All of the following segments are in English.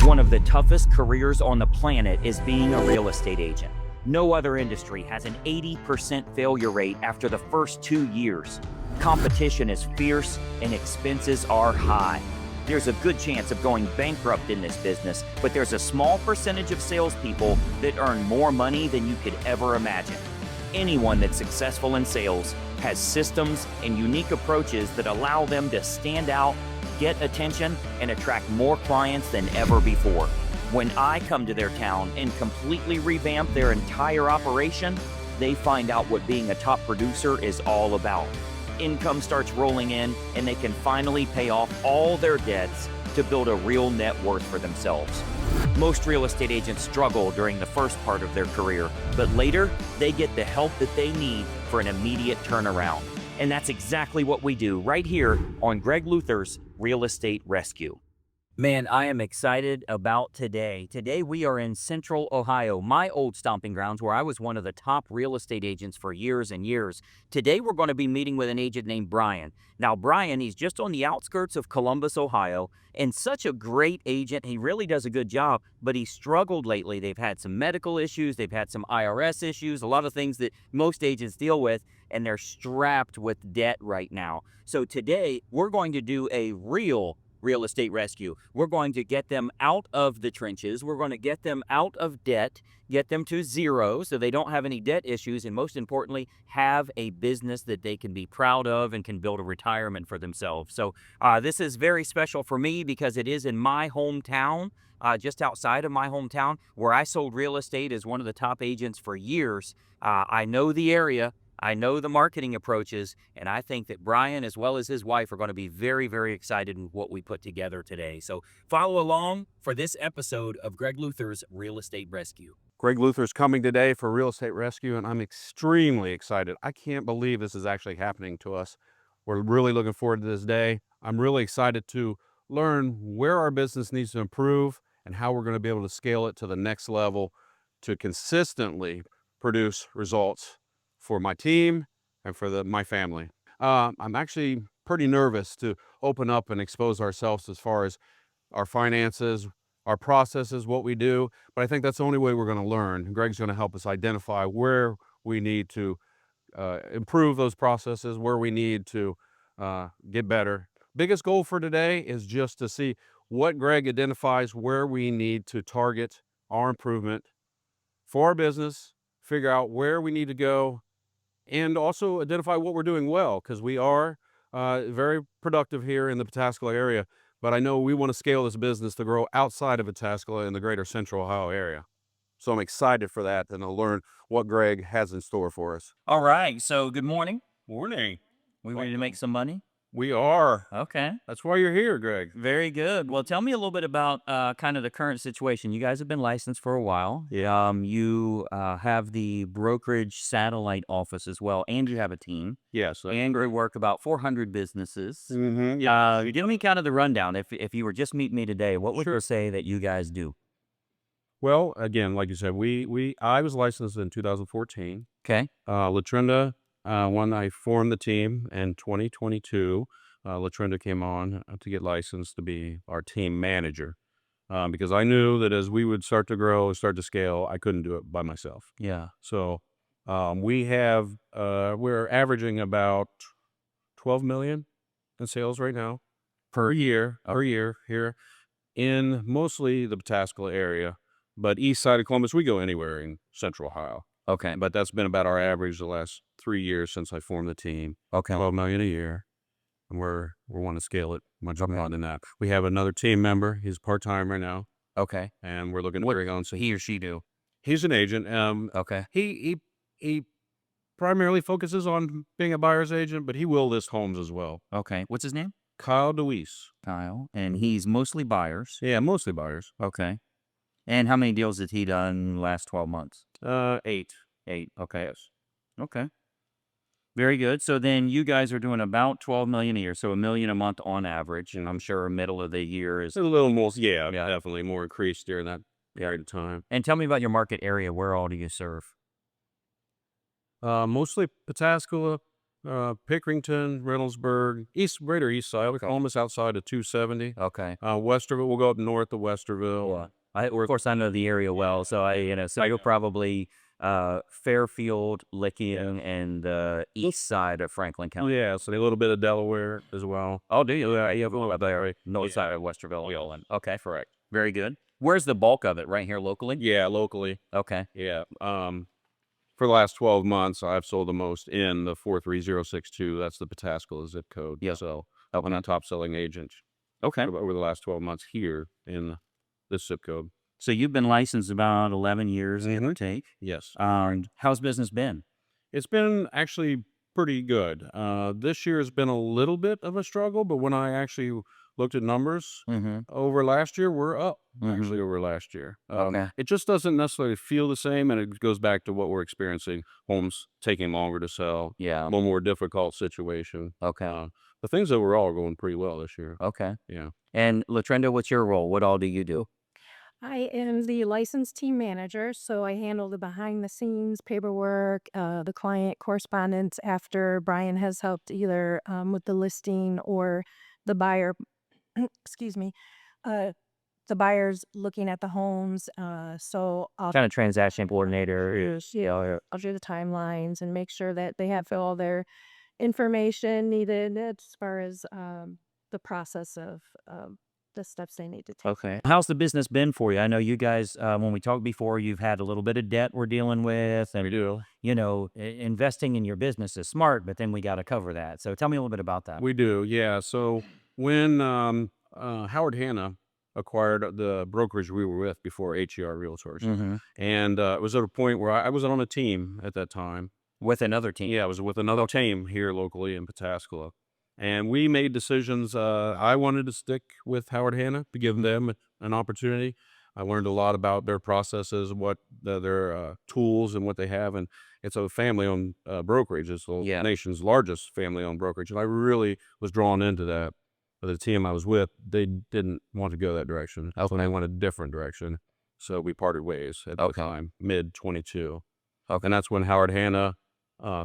One of the toughest careers on the planet is being a real estate agent. No other industry has an 80% failure rate after the first 2 years. Competition is fierce and expenses are high. There's a good chance of going bankrupt in this business, but there's a small percentage of salespeople that earn more money than you could ever imagine. Anyone that's successful in sales has systems and unique approaches that allow them to stand out, get attention, and attract more clients than ever before. When I come to their town and completely revamp their entire operation, they find out what being a top producer is all about. Income starts rolling in, and they can finally pay off all their debts to build a real net worth for themselves. Most real estate agents struggle during the first part of their career, but later, they get the help that they need for an immediate turnaround. And that's exactly what we do right here on Greg Luther's Real Estate Rescue. Man, I am excited about today. Today we are in Central Ohio, my old stomping grounds where I was one of the top real estate agents for years and years. Today we're going to be meeting with an agent named Brian. Now Brian, he's just on the outskirts of Columbus, Ohio, and such a great agent. He really does a good job, but he struggled lately. They've had some medical issues, they've had some IRS issues, a lot of things that most agents deal with, and they're strapped with debt right now. So today we're going to do a real estate rescue. We're going to get them out of the trenches. We're going to get them out of debt, get them to zero so they don't have any debt issues, and most importantly, have a business that they can be proud of and can build a retirement for themselves. So this is very special for me because it is in my hometown, just outside of my hometown, where I sold real estate as one of the top agents for years. I know the area. I know the marketing approaches, and I think that Brian, as well as his wife, are going to be very, very excited in what we put together today. So follow along for this episode of Greg Luther's Real Estate Rescue. Greg Luther's coming today for Real Estate Rescue, and I'm extremely excited. I can't believe this is actually happening to us. We're really looking forward to this day. I'm really excited to learn where our business needs to improve and how we're going to be able to scale it to the next level to consistently produce results for my team and for my family. I'm actually pretty nervous to open up and expose ourselves as far as our finances, our processes, what we do, but I think that's the only way we're going to learn. Greg's going to help us identify where we need to improve those processes, where we need to get better. Biggest goal for today is just to see what Greg identifies where we need to target our improvement for our business, figure out where we need to go, and also identify what we're doing well, because we are very productive here in the Pataskala area, but I know we want to scale this business to grow outside of Pataskala in the greater Central Ohio area. So I'm excited for that and to learn what Greg has in store for us. All right, so good morning. Morning. We ready to make some money? We are. Okay. That's why you're here, Greg. Very good. Well, tell me a little bit about kind of the current situation. You guys have been licensed for a while. Yeah. You have the brokerage satellite office as well, and you have a team. Yes. And you work about 400 businesses. Mm-hmm. Yeah. Give me kind of the rundown. If you were just meeting me today, what would you say that you guys do? Well, again, like you said, I was licensed in 2014. Okay. Latrinda, when I formed the team in 2022, Latrinda came on to get licensed to be our team manager because I knew that as we would start to grow, start to scale, I couldn't do it by myself. Yeah. So we're averaging about 12 million in sales right now per year here in mostly the Pataskala area, but east side of Columbus, we go anywhere in Central Ohio. Okay. But that's been about our average the last 3 years since I formed the team. Okay. 12 million a year. And we want to scale it much more than that. We have another team member. He's part-time right now. Okay. And we're looking to bring on. So he or she do? He's an agent. Okay. He primarily focuses on being a buyer's agent, but he will list homes as well. Okay. What's his name? Kyle DeWeese. Kyle. And he's mostly buyers? Yeah, mostly buyers. Okay. And how many deals has he done in the last 12 months? 8. 8. Okay. Yes. Okay. Very good. So then you guys are doing about 12 million a year, so $1 million a month on average, and I'm sure middle of the year is a little more. Yeah, definitely more increased during that period of time. And tell me about your market area. Where all do you serve? Mostly Pataskala, Pickerington, Reynoldsburg, Greater East Side, Okay. almost outside of 270. Okay. Westerville, we'll go up north of Westerville. Yeah. Of course, I know the area well, so so you're probably Fairfield, Licking, and the east side of Franklin Oh, County. yeah, so a little bit of Delaware as well. Oh, do you? Yeah, there, Right. north Yeah, side of Westerville. Wheeling. Okay, correct. very good. Where's the bulk of it? Right here locally? Yeah, locally. Okay. Yeah. For the last 12 months, I've sold the most in the 43062. That's the Pataskala zip code. Yeah. So I'm a top selling agent Okay. over the last 12 months here in this zip code. So you've been licensed about 11 years, give or take. Yes. How's business been? It's been actually pretty good. This year has been a little bit of a struggle, but when I actually looked at numbers Mm-hmm. over last year, we're up Mhm. actually over last year. Okay. It just doesn't necessarily feel the same, and it goes back to what we're experiencing: homes taking longer to sell, Yeah. a little more difficult situation. Okay. The things overall are going pretty well this year. Okay. Yeah. And Latrenda, what's your role? What all do you do? I am the licensed team manager, so I handle the behind the scenes paperwork, the client correspondence after Brian has helped either with the listing or the buyer, excuse me, uh, the buyer's looking at the homes. So I'll Kind of transaction coordinator. Yes, yeah, I'll do the timelines and make sure that they have all their information needed as far as the process of the steps they need to take. Okay. How's the business been for you? I know you guys, when we talked before, you've had a little bit of debt we're dealing with, We and do. investing in your business is smart, but then we got to cover that. So tell me a little bit about that. We do, yeah. So when Howard Hanna acquired the brokerage we were with before HER Realtors, Mm-hmm. and it was at a point where I was on a team at that time. With another team. Yeah, I was with another team here locally in Pataskala, and we made decisions. I wanted to stick with Howard Hanna to give them an opportunity. I learned a lot about their processes, what their tools, and what they have, and it's a family-owned brokerage. It's the Yeah. nation's largest family-owned brokerage, and I really was drawn into that. But the team I was with, they didn't want to go that direction, so they went a different direction. So we parted ways at the Okay. time, mid 22, Okay. and that's when Howard Hanna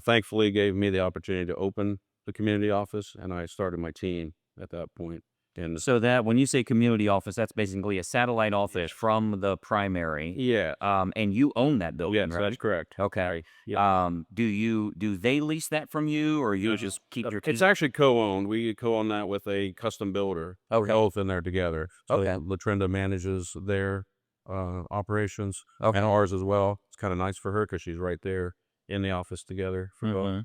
thankfully gave me the opportunity to open the community office, and I started my team at that point. And So that when you say community office, that's basically a satellite office from the primary. yeah, And you own that building, yes, right? that's correct. Okay. Yeah. Do they lease that from you, or you just keep your It's actually co-owned. We co-own that with a custom builder. Okay. Both in there together. So Okay. Latrenda manages their operations Okay. and ours as well. It's kind of nice for her because she's right there in the office together for both. Mhm.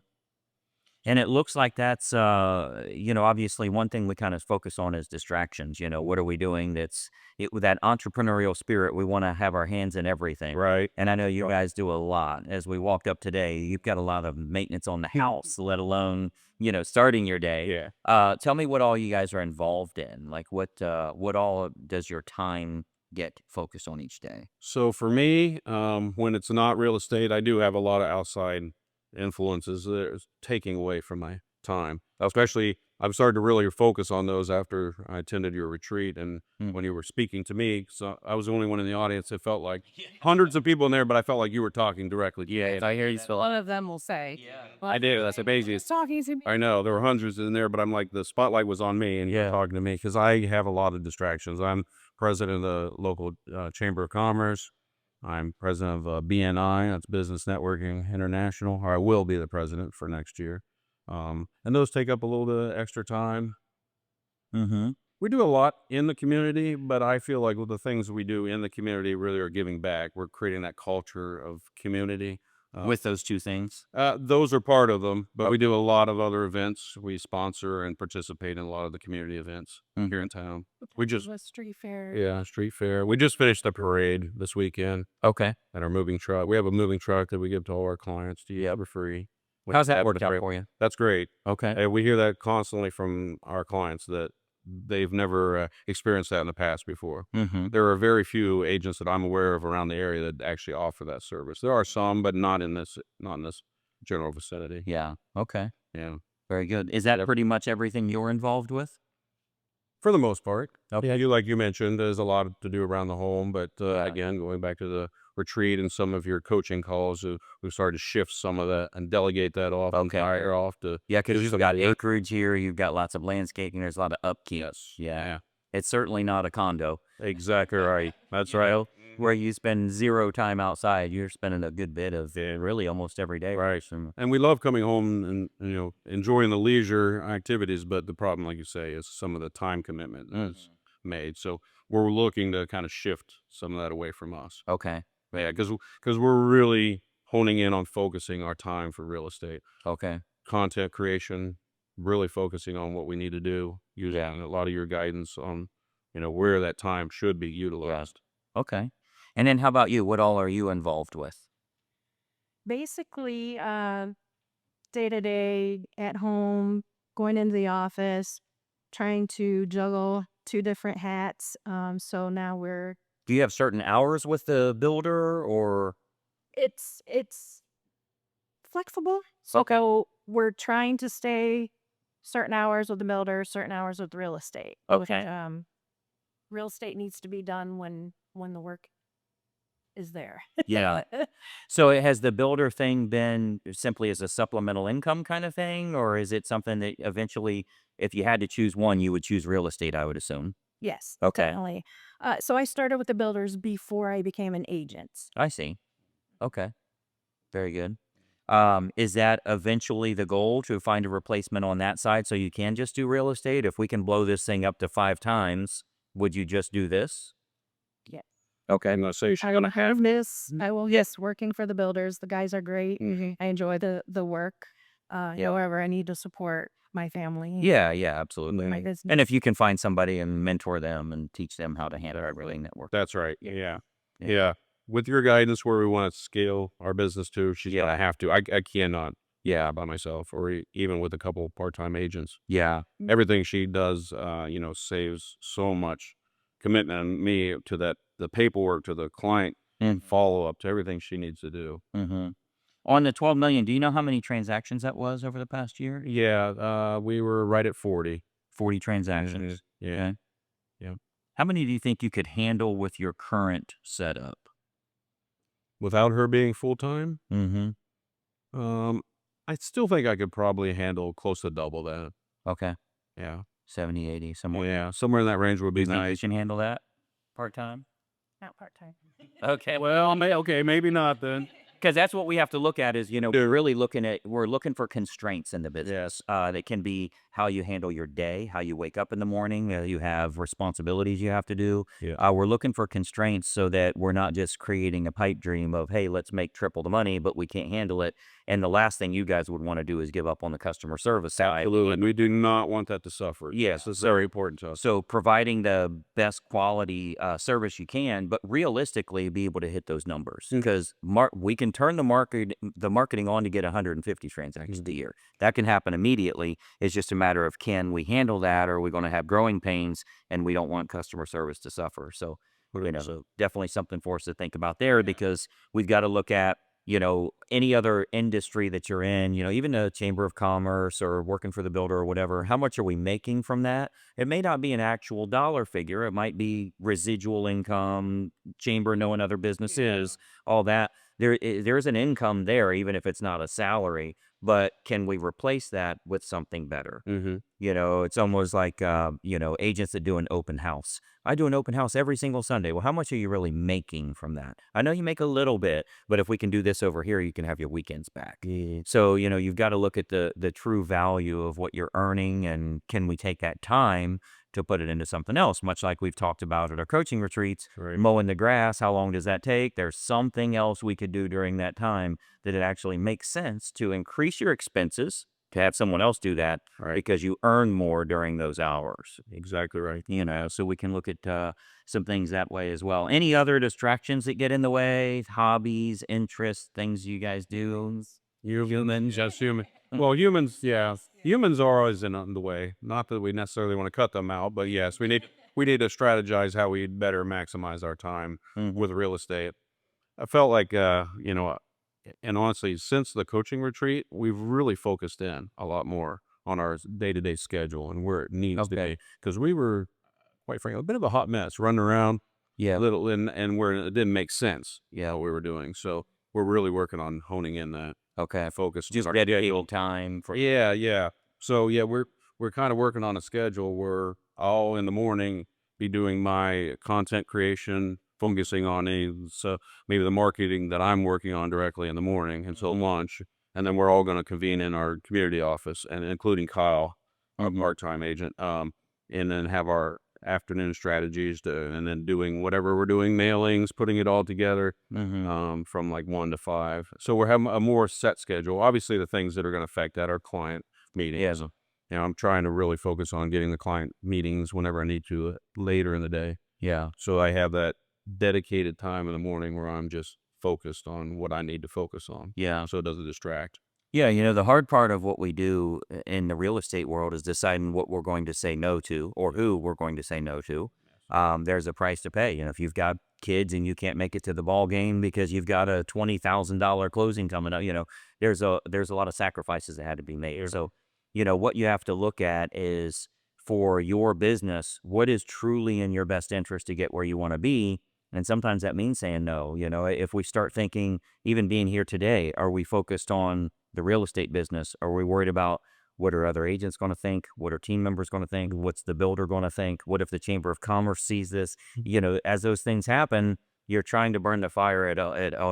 And it looks like that's, obviously one thing we kind of focus on is distractions. What are we doing with that entrepreneurial spirit? We want to have our hands in everything. Right. And I know you guys do a lot. As we walked up today, you've got a lot of maintenance on the house, let alone, starting your day. Yeah. Tell me what all you guys are involved in. Like what all does your time get focused on each day? So for me, when it's not real estate, I do have a lot of outside influences that are taking away from my time. Especially, I've started to really focus on those after I attended your retreat and when you were speaking to me. So I was the only one in the audience. It felt like hundreds of people in there, but I felt like you were talking directly. Yeah, I hear you A lot of them will say, I do. That's amazing. "It's talking to me." I know there were hundreds in there, but I'm like the spotlight was on me and you're Yeah. talking to me because I have a lot of distractions. I'm president of the local chamber of commerce. I'm president of BNI, that's Business Networking International, or I will be the president for next year. And those take up a little bit of extra time. Mm-hmm. We do a lot in the community, but I feel like with the things we do in the community really are giving back. We're creating that culture of community. With those two things. Those are part of them, but we do a lot of other events. We sponsor and participate in a lot of the community events here in town. We just, The street fair. yeah, street fair. We just finished the parade this weekend Okay. at our moving truck. We have a moving truck that we give to all our clients to use for free. How's that worked out for you? That's great. Okay. We hear that constantly from our clients that they've never experienced that in the past before. Mm-hmm. There are very few agents that I'm aware of around the area that actually offer that service. There are some, but not in this general vicinity. Yeah. Okay. Yeah. Very good. Is that pretty much everything you're involved with? For the most part. Okay. Yeah, like you mentioned, there's a lot to do around the home, but again, going back to the retreat and some of your coaching calls, we started to shift some of that and delegate that off, Okay. hire off to Yeah, because do you've some got work. acreage here, you've got lots of landscaping, there's a lot of upkeep. Yes. Yeah. Yeah. It's certainly not a condo. Exactly right. That's You right. know, where you spend 0 time outside, you're spending a good bit of Yeah. really almost every day. Right. From And we love coming home and enjoying the leisure activities, but the problem, like you say, is some of the time commitment that's made. So we're looking to kind of shift some of that away from us. Okay. Yeah, because we're really honing in on focusing our time for real estate, Okay. content creation, really focusing on what we need to do, using a lot of your guidance on, where that time should be utilized. Okay. And then how about you? What all are you involved with? Basically, day to day at home, going into the office, trying to juggle two different hats. So now Do you have certain hours with the builder or it's flexible. So we're trying to stay certain hours with the builder, certain hours with real estate. Okay. Real estate needs to be done when the work is there. Yeah. So has the builder thing been simply as a supplemental income kind of thing, or is it something that eventually, if you had to choose one, you would choose real estate, I would assume? Yes, Okay. definitely. So I started with the builders before I became an agent. I see. Okay. Very good. Is that eventually the goal to find a replacement on that side so you can just do real estate? If we can blow this thing up to 5 times, would you just do this? Yeah. Okay. I'm going to say, I'm gonna have this. I will. Yes, working for the builders. The guys are great. I enjoy the work. However, I need to support my family, Yeah, yeah, absolutely. my business. And if you can find somebody and mentor them and teach them how to handle everything that works. that's right. Yeah. Yeah. Yeah. With your guidance where we want to scale our business to, she's going to have to. I cannot, by myself or even with a couple part-time agents. Yeah. Everything she does, saves so much commitment on me to the paperwork, to the client Mm. follow up, to everything she needs to do. Mm-hmm. On the 12 million, do you know how many transactions that was over the past year? Yeah, we were right at 40. 40 transactions. Yeah. Okay. Yeah. How many do you think you could handle with your current setup? Without her being full-time, Mm-hmm. I still think I could probably handle close to double that. Okay. Yeah. 70, 80, somewhere. Yeah, somewhere in that range would be You think you nice. can handle that part-time? Not part time. Okay. Well, okay, maybe not then. Because that's what we have to look at is, we're really we're looking for constraints in the business. Yes. That can be how you handle your day, how you wake up in the morning, you have responsibilities you have to do. Yeah. We're looking for constraints so that we're not just creating a pipe dream of, hey, let's make triple the money, but we can't handle it. And the last thing you guys would want to do is give up on the customer service side. Absolutely. And we do not want that to suffer. Yes. It's very important to us. So providing the best quality service you can, but realistically be able to hit those numbers because we can turn the marketing on to get 150 transactions a year. That can happen immediately. It's just a matter of can we handle that, or are we going to have growing pains, and we don't want customer service to suffer. So so definitely something for us to think about there because we've got to look at any other industry that you're in, even a chamber of commerce or working for the builder or whatever, how much are we making from that? It may not be an actual dollar figure. It might be residual income, chamber knowing other businesses, all that. There's an income there, even if it's not a salary, but can we replace that with something better? Mm-hmm. It's almost like, agents that do an open house. I do an open house every single Sunday. Well, how much are you really making from that? I know you make a little bit, but if we can do this over here, you can have your weekends back. So, you've got to look at the true value of what you're earning and can we take that time to put it into something else, much like we've talked about at our coaching retreats, Right. mowing the grass. How long does that take? There's something else we could do during that time that it actually makes sense to increase your expenses to have someone else do that because you earn more during those hours. Exactly right. So we can look at some things that way as well. Any other distractions that get in the way, hobbies, interests, things you guys do? Humans, just human. Well, humans, yeah. Humans are always in the way. Not that we necessarily want to cut them out, but yes, we need to strategize how we better maximize our time with real estate. I felt like, and honestly, since the coaching retreat, we've really focused in a lot more on our day-to-day schedule and where it needs to be. Because we were, quite frankly, a bit of a hot mess, running around Yeah. little and where it didn't make sense. Yeah, what we were doing. So we're really working on honing in that Okay. focus. Just dedicated time for. Yeah, yeah. So yeah, we're kind of working on a schedule where I'll in the morning be doing my content creation, focusing on so maybe the marketing that I'm working on directly in the morning until lunch, and then we're all going to convene in our community office, and including Kyle, our part-time agent, and then have our afternoon strategies and then doing whatever we're doing, mailings, putting it all together from like 1 to 5. So we're having a more set schedule. Obviously, the things that are going to affect that are client meetings. Yeah. I'm trying to really focus on getting the client meetings whenever I need to later in the day. Yeah. So I have that dedicated time in the morning where I'm just focused on what I need to focus on. Yeah. So it doesn't distract. Yeah, the hard part of what we do in the real estate world is deciding what we're going to say no to or who we're going to say no to. There's a price to pay. If you've got kids and you can't make it to the ball game because you've got a $20,000 closing coming up, there's a lot of sacrifices that had to be made. Sure. So, what you have to look at is for your business, what is truly in your best interest to get where you want to be. And sometimes that means saying no. If we start thinking, even being here today, are we focused on the real estate business? Are we worried about what are other agents going to think? What are team members going to think? What's the builder going to think? What if the Chamber of Commerce sees this? As those things happen, you're trying to burn the fire at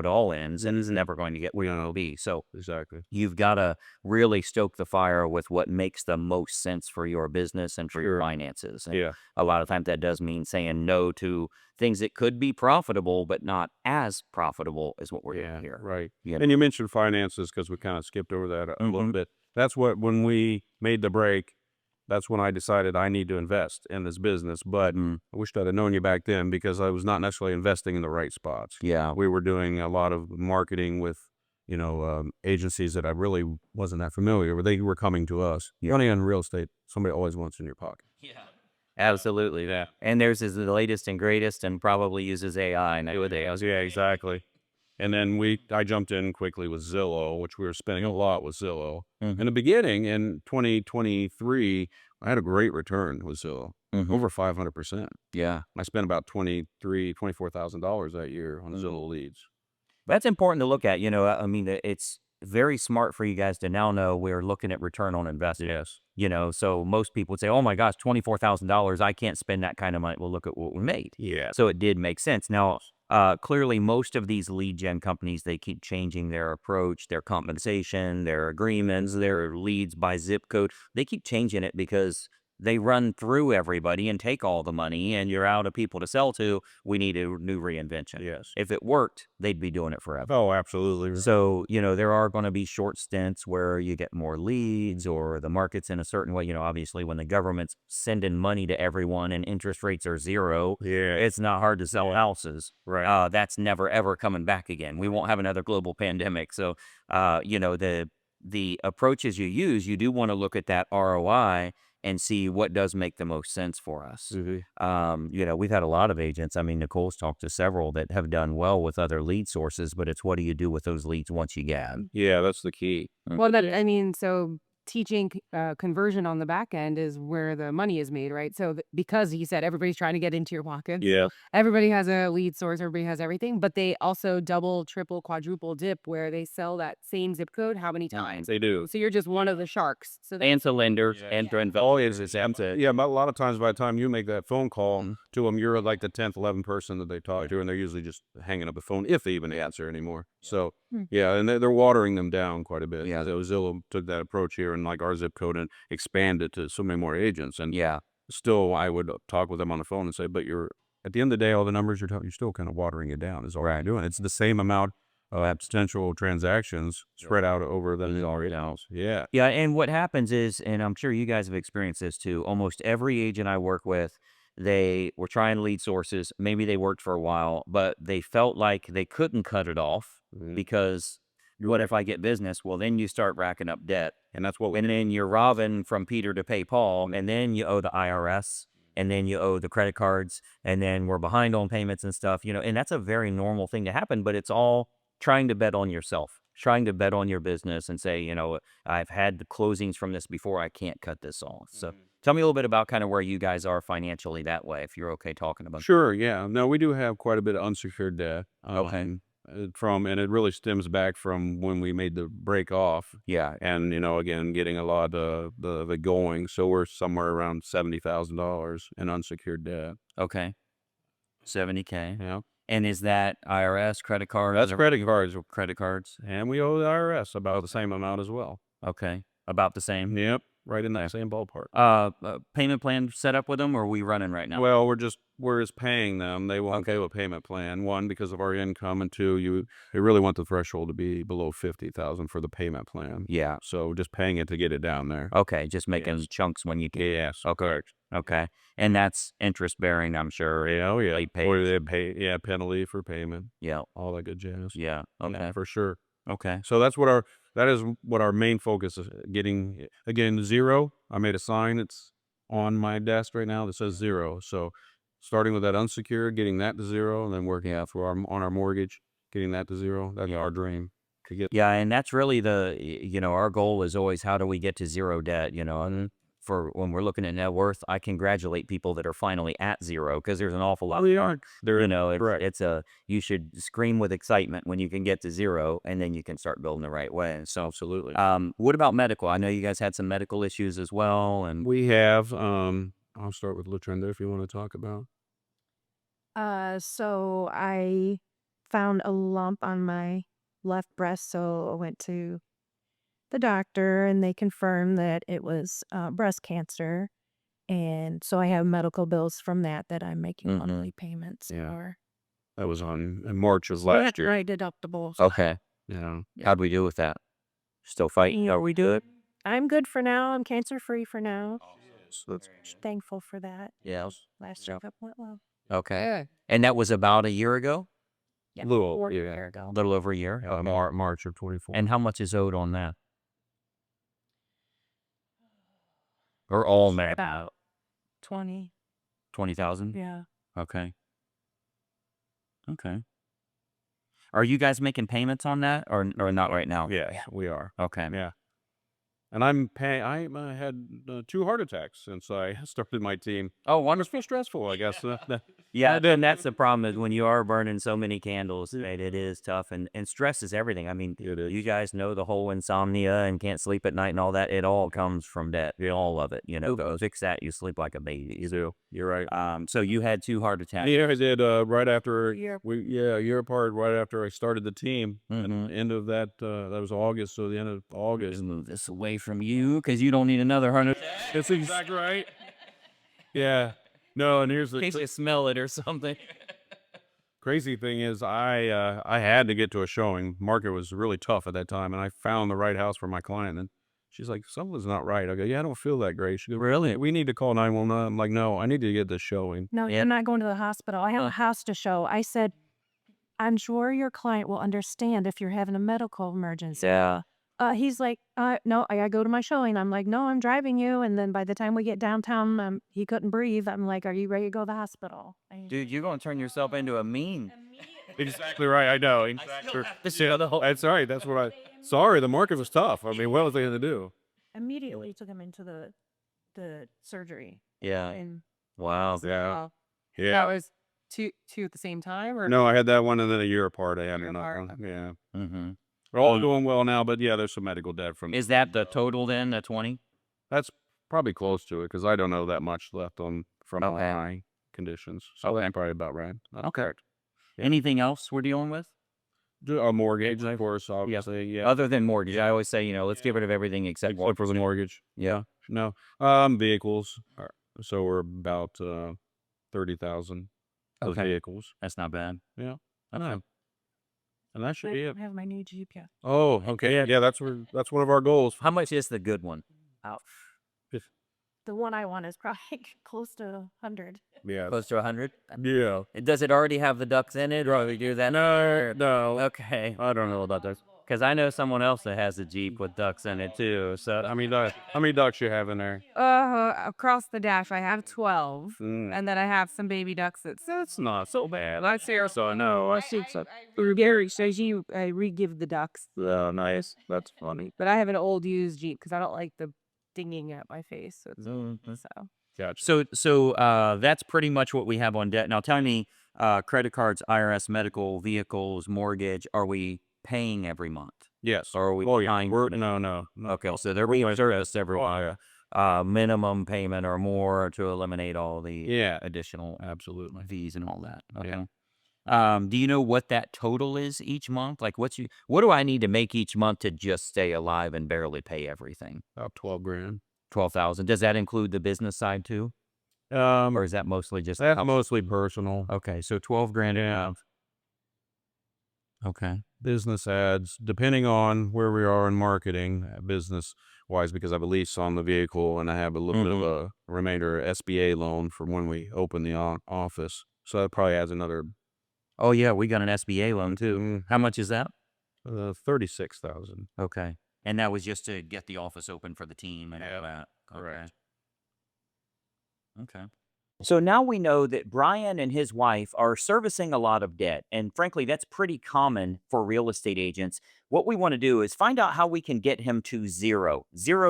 all ends, and it's never going to get where you want to be. So Exactly. you've got to really stoke the fire with what makes the most sense for your business and for your finances. And Yeah. a lot of times that does mean saying no to things that could be profitable, but not as profitable as what we're doing here. Right. Yeah. And you mentioned finances because we kind of skipped over that a little bit. That's when we made the break, that's when I decided I need to invest in this business. But I wished I'd have known you back then because I was not necessarily investing in the right spots. Yeah. We were doing a lot of marketing with, agencies that I really wasn't that familiar with. They were coming to us. Money in real estate, somebody always wants in your pocket. Yeah. Absolutely. Yeah. And theirs is the latest and greatest and probably uses AI nowadays. Yeah, exactly. And then I jumped in quickly with Zillow, which we were spending a lot with Zillow. In the beginning, in 2023, I had a great return with Zillow, over 500%. Yeah. I spent about $24,000 that year on Zillow leads. That's important to look at. I mean, it's very smart for you guys to now know we're looking at return on investment. Yes. So most people would say, oh my gosh, $24,000, I can't spend that kind of money. Well, look at what we made. Yeah. So it did make sense. Now, clearly, most of these lead gen companies, they keep changing their approach, their compensation, their agreements, their leads by zip code. They keep changing it because they run through everybody and take all the money, and you're out of people to sell to. We need a new reinvention. Yes. If it worked, they'd be doing it forever. Oh, absolutely. So, there are going to be short stints where you get more leads or the market's in a certain way. Obviously, when the government's sending money to everyone and interest rates are zero, Yeah. it's not hard to sell houses. Right. That's never, ever coming back again. We won't have another global pandemic. So, the approaches you use, you do want to look at that ROI and see what does make the most sense for us. We've had a lot of agents. I mean, Nicole's talked to several that have done well with other lead sources, but it's what do you do with those leads once you get them? Yeah, that's the key. Well, so teaching conversion on the back end is where the money is made, right? So because he said everybody's trying to get into your pocket. Yeah. Everybody has a lead source, everybody has everything, but they also double, triple, quadruple dip where they sell that same zip code how many times? They do. So you're just one of the sharks. So And to lenders and to investors. It's empty. Yeah, but a lot of times by the time you make that phone call to them, you're like the 10th, 11th person that they talk to, and they're usually just hanging up the phone if they even answer anymore. So, yeah, and they're watering them down quite a bit. Yeah. So Zillow took that approach here and like our zip code and expanded to so many more agents. And Yeah. still, I would talk with them on the phone and say, but at the end of the day, all the numbers you're still kind of watering it down is all you're doing. It's the same amount of potential transactions spread out over the house. Yeah. Yeah, and what happens is, and I'm sure you guys have experienced this too, almost every agent I work with, they were trying lead sources. Maybe they worked for a while, but they felt like they couldn't cut it off because what if I get business? Well, then you start racking up debt. And that's what And then you're robbing from Peter to pay Paul, and then you owe the IRS, and then you owe the credit cards, and then we're behind on payments and stuff, and that's a very normal thing to happen, but it's all trying to bet on yourself, trying to bet on your business and say, I've had the closings from this before, I can't cut this off. So Tell me a little bit about kind of where you guys are financially that way, if you're okay talking about. Sure, yeah. No, we do have quite a bit of unsecured debt. Okay. And it really stems back from when we made the break off, Yeah. and again, getting a lot of the going. So we're somewhere around $70,000 in unsecured debt. Okay. 70K. Yeah, And is that IRS, credit cards? that's or credit cards, credit cards? and we owe the IRS about the same amount as well. Okay. About the same. Yep, right in that same ballpark. Payment plan set up with them, or are we running right now? Well, we're just paying them. They won't do a payment plan. One, because of our income, and two, they really want the threshold to be below 50,000 for the payment plan. Yeah. So just paying it to get it down there. Okay. Just making chunks when you can. Yes. Okay. Okay. And that's interest bearing, I'm sure. Yeah, oh yeah. Late pay. Or they pay, yeah, penalty for payment, Yeah. all that good jazz. Yeah. Yeah, Okay. for sure. Okay. So that is what our main focus is. Getting, again, zero. I made a sign. It's on my desk right now that says zero. So starting with that unsecured, getting that to zero, and then working out through on our mortgage, getting that to zero. That's our dream to get. Yeah, and that's really our goal is always how do we get to zero debt, and for when we're looking at net worth, I congratulate people that are finally at zero because there's an awful lot. We aren't. Correct. You should scream with excitement when you can get to zero, and then you can start building the right way. So, Absolutely. what about medical? I know you guys had some medical issues as well, and We have, I'll start with Latrenda if you want to talk about. So I found a lump on my left breast, so I went to the doctor and they confirmed that it was breast cancer. And so I have medical bills from that I'm making Mhm. monthly payments Yeah. for. That was in March of So that's last year. my deductibles. okay, Yeah. how'd we do with that? Still fighting? Are we good? I'm good for now. I'm cancer free for now. So that's Thankful for that. Yeah. Last checkup went well. Okay, Yeah. and that was about a year ago, Yeah, Little, or a yeah. year ago. a little over a year. Okay. March of 24. And how much is owed on that? Or all net? About 20. 20,000? Yeah. Okay. Okay. Are you guys making payments on that or not right now? Yeah, we are. Okay. Yeah. And I'm paying. I had 2 heart attacks since I started my team. Oh, It's wonderful. been stressful, I guess. Yeah, then that's the problem is when you are burning so many candles, right, it is tough. And stress is everything. I mean, It is. you guys know the whole insomnia and can't sleep at night and all that. It all comes from debt. All of it. Fix that, you sleep like a baby. You do. You're right. So you had 2 heart attacks. Yeah, I did. Right after Year. a year apart. Right after I started the team. Mhm. And end of that. That was August. So the end of August. Just move this away from you because you don't need another 100. That's exactly right. Yeah. No, and here's In case you smell it or something. crazy thing is I had to get to a showing. Market was really tough at that time, and I found the right house for my client. And she's like, "Something's not right." I go, "Yeah, I don't feel that great." She goes, Really? "We need to call 911." I'm like, "No, I need to get this showing." No, Yeah. I'm not going to the hospital. I have a house to show. I said, I'm sure your client will understand if you're having a medical emergency. Yeah. He's like, no, I gotta go to my showing. I'm like, no, I'm driving you. And then by the time we get downtown, he couldn't breathe. I'm like, are you ready to go to the hospital? Dude, you're going to turn yourself into a meme. Exactly right. I know. Exactly. The That's all right. That's what I. Sorry, the market was tough. I mean, what was they going to do? Immediately took him into the surgery. Yeah. And Wow. Yeah. Wow. Yeah. That was two at the same time, or No, I had that one, and then a year apart. I had Year another apart, one. Yeah. Mm-hmm. We're all doing well now, but yeah, there's some medical debt from. Is that the total then, the 20? That's probably close to it because I don't know that much left from Okay. my conditions. So Okay. that's probably about right. Okay. Anything else we're dealing with? A mortgage, of course, obviously. Yeah. Other than mortgage, I always say, let's get rid of everything except Except for the mortgage. Yeah. No. Vehicles. So we're about 30,000. Those Okay. vehicles. That's not bad. Yeah. I Okay. know. And that I should be it. don't have my new Jeep yet. Oh, okay. Yeah, that's one of our goals. How much is the good one? Oh. Fif- The one I want is probably close to 100. Yeah. Close to 100? Yeah. Does it already have the ducks in it, or we do that? No. Okay. I don't know about that. Because I know someone else that has a Jeep with ducks in it too. So I mean, how many ducks you have in there? across the dash, I have 12, and then I have some baby ducks. That's not so bad. I see. So no, I see. So Gary says I re-give the ducks, Oh, nice. That's funny. but I have an old used Jeep because I don't like the dinging at my face. So, so. Gotcha. So that's pretty much what we have on debt. Now tell me, credit cards, IRS, medical, vehicles, mortgage, are we paying every month? Yes. Or are we Oh, yeah. trying? No. Okay, so they're being serviced every Oh, minimum payment or more to eliminate all the yeah. additional Absolutely. fees and all that. Okay. Yeah. Do you know what that total is each month? Like what do I need to make each month to just stay alive and barely pay everything? About 12 grand. 12,000. Does that include the business side too? Or is that mostly just That's mostly personal. okay, so 12 grand a Yeah. month. Okay. Business ads, depending on where we are in marketing, business wise, because I have a lease on the vehicle and I have a little bit of a remainder SBA loan from when we open the office. So that probably adds another Oh yeah, we got an SBA loan too. How much is that? 36,000. Okay. And that was just to get the office open for the team and all that. Correct. Okay. So now we know that Brian and his wife are servicing a lot of debt. And frankly, that's pretty common for real estate agents. What we want to do is find out how we can get him to zero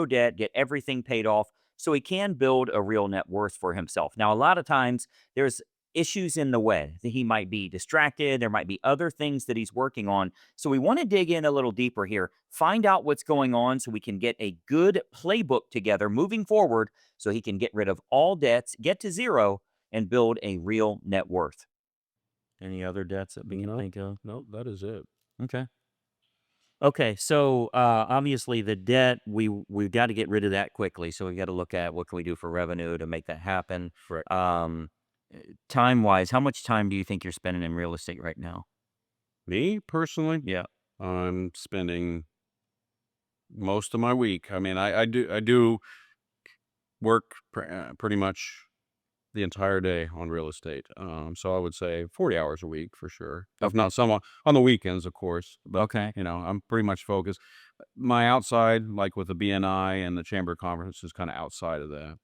debt, get everything paid off so he can build a real net worth for himself. Now, a lot of times there's issues in the way that he might be distracted. There might be other things that he's working on. So we want to dig in a little deeper here, find out what's going on so we can get a good playbook together moving forward so he can get rid of all debts, get to zero, and build a real net worth. Any other debts that we can think of? No, that is it. Okay. Okay, so obviously the debt we've got to get rid of that quickly. So we got to look at what can we do for revenue to make that happen. Correct. Time wise, how much time do you think you're spending in real estate right now? Me personally, Yeah. I'm spending most of my week. I mean, I do work pretty much the entire day on real estate. So I would say 40 hours a week for sure. If not some on the weekends, of course. But Okay. I'm pretty much focused. My outside, like with the BNI and the Chamber of Conference, is kind of outside of that.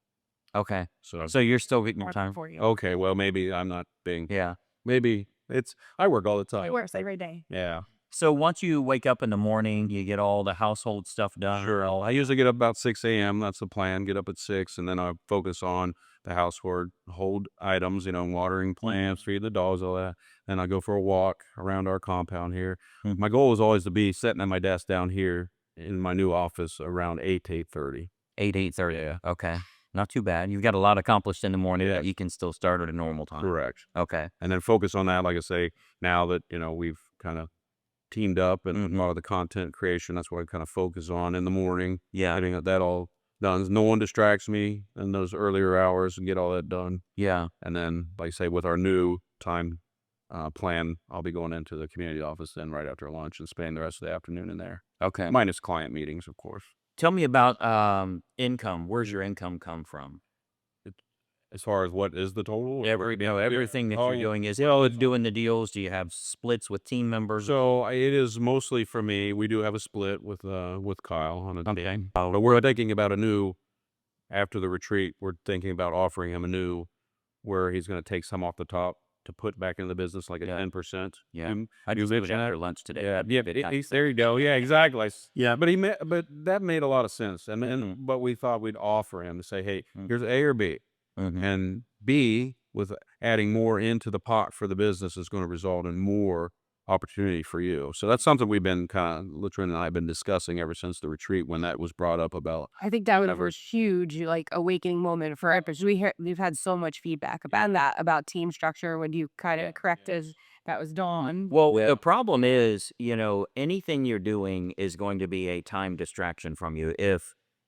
Okay. So So you're still getting your More time. for you. okay, well maybe I'm not being. Yeah. Maybe I work all the time. It works every day. Yeah. So once you wake up in the morning, you get all the household stuff done. Sure. I usually get up about 6 a.m. That's the plan. Get up at 6, and then I focus on the household items, watering plants, feed the dogs, all that. Then I go for a walk around our compound here. Mhm. My goal is always to be sitting at my desk down here in my new office around 8 to 8:30. 8:30. Yeah. Okay. Not too bad. You've got a lot accomplished in the morning that Yes. you can still start at a normal time. Correct. Okay. And then focus on that, like I say, now that, we've kind of teamed up and a lot of the content creation, that's what I kind of focus on in the morning. Yeah. Getting that all done. No one distracts me in those earlier hours and get all that done. Yeah. And then, like I say, with our new time plan, I'll be going into the community office then right after lunch and spending the rest of the afternoon in there. Okay. Minus client meetings, of course. Tell me about income. Where's your income come from? As far as what is the total? Everything that Oh, you're yeah. doing is it doing the deals? Do you have splits with team members? So it is mostly for me. We do have a split with Kyle on a Okay. but we're thinking about after the retreat, we're thinking about offering him a new where he's going to take some off the top to put back into the business, like a 10%. Yeah. You I just did it mentioned after that? lunch today. Yeah, there you go. Yeah, exactly. Yeah. But that made a lot of sense. And Mhm. but we thought we'd offer him to say, hey, Mhm. here's A or B. Mhm. And B, with adding more into the pot for the business, is going to result in more opportunity for you. So that's something we've been Lutrin and I have been discussing ever since the retreat when that was brought up about. I think that was a huge awakening moment for us. Because we've had so much feedback about that, about team structure. When you kind of corrected that was Dawn. Well, the problem is, anything you're doing is going to be a time distraction from you.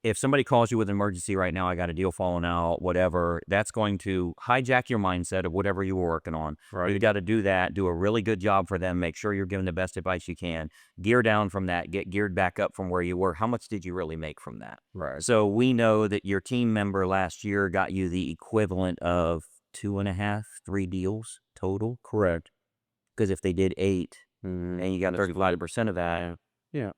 If somebody calls you with an emergency right now, I got a deal falling out, whatever, that's going to hijack your mindset of whatever you were working on. Right. You got to do that, do a really good job for them, make sure you're giving the best advice you can, gear down from that, get geared back up from where you were. How much did you really make from that? Right. So we know that your team member last year got you the equivalent of 2.5, 3 deals total. Correct. Because if they did 8 and you got 35% of that, Yeah.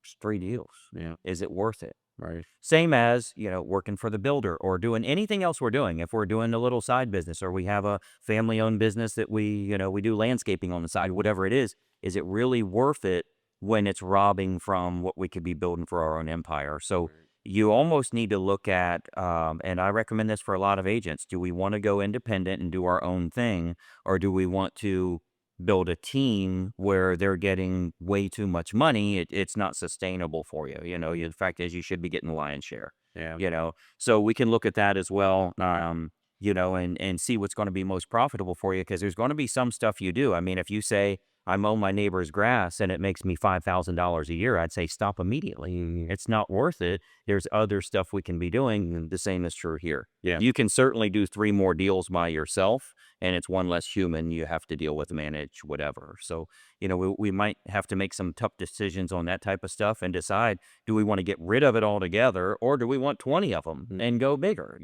it's 3 deals. Yeah. Is it worth it? Right. Same as, working for the builder or doing anything else we're doing. If we're doing a little side business or we have a family-owned business that we do landscaping on the side, whatever it is it really worth it when it's robbing from what we could be building for our own empire? So, you almost need to look at, and I recommend this for a lot of agents. Do we want to go independent and do our own thing, or do we want to build a team where they're getting way too much money? It's not sustainable for you. The fact is, you should be getting the lion's share. Yeah. So we can look at that as well. And see what's going to be most profitable for you, because there's going to be some stuff you do. I mean, if you say, I mow my neighbor's grass and it makes me $5,000 a year, I'd say stop immediately. It's not worth it. There's other stuff we can be doing. And the same is true here. Yeah. You can certainly do 3 more deals by yourself, and it's one less human you have to deal with, manage, whatever. So, we might have to make some tough decisions on that type of stuff and decide, do we want to get rid of it altogether, or do we want 20 of them and go bigger,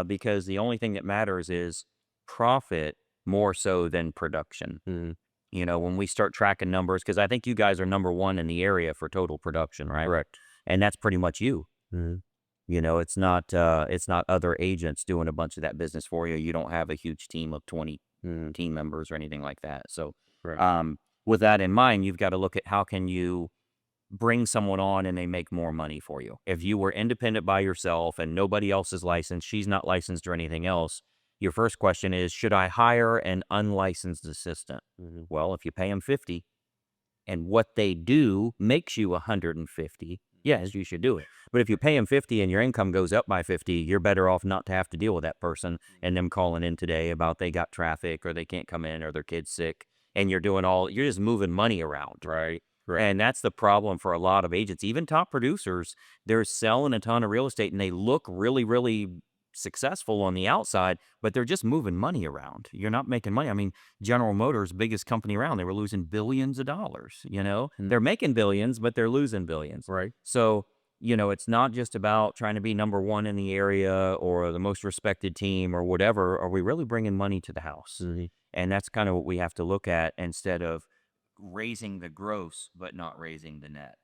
because the only thing that matters is profit more so than production. When we start tracking numbers, because I think you guys are number 1 in the area for total production, right? Correct. And that's pretty much you. It's not other agents doing a bunch of that business for you. You don't have a huge team of 20 team members or anything like that. So, Right. with that in mind, you've got to look at how can you bring someone on and they make more money for you. If you were independent by yourself and nobody else is licensed, she's not licensed or anything else, your first question is, should I hire an unlicensed assistant? Well, if you pay them 50 and what they do makes you 150, yes, you should do it. But if you pay them 50 and your income goes up by 50, you're better off not to have to deal with that person and them calling in today about they got traffic or they can't come in or their kid's sick, and you're just moving money around. Right. And that's the problem for a lot of agents, even top producers. They're selling a ton of real estate and they look really, really successful on the outside, but they're just moving money around. You're not making money. I mean, General Motors, biggest company around, they were losing billions of dollars. They're making billions, but they're losing billions. Right. So, it's not just about trying to be number 1 in the area or the most respected team or whatever. Are we really bringing money to the house? And that's kind of what we have to look at, instead of raising the gross but not raising the net.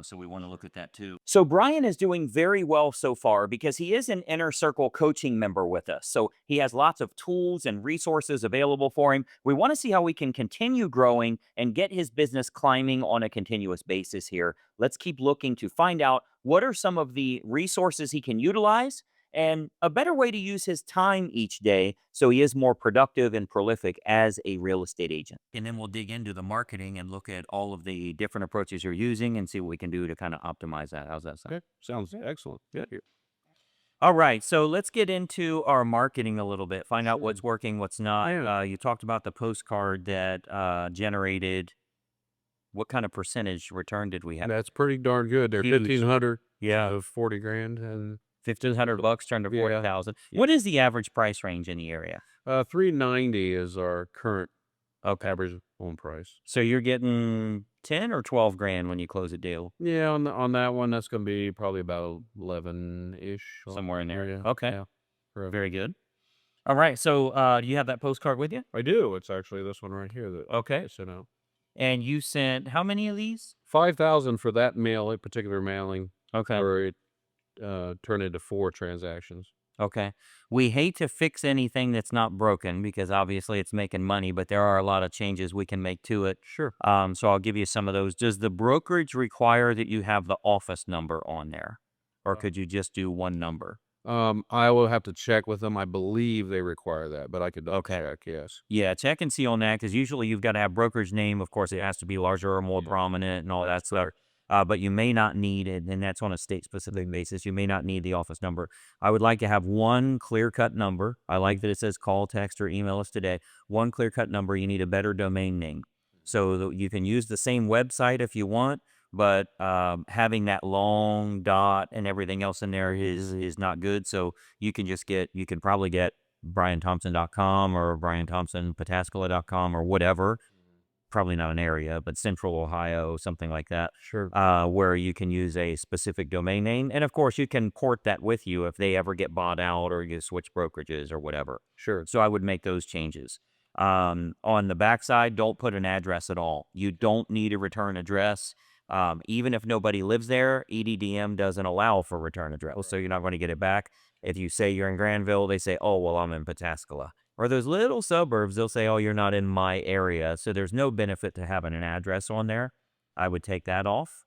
So we want to look at that too. So Brian is doing very well so far because he is an Inner Circle coaching member with us. So he has lots of tools and resources available for him. We want to see how we can continue growing and get his business climbing on a continuous basis here. Let's keep looking to find out what are some of the resources he can utilize and a better way to use his time each day so he is more productive and prolific as a real estate agent. And then we'll dig into the marketing and look at all of the different approaches you're using and see what we can do to kind of optimize that. How's that sound? Okay. Sounds excellent. Good. All right, so let's get into our marketing a little bit, find out what's working, what's not. Yeah. You talked about the postcard that generated. What kind of percentage return did we have? That's pretty darn good. They're Huge. 1,500 Yeah. of 40 grand and $1,500 turned to Yeah. 40,000. What is the average price range in the area? 390 is our current Okay. average home price. So you're getting 10 or 12 grand when you close a deal, Yeah, on that one, that's going to be probably about 11-ish. somewhere in there. Yeah. Okay. Yeah. Correct. Very good. All right. So do you have that postcard with you? I do. It's actually this one right here that Okay. I sent out. And you sent how many of these? 5,000 for that mail, a particular mailing, Okay. or it turned into 4 transactions. Okay. We hate to fix anything that's not broken because obviously it's making money, but there are a lot of changes we can make to it. Sure. So I'll give you some of those. Does the brokerage require that you have the office number on there, or could you just do one number? I will have to check with them. I believe they require that, but I could Okay. check. Yes. Yeah, check and see on that, because usually you've got to have brokerage name. Of course, it has to be larger or more Yeah. prominent and all that stuff. But you may not need it, and that's on a state-specific basis. You may not need the office number. I would like to have one clear-cut number. I like that it says call, text, or email us today. One clear-cut number. You need a better domain name. So that you can use the same website if you want, but having that long dot and everything else in there is not good. So you can probably get brianthompson.com or brianthompsonpataskala.com or whatever. Probably not an area, but Central Ohio, something like that. Sure. Where you can use a specific domain name. And of course, you can port that with you if they ever get bought out or you switch brokerages or whatever. Sure. So I would make those changes. On the backside, don't put an address at all. You don't need a return address. Even if nobody lives there, EDDM doesn't allow for return address, so you're not going to get it back. If you say you're in Granville, they say, oh, well, I'm in Pataskala. Or those little suburbs, they'll say, oh, you're not in my area. So there's no benefit to having an address on there. I would take that off.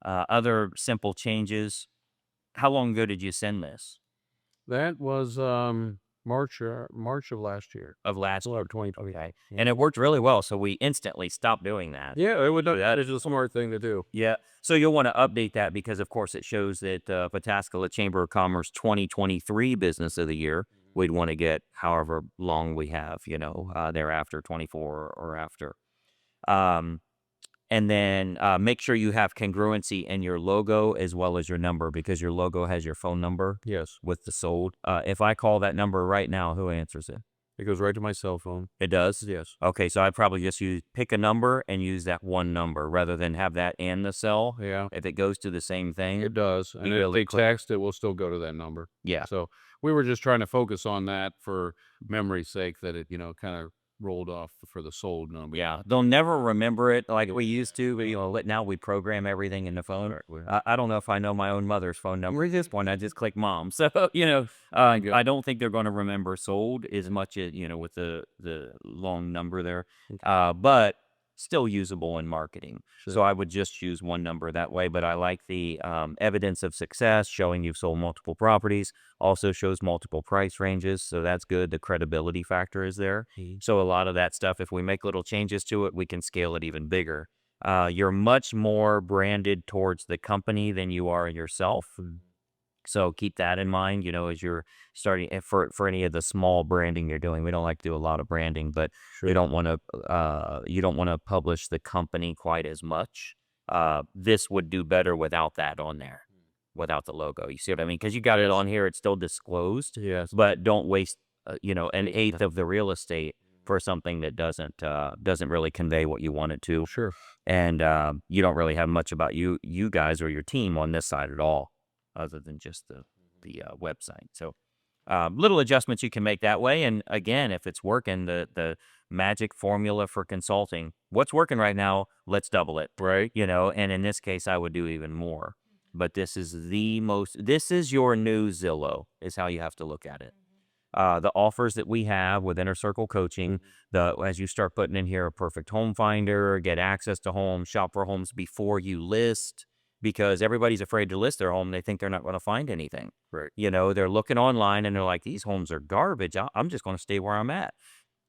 Other simple changes. How long ago did you send this? That was March of last year. Of last Well, 2020. Okay. And it worked really well, so we instantly stopped doing that. Yeah, that is a smart thing to do. Yeah. So you'll want to update that because, of course, it shows that Pataskala Chamber of Commerce 2023 Business of the Year. We'd want to get however long we have, thereafter, 24 or after. Um, and then make sure you have congruency in your logo as well as your number, because your logo has your phone number Yes, with the sold. If I call that number right now, who answers it? it goes right to my cell phone. It does? Yes. Okay, so I'd probably just pick a number and use that one number rather than have that and the cell. Yeah, If it goes to the same thing, it does. And if really they text, it will still go to that number. yeah. So we were just trying to focus on that for memory's sake, that it, kind of rolled off for the sold number. Yeah, they'll never remember it like we used to, but now we program everything in the phone. I don't know if I know my own mother's phone number at this point. I just click mom. So, I don't think they're going to remember sold as much as, with the long number there, but still usable in marketing. So I would just choose one number that way. But I like the evidence of success, showing you've sold multiple properties, also shows multiple price ranges. So that's good. The credibility factor is there. So a lot of that stuff, if we make little changes to it, we can scale it even bigger. You're much more branded towards the company than you are yourself. So keep that in mind, as you're starting for any of the small branding you're doing. We don't like to do a lot of branding, but we don't want to, you don't want to publish the company quite as much. This would do better without that on there, without the logo. You see what I mean? Because you got it on here, it's still disclosed. Yes. But don't waste, an eighth of the real estate for something that doesn't really convey what you want it to. Sure. And you don't really have much about you guys or your team on this side at all, other than just the website. So little adjustments you can make that way. And again, if it's working, the magic formula for consulting, what's working right now, let's double it. Right. And in this case, I would do even more. But this is this is your new Zillow, is how you have to look at it. The offers that we have with Inner Circle Coaching, as you start putting in here a perfect home finder, get access to homes, shop for homes before you list, because everybody's afraid to list their home. They think they're not going to find anything. Right. They're looking online and they're like, these homes are garbage. I'm just going to stay where I'm at.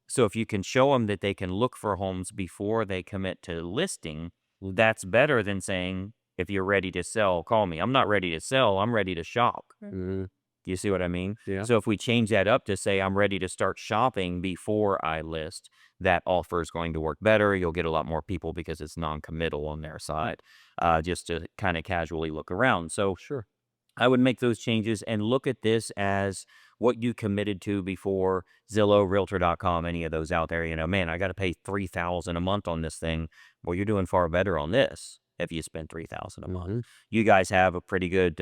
So if you can show them that they can look for homes before they commit to listing, that's better than saying, if you're ready to sell, call me. I'm not ready to sell. I'm ready to shop. Mhm. You see what I mean? Yeah. So if we change that up to say, I'm ready to start shopping before I list, that offer is going to work better. You'll get a lot more people because it's non-committal on their side, just to kind of casually look around. So Sure. I would make those changes and look at this as what you committed to before. Zillow, Realtor.com, any of those out there. Man, I got to pay $3,000 a month on this thing. Well, you're doing far better on this if you spend $3,000 a month. Mhm. You guys have a pretty good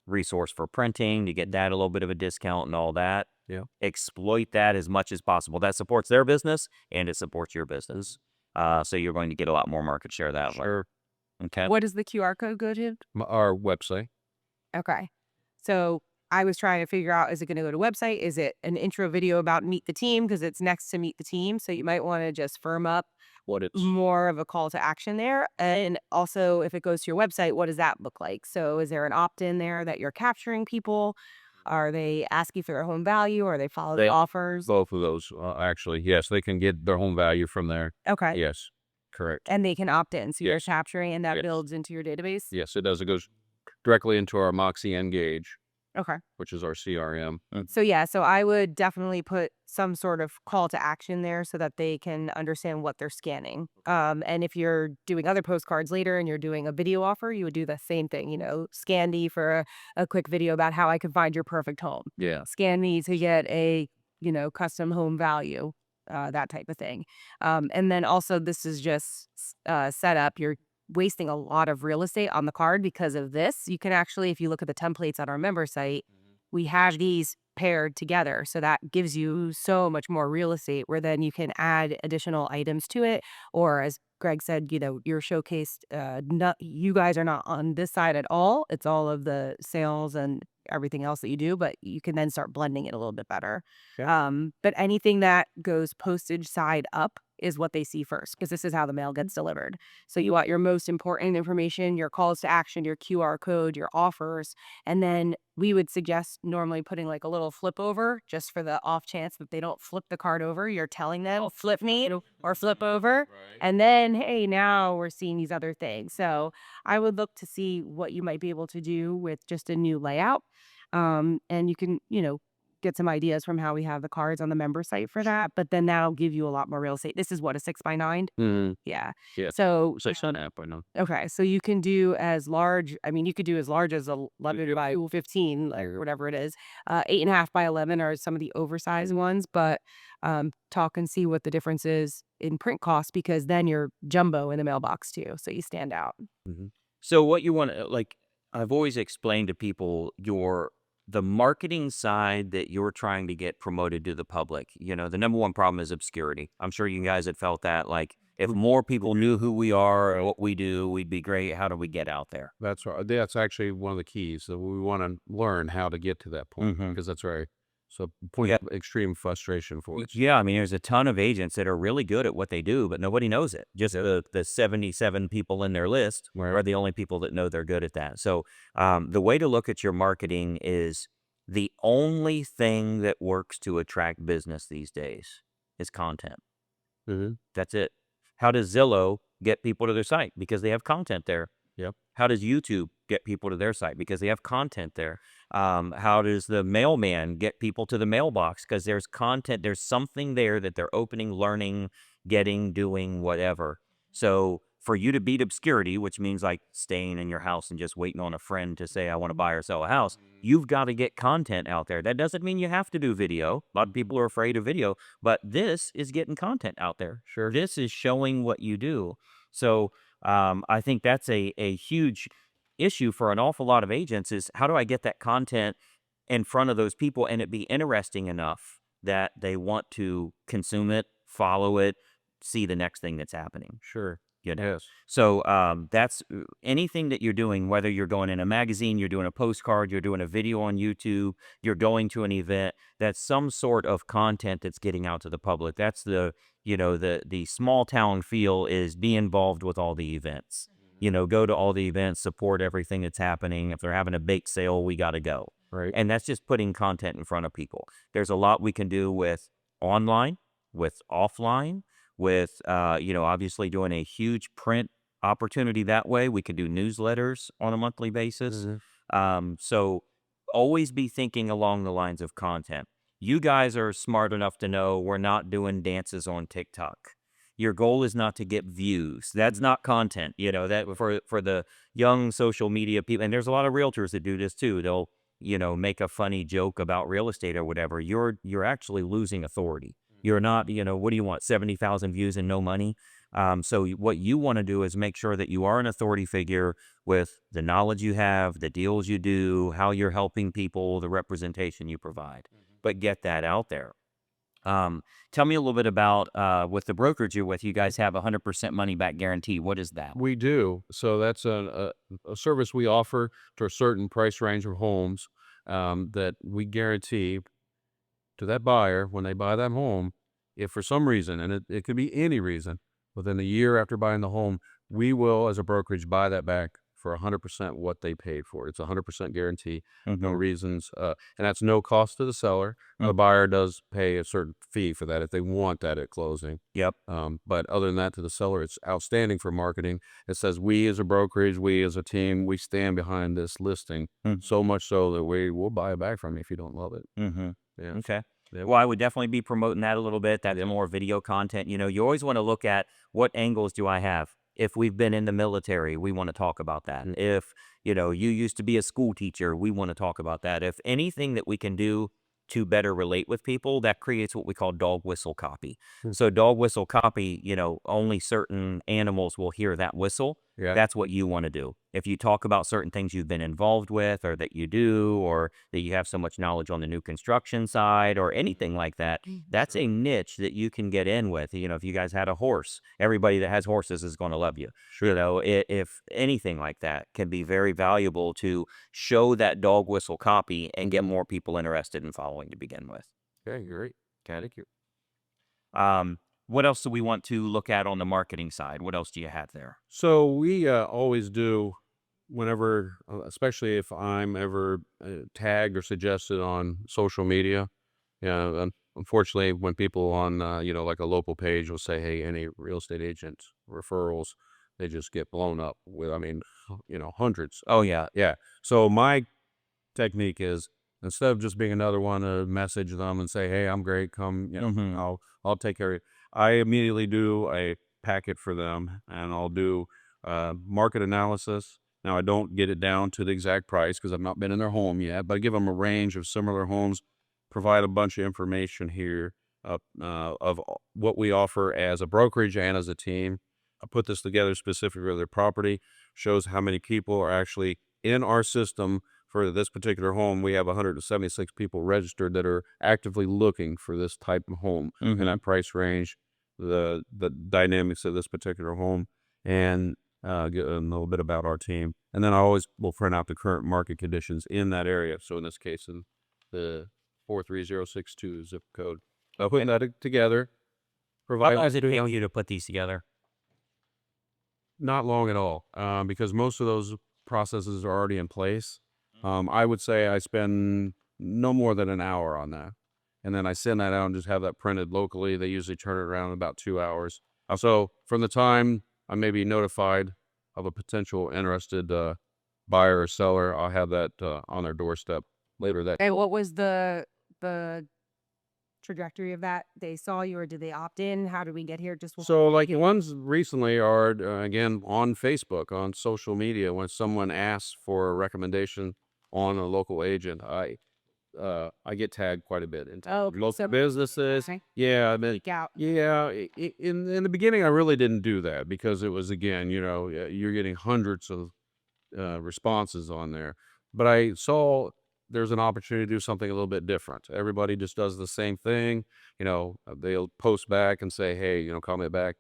resource for printing to get that a little bit of a discount and all that. Yeah. Exploit that as much as possible. That supports their business and it supports your business. So you're going to get a lot more market share that way. Sure. Okay. What does the QR code go to? Our website. Okay. So I was trying to figure out, is it going to go to website? Is it an intro video about Meet the Team? Because it's next to Meet the Team. So you might want to just firm up What it's more of a call to action there. And also, if it goes to your website, what does that look like? So is there an opt-in there that you're capturing people? Are they asking for their home value? Or are they following They- offers? both of those actually. Yes, they can get their home value from there. Okay. Yes. Correct. And they can opt in. So you're Yes. capturing and that Yes. builds into your database? Yes, it does. It goes directly into our Moxie Engage, Okay. which is our CRM. So yeah, so I would definitely put some sort of call to action there so that they can understand what they're scanning. And if you're doing other postcards later and you're doing a video offer, you would do the same thing, scan me for a quick video about how I can find your perfect home. Yeah. Scan me to get a, custom home value, that type of thing. And then also this is just set up. You're wasting a lot of real estate on the card because of this. You can actually, if you look at the templates on our member site, we have these paired together. So that gives you so much more real estate where then you can add additional items to it. Or as Greg said, you're showcased, you guys are not on this side at all. It's all of the sales and everything else that you do, but you can then start blending it a little bit better. Yeah. But anything that goes postage side up is what they see first, because this is how the mail gets delivered. So you want your most important information, your calls to action, your QR code, your offers, and then we would suggest normally putting like a little flip over just for the off chance that they don't flip the card over. You're telling them, "Oh, flip me or flip over." And then, hey, now we're seeing these other things. So I would look to see what you might be able to do with just a new layout. And you can, get some ideas from how we have the cards on the member site for that. But then that'll give you a lot more real estate. This is what, a 6x9? Mhm. Yeah. Yeah. So, So it's not app, I know. okay. So you can do as large, I mean, you could do as large as 11 by 15, like, or whatever it is. 8.5 by 11 are some of the oversized ones, but talk and see what the difference is in print costs, because then you're jumbo in the mailbox too. So you stand out. Mhm. So what you want to like, I've always explained to people the marketing side that you're trying to get promoted to the public. The number one problem is obscurity. I'm sure you guys had felt that. Like, if more people knew who we are or what we do, we'd be great. How do we get out there? That's right. That's actually one of the keys. So we want to learn how to get to that point, Mhm. because that's right. So point Yeah. of extreme frustration for us. Yeah, I mean, there's a ton of agents that are really good at what they do, but nobody knows it. Just the 77 people in their list Right. are the only people that know they're good at that. So the way to look at your marketing is the only thing that works to attract business these days is content. Mhm. That's it. How does Zillow get people to their site? Because they have content there. Yep. How does YouTube get people to their site? Because they have content there. How does the mailman get people to the mailbox? Because there's content, there's something there that they're opening, learning, getting, doing, whatever. So for you to beat obscurity, which means like staying in your house and just waiting on a friend to say, I want to buy or sell a house, you've got to get content out there. That doesn't mean you have to do video. A lot of people are afraid of video, but this is getting content out there. Sure. This is showing what you do. So I think that's a huge issue for an awful lot of agents is how do I get that content in front of those people and it be interesting enough that they want to consume it, follow it, see the next thing that's happening. Sure. You know? Yes. So that's anything that you're doing, whether you're going in a magazine, you're doing a postcard, you're doing a video on YouTube, you're going to an event, that's some sort of content that's getting out to the public. That's the small town feel is be involved with all the events. Go to all the events, support everything that's happening. If they're having a bake sale, we got to go. Right. And that's just putting content in front of people. There's a lot we can do with online, with offline, with obviously doing a huge print opportunity that way. We could do newsletters on a monthly basis. Mhm. So always be thinking along the lines of content. You guys are smart enough to know we're not doing dances on TikTok. Your goal is not to get views. That's not content. That for the young social media people, and there's a lot of realtors that do this too. They'll make a funny joke about real estate or whatever. You're actually losing authority. You're not, what do you want? 70,000 views and no money. So what you want to do is make sure that you are an authority figure with the knowledge you have, the deals you do, how you're helping people, the representation you provide. But get that out there. Tell me a little bit about with the brokerage you're with. You guys have 100% money back guarantee. What is that? We do. So that's a service we offer to a certain price range of homes, that we guarantee to that buyer when they buy that home. If for some reason, and it could be any reason, within a year after buying the home, we will, as a brokerage, buy that back for 100% what they paid for it. It's a 100% guarantee, no Mhm. reasons. And that's no cost to the seller. The Mm. buyer does pay a certain fee for that if they want that at closing. Yep. But other than that, to the seller, it's outstanding for marketing. It says we as a brokerage, we as a team, we stand behind this listing, Mm. so much so that we will buy it back from you if you don't love it. Mm-hmm. Yeah. Okay. Yep. Well, I would definitely be promoting that a little bit. That's more video content. You always want to look at what angles do I have. If we've been in the military, we want to talk about that. If, you used to be a school teacher, we want to talk about that. If anything that we can do to better relate with people, that creates what we call dog whistle copy. Hmm. So dog whistle copy, only certain animals will hear that whistle. Yeah. That's what you want to do. If you talk about certain things you've been involved with or that you do or that you have so much knowledge on the new construction side or anything like that, that's a niche that you can get in with. If you guys had a horse, everybody that has horses is going to love you. If anything like that can be very valuable to show that dog whistle copy and get more people interested in following to begin with. Okay, great. Got it. What else do we want to look at on the marketing side? What else do you have there? So we always do whenever, especially if I'm ever tagged or suggested on social media. Yeah, unfortunately, when people on like a local page will say, "Hey, any real estate agent referrals," they just get blown up with, I mean, hundreds. Oh yeah. Yeah. So my technique is, instead of just being another one to message them and say, "Hey, I'm great, come, Mm-hmm. I'll take care of you," I immediately do a packet for them, and I'll do market analysis. Now, I don't get it down to the exact price because I've not been in their home yet, but I give them a range of similar homes, provide a bunch of information here of what we offer as a brokerage and as a team. I put this together specifically for their property, shows how many people are actually in our system. For this particular home, we have 176 people registered that are actively looking for this type of home in that price range, the dynamics of this particular home, and get a little bit about our team. And then I always will print out the current market conditions in that area. So in this case, in the 43062 zip code. So putting that together, How provide long does it take you to put these together? not long at all, because most of those processes are already in place. I would say I spend no more than an hour on that. And then I send that out and just have that printed locally. They usually turn it around in about 2 hours. So from the time I may be notified of a potential interested buyer or seller, I'll have that on their doorstep later that. And what was the trajectory of that? They saw you, or did they opt in? How did we get here? So, like, ones recently are again on Facebook, on social media. When someone asks for a recommendation on a local agent, I get tagged quite a bit into local businesses. Okay. Yeah, I mean, Speak out. yeah. In the beginning, I really didn't do that because it was, again, you're getting hundreds of responses on there. But I saw there's an opportunity to do something a little bit different. Everybody just does the same thing. They'll post back and say, "Hey, call me back."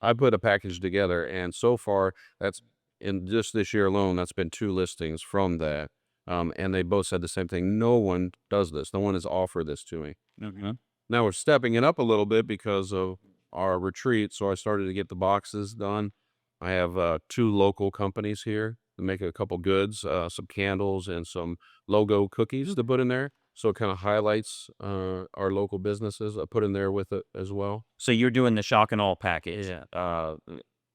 I put a package together, and so far, that's in just this year alone, that's been 2 listings from that. And they both said the same thing. No one does this. No one has offered this to me. Mm-hmm. Now we're stepping it up a little bit because of our retreat. So I started to get the boxes done. I have 2 local companies here to make a couple goods, some candles and some logo cookies to put in there. So it kind of highlights our local businesses. I put in there with it as well. So you're doing the shock and all package, Yeah.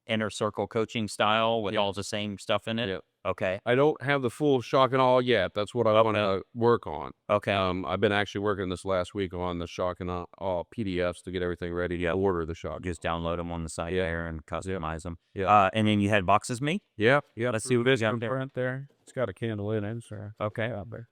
inner circle coaching style with Yeah. all the same stuff in it. Yeah. Okay. I don't have the full shock and awe yet. That's what I want to work on. Okay. I've been actually working this last week on the shock and awe PDFs to get everything ready to order the shock. Just download them on the site there and customize them. Yeah. And then you had boxes me. Yeah. Let's see what we got there. Print there. It's got a candle in it. So Okay. out there.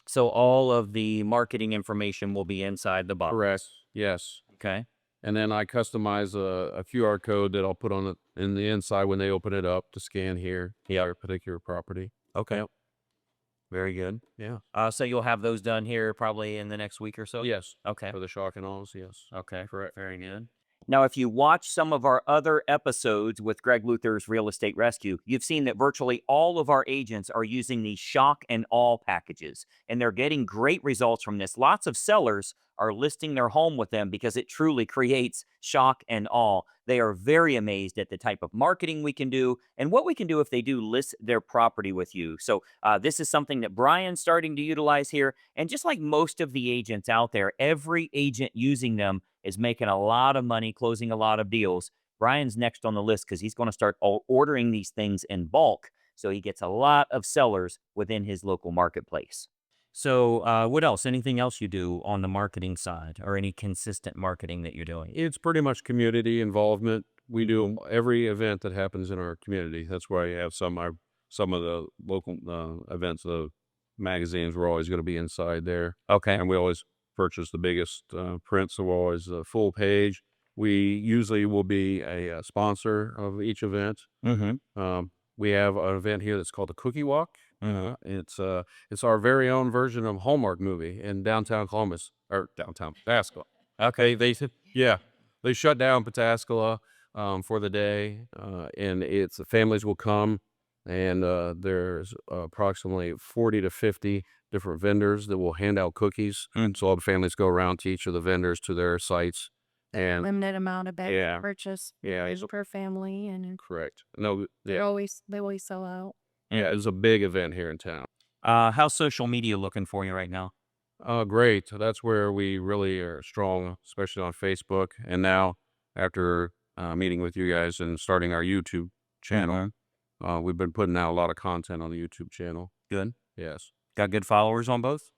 So all of the marketing information will be inside the box. Correct. Yes. Okay. And then I customize a QR code that I'll put on it in the inside when they open it up to scan here. Yeah. Our particular property. Okay. Yep. Very good. Yeah. So you'll have those done here probably in the next week or so? Yes. Okay. For the shock and alls. Yes. Okay. Correct. Very good. Now, if you watch some of our other episodes with Greg Luther's Real Estate Rescue, you've seen that virtually all of our agents are using these shock and awe packages, and they're getting great results from this. Lots of sellers are listing their home with them because it truly creates shock and awe. They are very amazed at the type of marketing we can do and what we can do if they do list their property with you. So this is something that Brian's starting to utilize here. And just like most of the agents out there, every agent using them is making a lot of money, closing a lot of deals. Brian's next on the list because he's going to start ordering these things in bulk. So he gets a lot of sellers within his local marketplace. So what else? Anything else you do on the marketing side or any consistent marketing that you're doing? It's pretty much community involvement. We do every event that happens in our community. That's why you have some of the local events, the magazines. We're always going to be inside there. Okay. And we always purchase the biggest print, so we're always full page. We usually will be a sponsor of each event. Mm-hmm. We have an event here that's called the Cookie Walk. Mm-hmm. It's our very own version of Hallmark movie in downtown Columbus, or downtown Pataskala. Okay. They shut down Pataskala for the day, and it's families will come, and there's approximately 40 to 50 different vendors that will hand out cookies. So all the families go around to each of the vendors to their sites. And Limited amount of bags Yeah. to purchase yeah, per family, and correct. No, they always sell out. yeah, it's a big event here in town. How's social media looking for you right now? Great. That's where we really are strong, especially on Facebook. And now, after meeting with you guys and starting our YouTube channel, we've been putting out a lot of content on the YouTube channel. Good. Yes. Got good followers on both?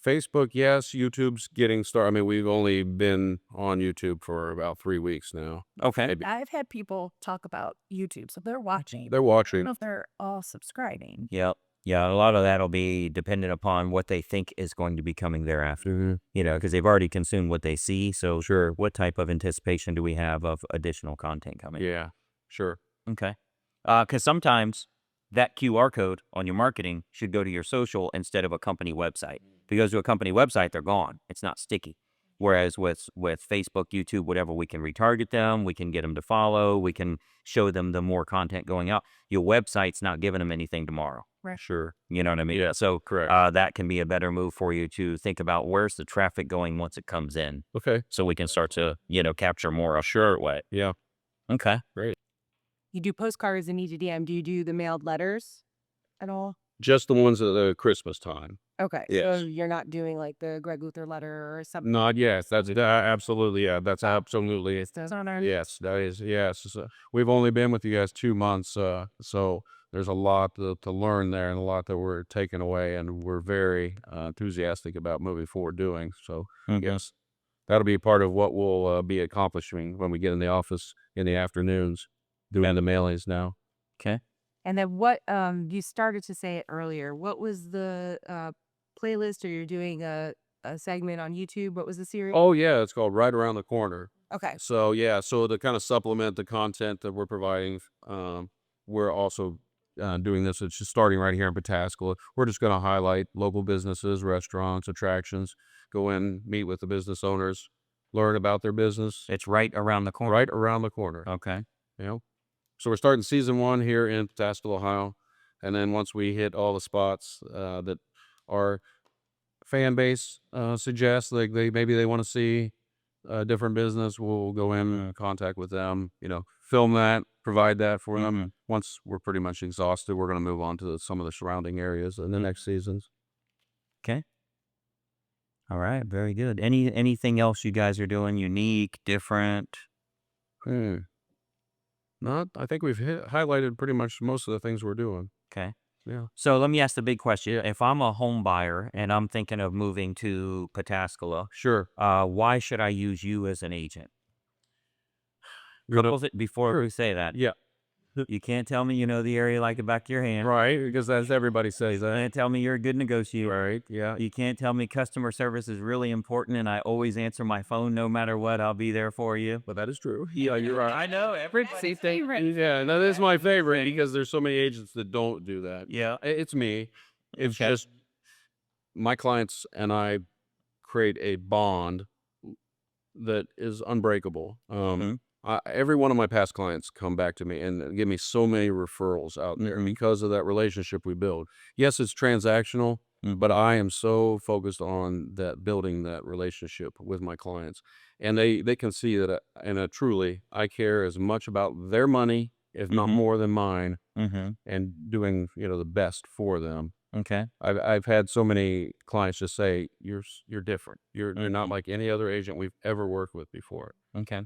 Facebook, yes. YouTube's getting started. I mean, we've only been on YouTube for about 3 weeks now. Okay. Maybe. I've had people talk about YouTube, so they're watching. They're I don't watching. know if they're all subscribing. Yep. Yeah, a lot of that'll be dependent upon what they think is going to be coming thereafter. You know, because they've already consumed what they see. So, Sure. what type of anticipation do we have of additional content coming? Yeah, sure. Okay. Because sometimes that QR code on your marketing should go to your social instead of a company website. If it goes to a company website, they're gone. It's not sticky. Whereas with Facebook, YouTube, whatever, we can retarget them. We can get them to follow. We can show them the more content going out. Your website's not giving them anything tomorrow. Right. Sure. You know what I mean? Yeah, So correct. that can be a better move for you to think about where's the traffic going once it comes in, Okay. so we can start to capture more a short way. Yeah. Okay. You do postcards and EGDM. Do you do the mailed letters at all? Just the ones at the Christmas time. Okay. Yes. So you're not doing like the Greg Luther letter or something? Not yes. That's absolutely. Yeah, that's absolutely. It's on our Yes, that is. Yes. So we've only been with you guys 2 months. So there's a lot to learn there and a lot that we're taking away, and we're very enthusiastic about moving forward doing. So yes, that'll be part of what we'll be accomplishing when we get in the office in the afternoons, doing the mailings now. Okay. And then what, you started to say it earlier. What was the playlist, or you're doing a segment on YouTube? What was the series? Oh yeah, it's called Right Around the Corner. Okay. So yeah, so to kind of supplement the content that we're providing, we're also doing this. It's just starting right here in Pataskala. We're just going to highlight local businesses, restaurants, attractions. Go in, meet with the business owners, learn about their business. It's right around the corner. Right around the corner. Okay. You know, so we're starting season 1 here in Pataskala, Ohio, and then once we hit all the spots that our fan base suggests, like maybe they want to see a different business, we'll go in contact with them, film that, provide that for them. Once we're pretty much exhausted, we're going to move on to some of the surrounding areas in the next seasons. Okay. All right. Very good. Anything else you guys are doing unique, different? Not, I think we've highlighted pretty much most of the things we're doing. Okay. Yeah. So let me ask the big question. If I'm a home buyer and I'm thinking of moving to Pataskala, Sure. why should I use you as an agent? Before we say that, Yeah. you can't tell me you know the area like the back of your hand. Right, because as everybody says You that. can't tell me you're a good negotiator. Right, yeah. You can't tell me customer service is really important and I always answer my phone no matter what. I'll be there for you. But that is true. Yeah, you're right. I know everybody's favorite. Yeah, no, this is my favorite because there's so many agents that don't do that. Yeah. It's me. It's Okay. just my clients and I create a bond that is unbreakable. Every one of my past clients come back to me and give me so many referrals out there because of that relationship we build. Yes, it's transactional, but I am so focused on that building that relationship with my clients, and they can see that. And truly, I care as much about their money, if not more than mine, and doing the best for them. Okay. I've had so many clients just say, "You're different. You're not like any other agent we've ever worked with before." Okay.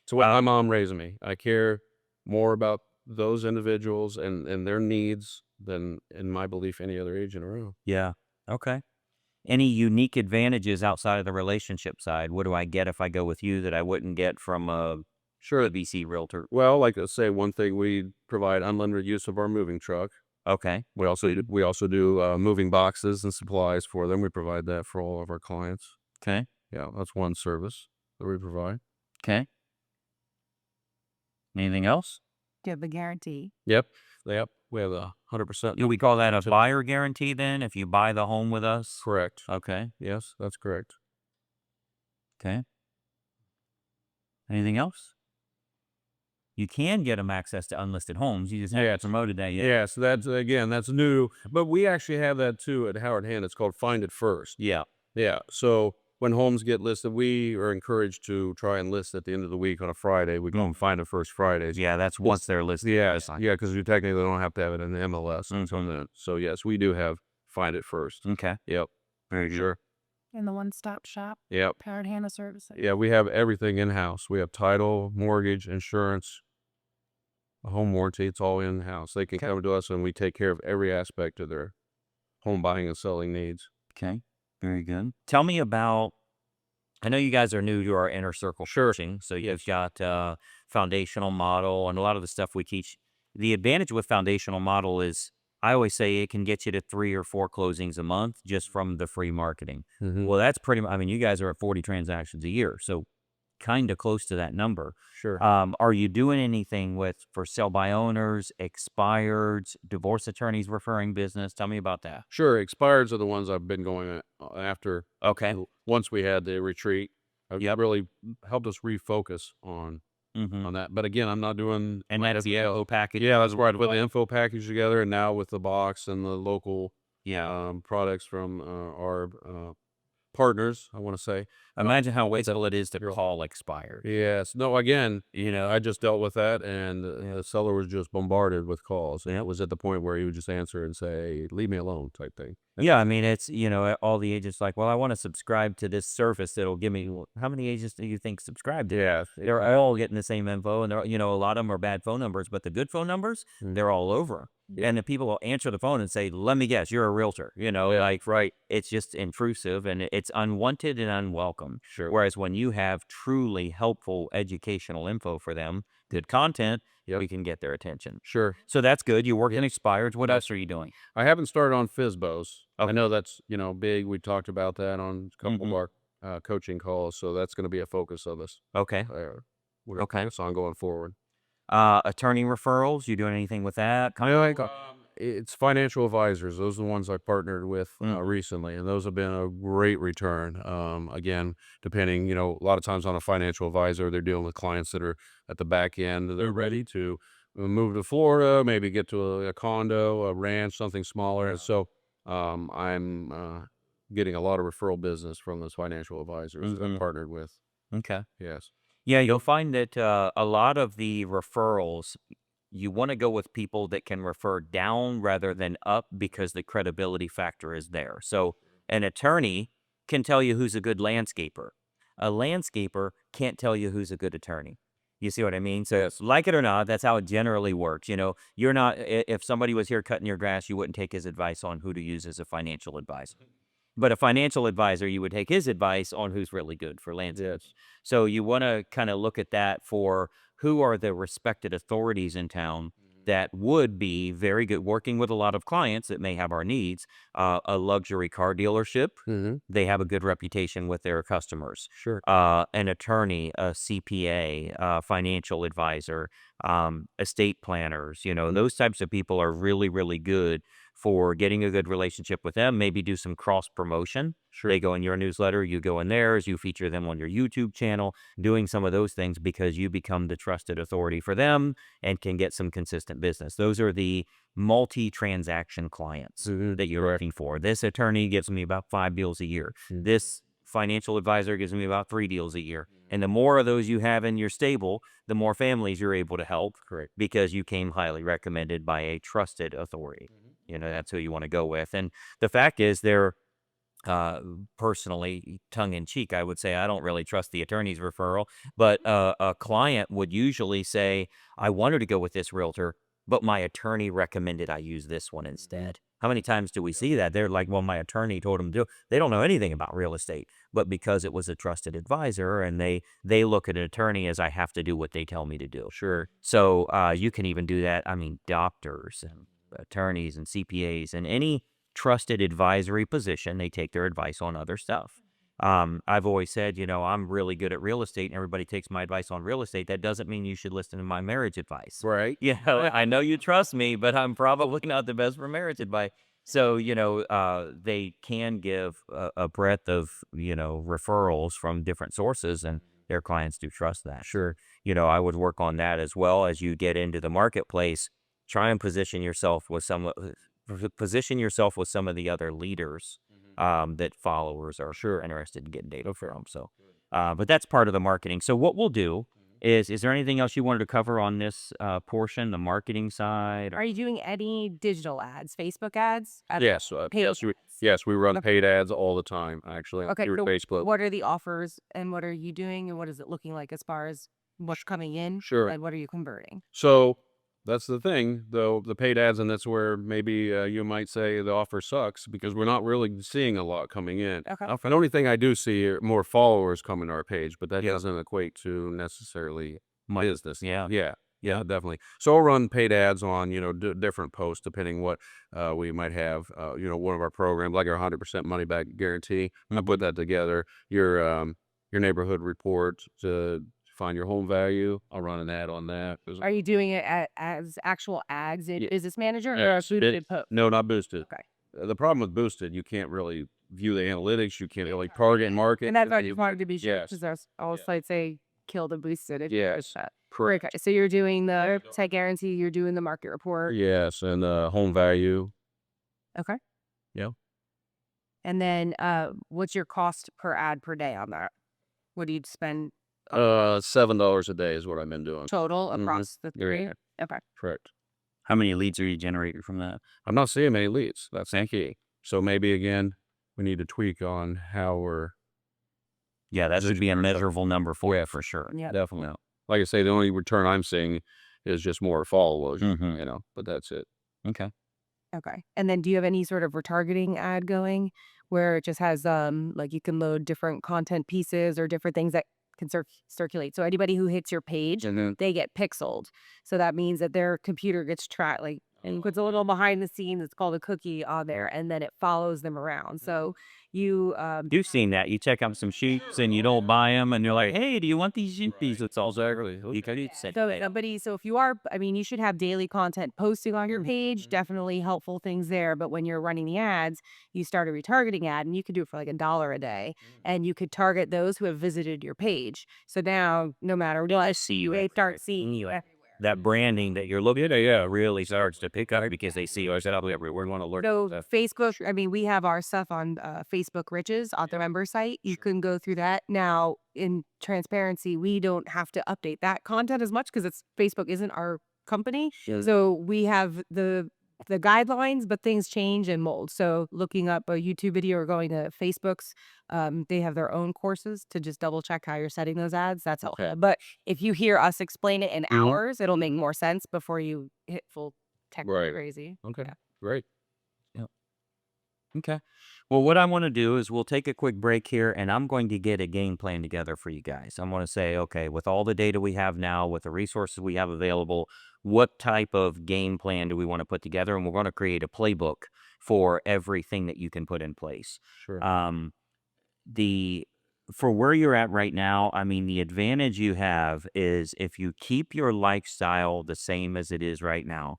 So what my mom raised me. I care more about those individuals and their needs than, in my belief, any other agent around. Yeah. Okay. Any unique advantages outside of the relationship side? What do I get if I go with you that I wouldn't get from a BC realtor? Well, like I say, one thing, we provide unlimited use of our moving truck. Okay. We also do moving boxes and supplies for them. We provide that for all of our clients. Okay. Yeah, that's one service that we provide. Okay. Anything else? Do you have the guarantee? Yep. We have 100%. Do we call that a buyer guarantee then if you buy the home with us? Correct. Okay. Yes, that's correct. Okay. Anything else? You can get them access to unlisted homes. You just haven't promoted that yet. Yeah, so that's again, that's new. But we actually have that too at Howard Hand. It's called Find It First. Yeah. Yeah. So when homes get listed, we are encouraged to try and list at the end of the week on a Friday. We call them Find It First Fridays. Yeah, that's once they're listed. Yeah, yeah, because you technically don't have to have it in the MLS. Mhm. So yes, we do have Find It First. Okay. Yep. Very good. Sure. And the one-stop shop, Yep. Howard Hanna Services. Yeah, we have everything in house. We have title, mortgage, insurance, a home warranty. It's all in house. They can come to us, and we take care of every aspect of their home buying and selling needs. Okay. Very good. Tell me about, I know you guys are new to our inner circle coaching, so you've got foundational model and a lot of the stuff we teach. The advantage with foundational model is I always say it can get you to 3 or 4 closings a month just from the free marketing. Well, that's pretty much, I mean, you guys are at 40 transactions a year, so kind of close to that number. Sure. Are you doing anything for sell by owners, expireds, divorce attorneys referring business? Tell me about that. Sure. Expireds are the ones I've been going after. Okay. Once we had the retreat, Yep. really helped us refocus on that. But again, I'm not doing And that's the info package. Yeah, that's right. Put the info package together, and now with the box and the local products from our partners, I want to say. Imagine how wasteful it is to call expired. Yes. No, again, You know, I just dealt with that, and the seller was just bombarded with calls. And it was at the point where he would just answer and say, "Leave me alone," type thing. yeah, I mean, it's, all the agents like, well, I want to subscribe to this service that'll give me, well, how many agents do you think subscribe to? Yeah. They're all getting the same info, and they're, a lot of them are bad phone numbers, but the good phone numbers, they're all over. And the people will answer the phone and say, let me guess, you're a realtor, like, right. It's just intrusive and it's unwanted and unwelcome. Sure. Whereas when you have truly helpful educational info for them, good content, we can get their attention. Sure. So that's good. You work in expireds. What else are you doing? I haven't started on FSBOs. Okay. I know that's, big. We talked about that on a couple of our coaching calls. So that's going to be a focus of us. Okay. We're Okay. focus on going forward. Attorney referrals, you doing anything with that? It's financial advisors. Those are the ones I partnered with recently, and those have been a great return. Again, depending, a lot of times on a financial advisor, they're dealing with clients that are at the back end. They're ready to move to Florida, maybe get to a condo, a ranch, something smaller. And so I'm getting a lot of referral business from those financial advisors that I'm partnered with. Okay. Yes. Yeah, you'll find that a lot of the referrals, you want to go with people that can refer down rather than up because the credibility factor is there. So an attorney can tell you who's a good landscaper. A landscaper can't tell you who's a good attorney. You see what I mean? So like it or not, that's how it generally works. You're not, if somebody was here cutting your grass, you wouldn't take his advice on who to use as a financial advisor. But a financial advisor, you would take his advice on who's really good for landscaping. Yes. So you want to kind of look at that for who are the respected authorities in town that would be very good working with a lot of clients that may have our needs. A luxury car dealership, they have a good reputation with their customers. Sure. An attorney, a CPA, a financial advisor, estate planners, those types of people are really, really good for getting a good relationship with them. Maybe do some cross promotion. Sure. They go in your newsletter, you go in theirs, you feature them on your YouTube channel, doing some of those things because you become the trusted authority for them and can get some consistent business. Those are the multi-transaction clients that you're looking for. This attorney gives me about 5 deals a year. This financial advisor gives me about 3 deals a year. And the more of those you have in your stable, the more families you're able to help. Correct. Because you came highly recommended by a trusted authority. That's who you want to go with. And the fact is, they're personally, tongue in cheek, I would say I don't really trust the attorney's referral, but a client would usually say, I wanted to go with this realtor, but my attorney recommended I use this one instead. How many times do we see that? They're like, well, my attorney told them to do. They don't know anything about real estate, but because it was a trusted advisor and they look at an attorney as I have to do what they tell me to do. Sure. So you can even do that. I mean, doctors and attorneys and CPAs and any trusted advisory position, they take their advice on other stuff. I've always said, I'm really good at real estate and everybody takes my advice on real estate. That doesn't mean you should listen to my marriage advice. Right. I know you trust me, but I'm probably not the best for marriage advice. So, they can give a breadth of, referrals from different sources. And their clients do trust that. Sure. I would work on that as well as you get into the marketplace. Try and position yourself with some of the other leaders that followers are Sure. interested in getting data Okay. from. So, but that's part of the marketing. So what we'll do is there anything else you wanted to cover on this portion, the marketing side? Are you doing any digital ads, Facebook ads? Yes. Paid Yes. ads? Yes. We run Okay. paid ads all the time, actually, Okay, through so Facebook. what are the offers and what are you doing and what is it looking like as far as what's coming in Sure. and what are you converting? So that's the thing, though, the paid ads, and that's where maybe you might say the offer sucks because we're not really seeing a lot coming in. Okay. The only thing I do see are more followers coming to our page, but that doesn't equate to necessarily business. Yeah. Yeah, definitely. So I'll run paid ads on, different posts depending what we might have. One of our programs, like our 100% money back guarantee. I put that together. Your neighborhood report to find your home value. I'll run an ad on that. Are you doing it as actual ads in Yeah. Business Manager or Yeah, a boosted post? No, not boosted. Okay. The problem with boosted, you can't really view the analytics. You can't really target and market. And that's why I just wanted to be sure Yes. because there's all sites say kill the boosted. If you Yes. push that. Correct. Okay, so you're doing the tech guarantee, you're doing the market report. Yes, and home value. Okay. Yeah. And then what's your cost per ad per day on that? What do you spend $7 a day is what I've been doing. total across the three? Yeah. Okay. Correct. How many leads are you generating from that? I'm not seeing many leads. That's the key. So maybe again, we need to tweak on how we're Yeah, that should be a measurable number for Yeah. you for sure. Yeah. definitely. Like I say, the only return I'm seeing is just more followers. Mhm. But that's it. Okay. Okay. And then do you have any sort of retargeting ad going where it just has like you can load different content pieces or different things that can circulate. So anybody who hits your page, they get pixeled. So that means that their computer gets tracked like and puts a little behind the scenes, it's called a cookie on there, and then it follows them around. So you You've seen that. You check out some sheeps and you don't buy them, and you're like, "Hey, do you want these sheepies?" It's all exactly. You can say, so if you are, I mean, you should have daily content posting on your page, definitely helpful things there. But when you're running the ads, you start a retargeting ad and you could do it for like $1 a day. And you could target those who have visited your page. So now, no matter what, I see you. they start seeing You. you. That branding that you're looking at, really starts to pick up because they see you. I said, "I'll be everywhere. We want to learn." So Facebook, I mean, we have our stuff on Facebook Riches on the member site. You can go through that. Now, in transparency, we don't have to update that content as much because it's Facebook isn't our company. So we have the guidelines, but things change and mold. So looking up a YouTube video or going to Facebook's, they have their own courses to just double check how you're setting those ads. That's helpful. But if you hear us explain it in hours, it'll make more sense before you hit full tech Right. crazy. Okay. Yeah. Great. Okay. Well, what I want to do is we'll take a quick break here and I'm going to get a game plan together for you guys. I'm going to say, okay, with all the data we have now, with the resources we have available, what type of game plan do we want to put together? And we're going to create a playbook for everything that you can put in place. Sure. For where you're at right now, I mean, the advantage you have is if you keep your lifestyle the same as it is right now,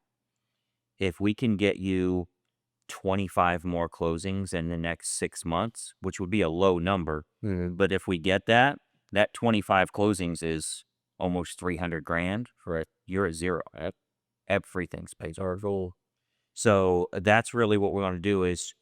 if we can get you 25 more closings in the next 6 months, which would be a low number. But if we get that 25 closings is almost 300 grand. Right. You're at zero. Everything's paid. Our goal. So that's really what we're going to do is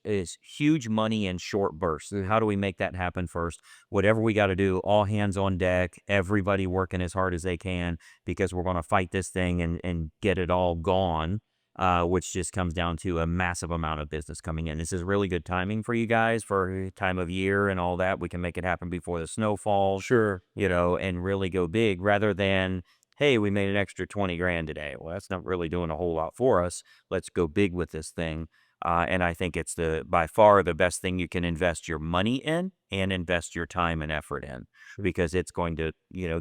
huge money in short bursts. How do we make that happen first? Whatever we got to do, all hands on deck, everybody working as hard as they can because we're going to fight this thing and get it all gone. Which just comes down to a massive amount of business coming in. This is really good timing for you guys for time of year and all that. We can make it happen before the snow falls. Sure. And really go big rather than, hey, we made an extra 20 grand today. Well, that's not really doing a whole lot for us. Let's go big with this thing. And I think it's by far the best thing you can invest your money in and invest your time and effort in because it's going to,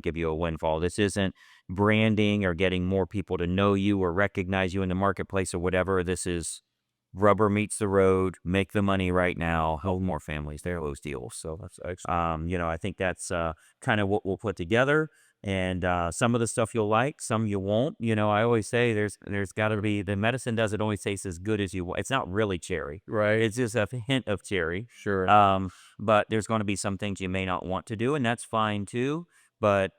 give you a windfall. This isn't branding or getting more people to know you or recognize you in the marketplace or whatever. This is rubber meets the road, make the money right now, help more families. They're those deals. So That's excellent. I think that's kind of what we'll put together. And some of the stuff you'll like, some you won't. I always say there's got to be, the medicine doesn't always taste as good as you want. It's not really cherry. Right. It's just a hint of cherry. Sure. But there's going to be some things you may not want to do, and that's fine too. But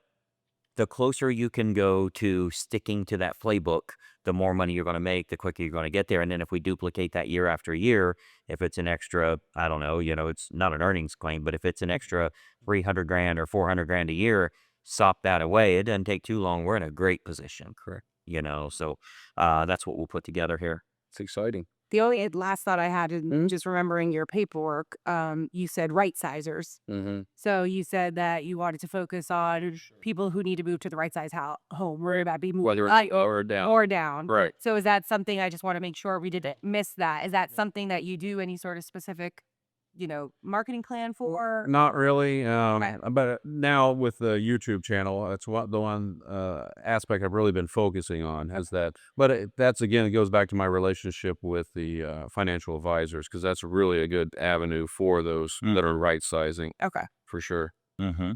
the closer you can go to sticking to that playbook, the more money you're going to make, the quicker you're going to get there. And then if we duplicate that year after year, if it's an extra, I don't know, it's not an earnings claim, but if it's an extra 300 grand or 400 grand a year, sop that away. It doesn't take too long. We're in a great position. Correct. So that's what we'll put together here. It's exciting. The only last thought I had is Mhm. just remembering your paperwork. You said right sizers. Mm-hmm. So you said that you wanted to focus on people who need to move to the right size home, where about be moved Whether it's up or down. or down. Right. So is that something, I just want to make sure we didn't miss that. Is that something that you do any sort of specific, marketing plan for? Not really. Right. But now with the YouTube channel, that's the one aspect I've really been focusing on is that. But that's again, it goes back to my relationship with the financial advisors because that's really a good avenue for those that are right sizing Okay. for sure. Mm-hmm.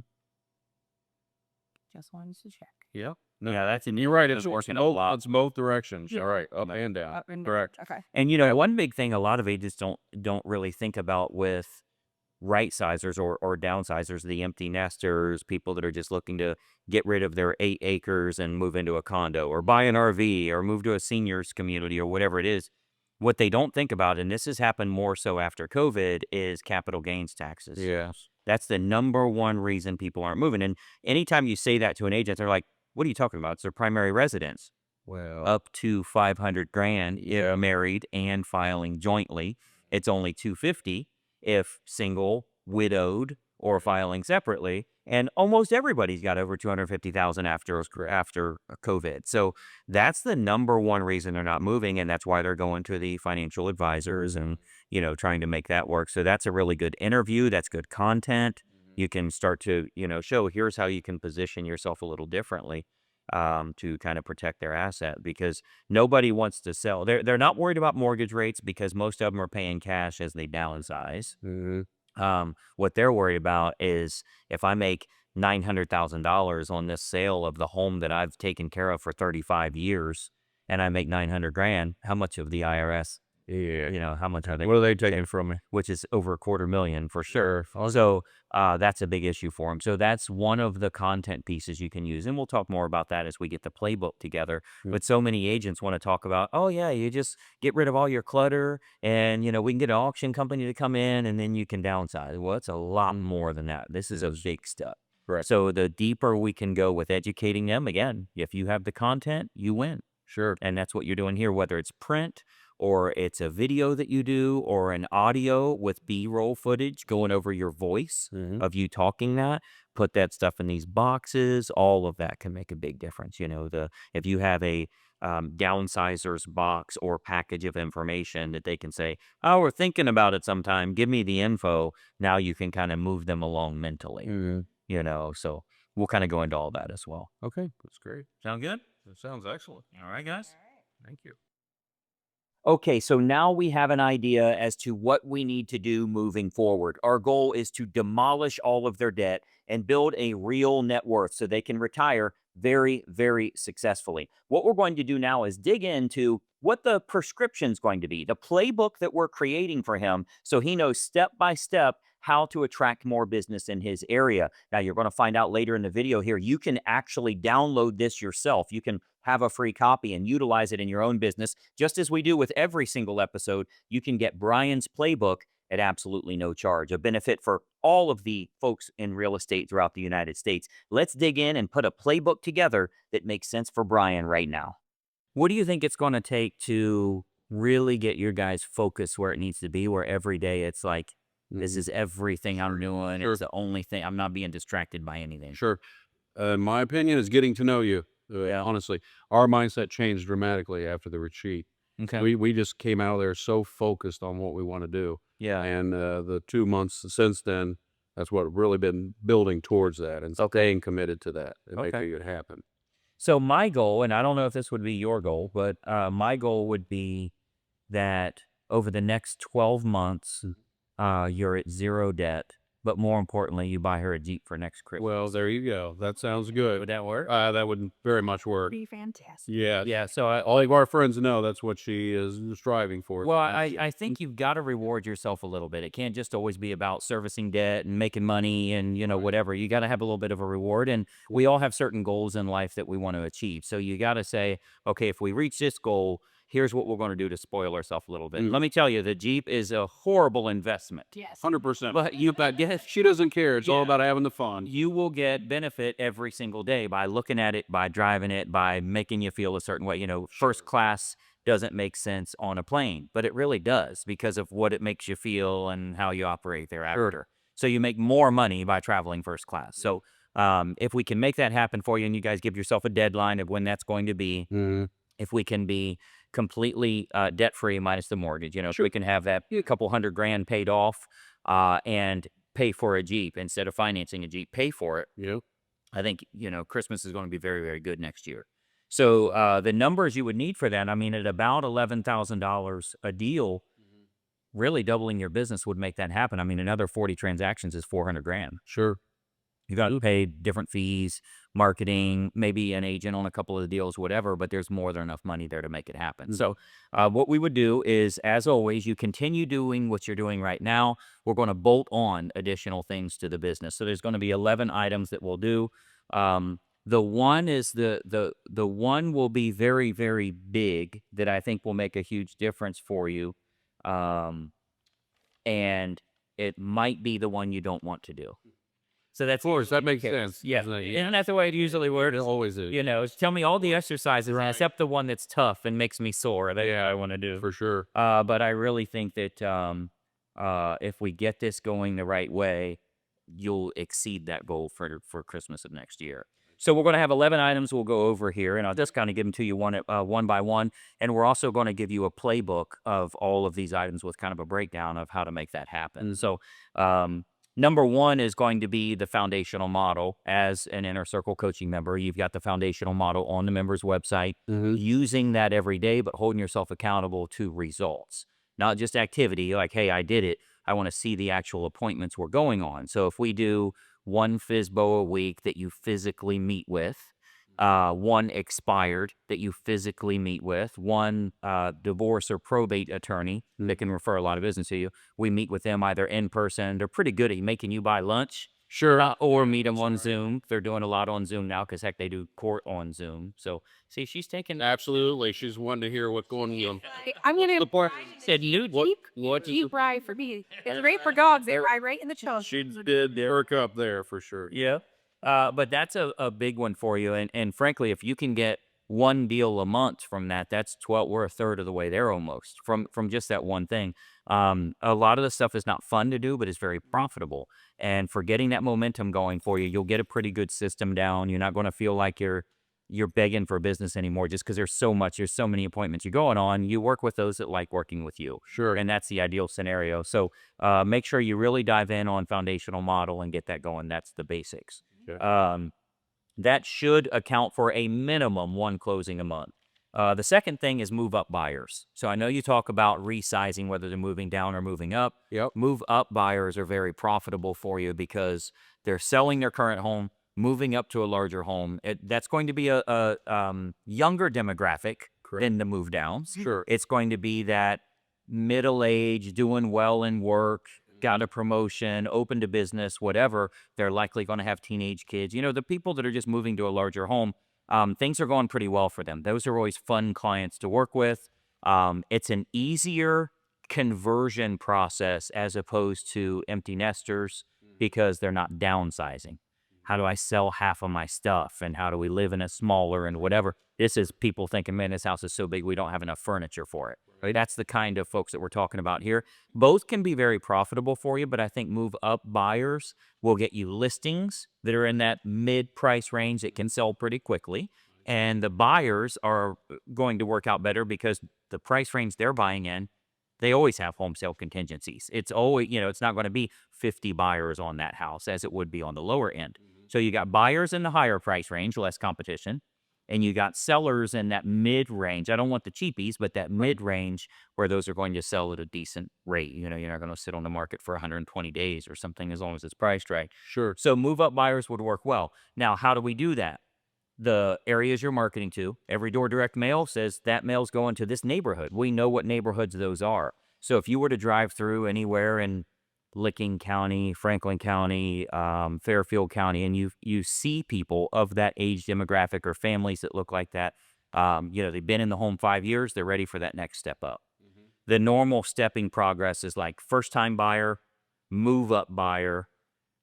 Just wanted to check. Yeah. Yeah, You're right. It's working a both. lot. It's both directions. Yeah. All right, up and down. Up and down. Correct. Okay. And one big thing a lot of agents don't really think about with right sizers or downsizers, the empty nesters, people that are just looking to get rid of their 8 acres and move into a condo or buy an RV or move to a seniors community or whatever it is. What they don't think about, and this has happened more so after COVID, is capital gains taxes. Yes. That's the number one reason people aren't moving. And anytime you say that to an agent, they're like, what are you talking about? It's their primary residence. Well. Up to 500 grand Yeah. if married and filing jointly. It's only 250 if single, widowed, or filing separately. And almost everybody's got over 250,000 after COVID. So that's the number one reason they're not moving, and that's why they're going to the financial advisors and trying to make that work. So that's a really good interview. That's good content. You can start to show here's how you can position yourself a little differently to kind of protect their asset, because nobody wants to sell. They're not worried about mortgage rates because most of them are paying cash as they downsize. Mhm. What they're worried about is if I make $900,000 on this sale of the home that I've taken care of for 35 years and I make 900 grand, how much of the IRS, Yeah. how much are they? What are they taking from me? Which is over $250,000 for sure. So that's a big issue for them. So that's one of the content pieces you can use. And we'll talk more about that as we get the playbook together. Mm. But so many agents want to talk about, oh, yeah, you just get rid of all your clutter and, we can get an auction company to come in and then you can downsize. Well, it's a lot more than that. This is a big step. Right. So the deeper we can go with educating them, again, if you have the content, you win. Sure. And that's what you're doing here, whether it's print or it's a video that you do or an audio with B-roll footage going over your voice Mhm. of you talking that. Put that stuff in these boxes. All of that can make a big difference. If you have a downsizer's box or package of information that they can say, oh, we're thinking about it sometime, give me the info. Now you can kind of move them along mentally, Mhm. so we'll kind of go into all that as well. Okay, that's great. Sound good? That sounds excellent. All right, guys. Thank you. Okay, so now we have an idea as to what we need to do moving forward. Our goal is to demolish all of their debt and build a real net worth so they can retire very, very successfully. What we're going to do now is dig into what the prescription is going to be, the playbook that we're creating for him so he knows step by step how to attract more business in his area. Now, you're going to find out later in the video here, you can actually download this yourself. You can have a free copy and utilize it in your own business. Just as we do with every single episode, you can get Brian's playbook at absolutely no charge, a benefit for all of the folks in real estate throughout the United States. Let's dig in and put a playbook together that makes sense for Brian right now. What do you think it's going to take to really get your guys' focus where it needs to be, where every day it's like, this is everything I'm doing. Sure. It's the only thing. I'm not being distracted by anything. Sure. My opinion is getting to know you. Yeah. Honestly, our mindset changed dramatically after the retreat. Okay. We just came out of there so focused on what we want to do. Yeah. And the 2 months since then, that's what really been building towards that and staying committed to that and making it happen. So my goal, and I don't know if this would be your goal, but my goal would be that over the next 12 months, you're at zero debt but more importantly, you buy her a Jeep for next Christmas. Well, there you go. That sounds good. Would that work? That would very much work. Be fantastic. Yeah. Yeah, so All of our friends know that's what she is striving for. well, I think you've got to reward yourself a little bit. It can't just always be about servicing debt and making money and, whatever. You got to have a little bit of a reward. And we all have certain goals in life that we want to achieve. So you got to say, okay, if we reach this goal, here's what we're going to do to spoil ourselves a little bit. Let me tell you, the Jeep is a horrible investment. Yes. 100%. But She doesn't care. It's all Yeah. about having the fun. you will get benefit every single day by looking at it, by driving it, by making you feel a certain way. First class doesn't make sense on a plane, but it really does because of what it makes you feel and how you operate thereafter. So you make more money by traveling first class. So if we can make that happen for you, and you guys give yourself a deadline of when that's going to be, if we can be completely debt free minus the mortgage, if we can have that couple $100,000 paid off and pay for a Jeep instead of financing a Jeep, pay for it. Yeah. I think, Christmas is going to be very, very good next year. So the numbers you would need for that, I mean, at about $11,000 a deal, really doubling your business would make that happen. I mean, another 40 transactions is $400,000. Sure. You got to pay different fees, marketing, maybe an agent on a couple of the deals, whatever, but there's more than enough money there to make it happen. So what we would do is, as always, you continue doing what you're doing right now. We're going to bolt on additional things to the business. So there's going to be 11 items that we'll do. The one is the one will be very, very big that I think will make a huge difference for you. And it might be the one you don't want to do. So that's, Of course, that makes okay. sense. Yeah, and that's the way it usually works. It always is. Tell me all the exercises except the one that's tough and makes me sore. That's what I want to do. For sure. But I really think that if we get this going the right way, you'll exceed that goal for Christmas of next year. So we're going to have 11 items we'll go over here, and I'll just kind of give them to you one by one. And we're also going to give you a playbook of all of these items with kind of a breakdown of how to make that happen. So number one is going to be the foundational model. As an Inner Circle coaching member, you've got the foundational model on the member's website, using that every day, but holding yourself accountable to results, not just activity like, hey, I did it. I want to see the actual appointments we're going on. So if we do one FSBO a week that you physically meet with, one expired that you physically meet with, one divorce or probate attorney that can refer a lot of business to you. We meet with them either in person. They're pretty good at making you buy lunch. Sure. Or meet them on Zoom. They're doing a lot on Zoom now because, heck, they do court on Zoom. So, see, she's taking... Absolutely. She's one to hear what's going on. I'm going to Said new Jeep? What Jeep ride for me. It's great for dogs. They ride right in the chest. She did perk up there for sure. Yeah. But that's a big one for you. And frankly, if you can get one deal a month from that, that's 12, we're a third of the way there almost from just that one thing. A lot of the stuff is not fun to do, but it's very profitable. And for getting that momentum going for you, you'll get a pretty good system down. You're not going to feel like you're begging for business anymore just because there's so many appointments you're going on. You work with those that like working with you. Sure. And that's the ideal scenario. So make sure you really dive in on foundational model and get that going. That's the basics. Okay. That should account for a minimum one closing a month. The second thing is move up buyers. So I know you talk about resizing, whether they're moving down or moving up. Yep. Move up buyers are very profitable for you because they're selling their current home, moving up to a larger home. That's going to be a younger demographic than the move downs. Sure. It's going to be that middle age, doing well in work, got a promotion, open to business, whatever. They're likely going to have teenage kids. The people that are just moving to a larger home, things are going pretty well for them. Those are always fun clients to work with. It's an easier conversion process as opposed to empty nesters because they're not downsizing. How do I sell half of my stuff? And how do we live in a smaller and whatever? This is people thinking, man, this house is so big, we don't have enough furniture for it. Right? That's the kind of folks that we're talking about here. Both can be very profitable for you, but I think move up buyers will get you listings that are in that mid-price range that can sell pretty quickly. And the buyers are going to work out better because the price range they're buying in, they always have home sale contingencies. It's always, it's not going to be 50 buyers on that house as it would be on the lower end. So you got buyers in the higher price range, less competition. And you got sellers in that mid-range. I don't want the cheapies, but that mid-range where those are going to sell at a decent rate. You know, you're not going to sit on the market for 120 days or something as long as it's priced right. Sure. So move-up buyers would work well. Now, how do we do that? The areas you're marketing to, every door direct mail says that mail's going to this neighborhood. We know what neighborhoods those are. So if you were to drive through anywhere in Licking County, Franklin County, Fairfield County, and you see people of that age demographic or families that look like that, you know, they've been in the home 5 years, they're ready for that next step up. The normal stepping progress is like first time buyer, move up buyer,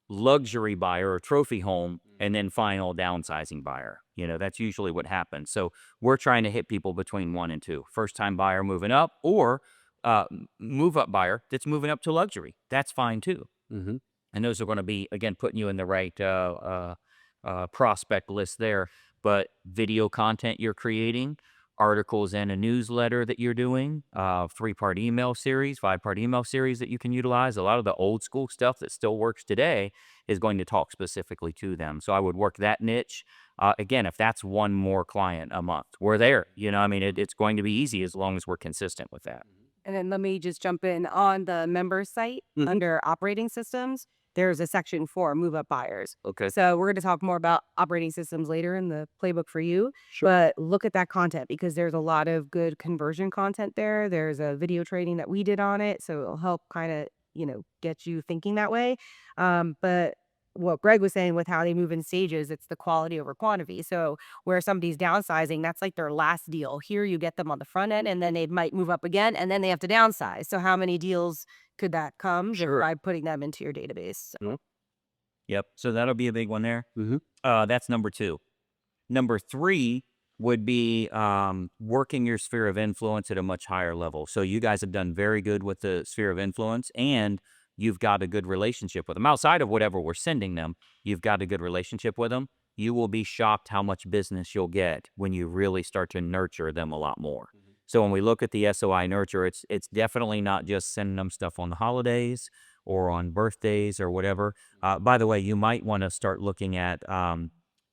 luxury buyer or trophy home, and then final downsizing buyer. You know, that's usually what happens. So we're trying to hit people between 1 and 2. First time buyer moving up, or move up buyer that's moving up to luxury. That's fine too. Mm-hmm. And those are going to be, again, putting you in the right prospect list there. But video content you're creating, articles and a newsletter that you're doing, 3-part email series, 5-part email series that you can utilize. A lot of the old school stuff that still works today is going to talk specifically to them. So I would work that niche. Again, if that's one more client a month, we're there. You know, I mean, it's going to be easy as long as we're consistent with that. And then let me just jump in on the member site under operating systems. There's a section for move up buyers. Okay. So we're going to talk more about operating systems later in the playbook for you. Sure. But look at that content because there's a lot of good conversion content there. There's a video training that we did on it. So it'll help kind of, you know, get you thinking that way. But what Greg was saying with how they move in stages, it's the quality over quantity. So where somebody's downsizing, that's like their last deal. Here you get them on the front end and then they might move up again and then they have to downsize. So how many deals could that come just Sure. by putting them into your database? So, Yep. So that'll be a big one there. Mm-hmm. That's number 2. Number 3 would be working your sphere of influence at a much higher level. So you guys have done very good with the sphere of influence, and you've got a good relationship with them. Outside of whatever we're sending them, you've got a good relationship with them. You will be shocked how much business you'll get when you really start to nurture them a lot more. So when we look at the SOI nurture, it's definitely not just sending them stuff on the holidays or on birthdays or whatever. By the way, you might want to start looking at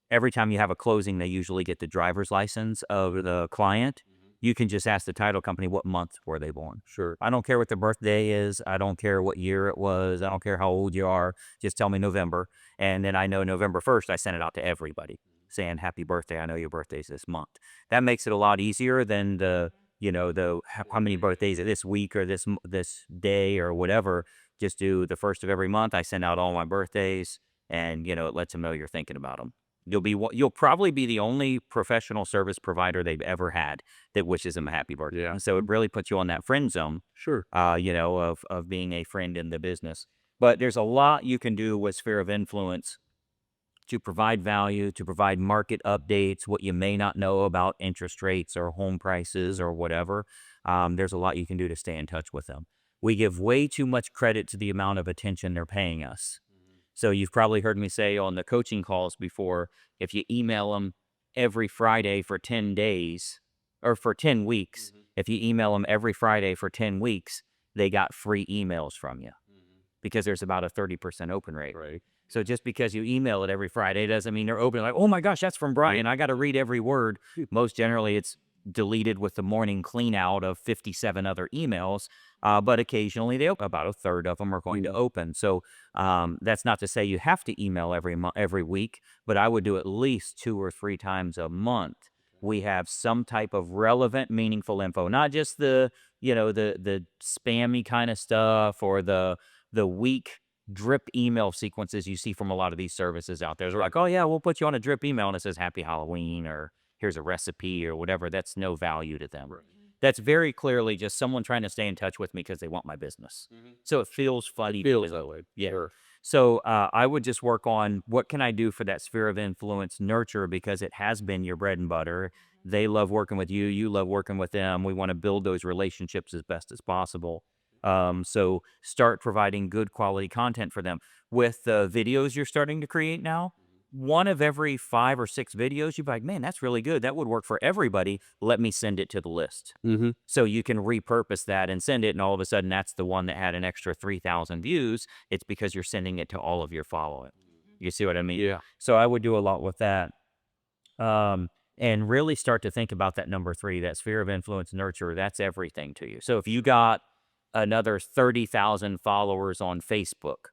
every time you have a closing, they usually get the driver's license of the client. You can just ask the title company, what month were they born? Sure. I don't care what their birthday is. I don't care what year it was. I don't care how old you are. Just tell me November. And then I know November 1st, I send it out to everybody saying, happy birthday. I know your birthday's this month. That makes it a lot easier than the, you know, the how many birthdays are this week or this day or whatever. Just do the 1st of every month. I send out all my birthdays, and, you know, it lets them know you're thinking about them. You'll probably be the only professional service provider they've ever had that wishes them a happy birthday. Yeah. So it really puts you on that friend zone, Sure. you know, of being a friend in the business. But there's a lot you can do with sphere of influence to provide value, to provide market updates, what you may not know about interest rates or home prices or whatever. There's a lot you can do to stay in touch with them. We give way too much credit to the amount of attention they're paying us. So you've probably heard me say on the coaching calls before, if you email them every Friday for 10 days or for 10 weeks, if you email them every Friday for 10 weeks, they got free emails from you because there's about a 30% open rate. Right. So just because you email it every Friday doesn't mean they're open. Like, oh my gosh, that's from Brian. I got to read every word. Most generally, it's deleted with the morning clean out of 57 other emails. But occasionally, about a third of them are going to open. So that's not to say you have to email every week, but I would do at least 2 or 3 times a month. We have some type of relevant, meaningful info, not just the, you know, the spammy kind of stuff or the weak drip email sequences you see from a lot of these services out there. They're like, oh yeah, we'll put you on a drip email and it says Happy Halloween or here's a recipe or whatever. That's no value to them. Right. That's very clearly just someone trying to stay in touch with me because they want my business. So it feels funny. Feels that way. Yeah. Sure. So I would just work on what can I do for that sphere of influence nurture because it has been your bread and butter. They love working with you. You love working with them. We want to build those relationships as best as possible. So start providing good quality content for them. With the videos you're starting to create now, one of every 5 or 6 videos, you'd be like, man, that's really good. That would work for everybody. Let me send it to the list. So you can repurpose that and send it, and all of a sudden that's the one that had an extra 3,000 views. It's because you're sending it to all of your following. You see what I mean? Yeah. So I would do a lot with that. and really start to think about that number three, that sphere of influence nurture. That's everything to you. So if you got another 30,000 followers on Facebook,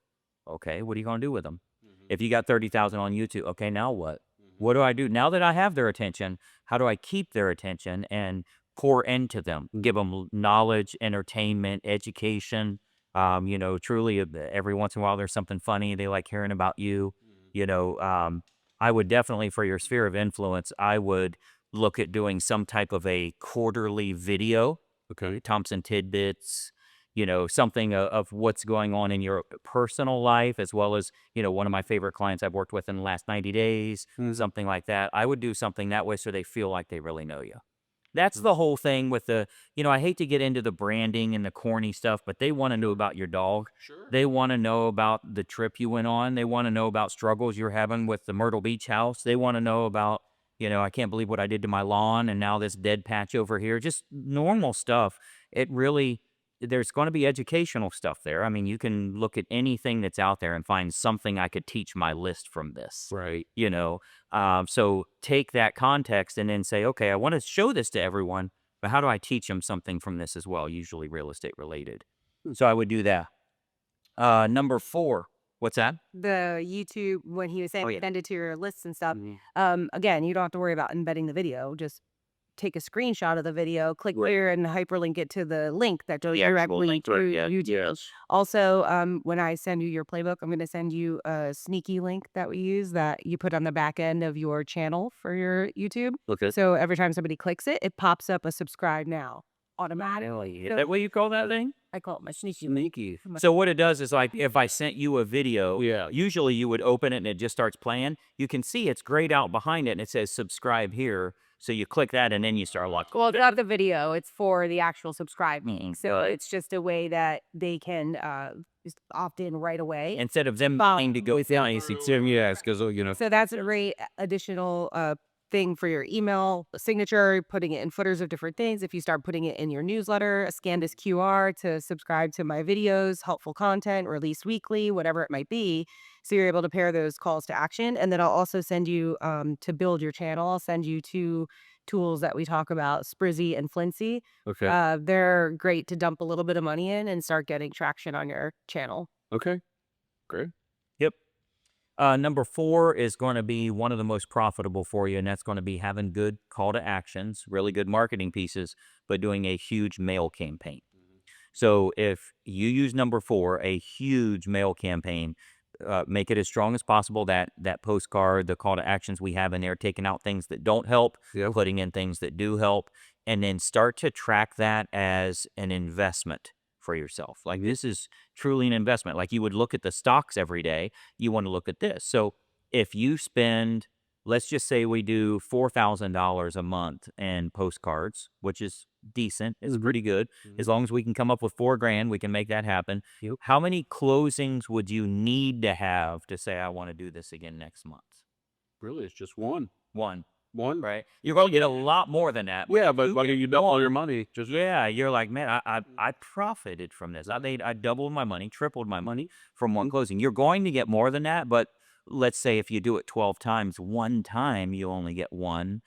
okay, what are you going to do with them? If you got 30,000 on YouTube, okay, now what? What do I do? Now that I have their attention, how do I keep their attention and pour into them, give them knowledge, entertainment, education? Truly, every once in a while, there's something funny. They like hearing about you. You know, I would definitely, for your sphere of influence, I would look at doing some type of a quarterly video, Okay. Thompson tidbits, something of what's going on in your personal life, as well as, one of my favorite clients I've worked with in the last 90 days, something like that. I would do something that way so they feel like they really know you. That's the whole thing with I hate to get into the branding and the corny stuff, but they want to know about your dog. Sure. They want to know about the trip you went on. They want to know about struggles you're having with the Myrtle Beach house. They want to know about, I can't believe what I did to my lawn and now this dead patch over here. Just normal stuff. There's going to be educational stuff there. I mean, you can look at anything that's out there and find something I could teach my list from this. Right. So take that context and then say, okay, I want to show this to everyone, but how do I teach them something from this as well? Usually real estate related. So I would do that. Number 4, what's that? The YouTube, when he was saying Oh, yeah. send it to your lists and stuff. Mhm. Again, you don't have to worry about embedding the video. Just take a screenshot of the video, click Right. here, and hyperlink it to the link that goes The actual directly link to to it, yeah, YouTube. yes. Also, when I send you your playbook, I'm going to send you a sneaky link that we use that you put on the back end of your channel for your YouTube. Okay. So every time somebody clicks it, it pops up a subscribe now automatically. Is that what you call that thing? I call it my sneaky link. Sneaky. So what it does is, like, if I sent you a video, Yeah. usually you would open it and it just starts playing. You can see it's grayed out behind it and it says subscribe here. So you click that and then you start like, Well, it's not the video, it's for the actual subscribe meeting. So it's just a way that they can just opt in right away. instead of them Follow. buying to go Yes, because So that's a great additional thing for your email signature, putting it in footers of different things. If you start putting it in your newsletter, scan this QR to subscribe to my videos, helpful content, released weekly, whatever it might be. So you're able to pair those calls to action. And then I'll also send you to build your channel. I'll send you 2 tools that we talk about, Sprizzy and Flincy. Okay. They're great to dump a little bit of money in and start getting traction on your channel. Okay. Great. Yep. Number 4 is going to be one of the most profitable for you, and that's going to be having good call to actions, really good marketing pieces, but doing a huge mail campaign. So if you use number 4, a huge mail campaign, make it as strong as possible. That postcard, the call to actions we have in there, taking out things that don't help, Yep. putting in things that do help, and then start to track that as an investment for yourself. Like, this is truly an investment. Like, you would look at the stocks every day. You want to look at this. So if you spend, let's just say we do $4,000 a month in postcards, which is decent. It's pretty good. As long as we can come up with $4,000, we can make that happen. Yep. How many closings would you need to have to say, I want to do this again next month? Really, it's just one. One, One. right? You're going to get a lot more than that. Yeah, but like you double want- your money. Just Yeah, you're like, man, I profited from this. I doubled my money, tripled my money from one closing. You're going to get more than that, but let's say if you do it 12 times, one time you only get one.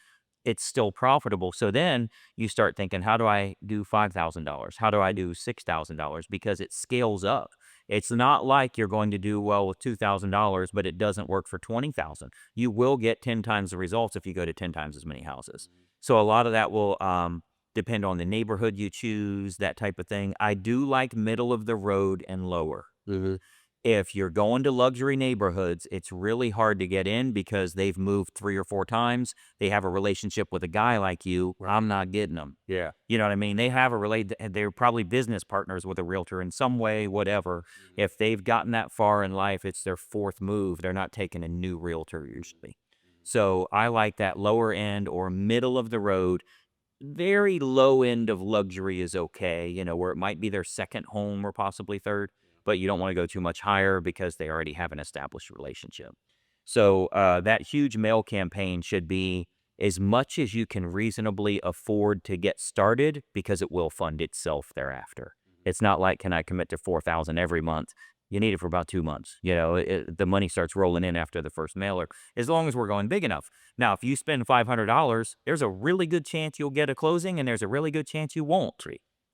It's still profitable. So then you start thinking, how do I do $5,000? How do I do $6,000? Because it scales up. It's not like you're going to do well with $2,000, but it doesn't work for 20,000. You will get 10 times the results if you go to 10 times as many houses. So a lot of that will depend on the neighborhood you choose, that type of thing. I do like middle of the road and lower. If you're going to luxury neighborhoods, it's really hard to get in because they've moved 3 or 4 times. They have a relationship with a guy like you. I'm not getting them. yeah. You know what I mean? They have they're probably business partners with a realtor in some way, whatever. If they've gotten that far in life, it's their 4th move. They're not taking a new realtor usually. So I like that lower end or middle of the road. Very low end of luxury is okay, where it might be their 2nd home or possibly 3rd, but you don't want to go too much higher because they already have an established relationship. So that huge mail campaign should be as much as you can reasonably afford to get started because it will fund itself thereafter. It's not like, can I commit to $4,000 every month? You need it for about 2 months. You know, the money starts rolling in after the first mailer, as long as we're going big enough. Now, if you spend $500, there's a really good chance you'll get a closing, and there's a really good chance you won't.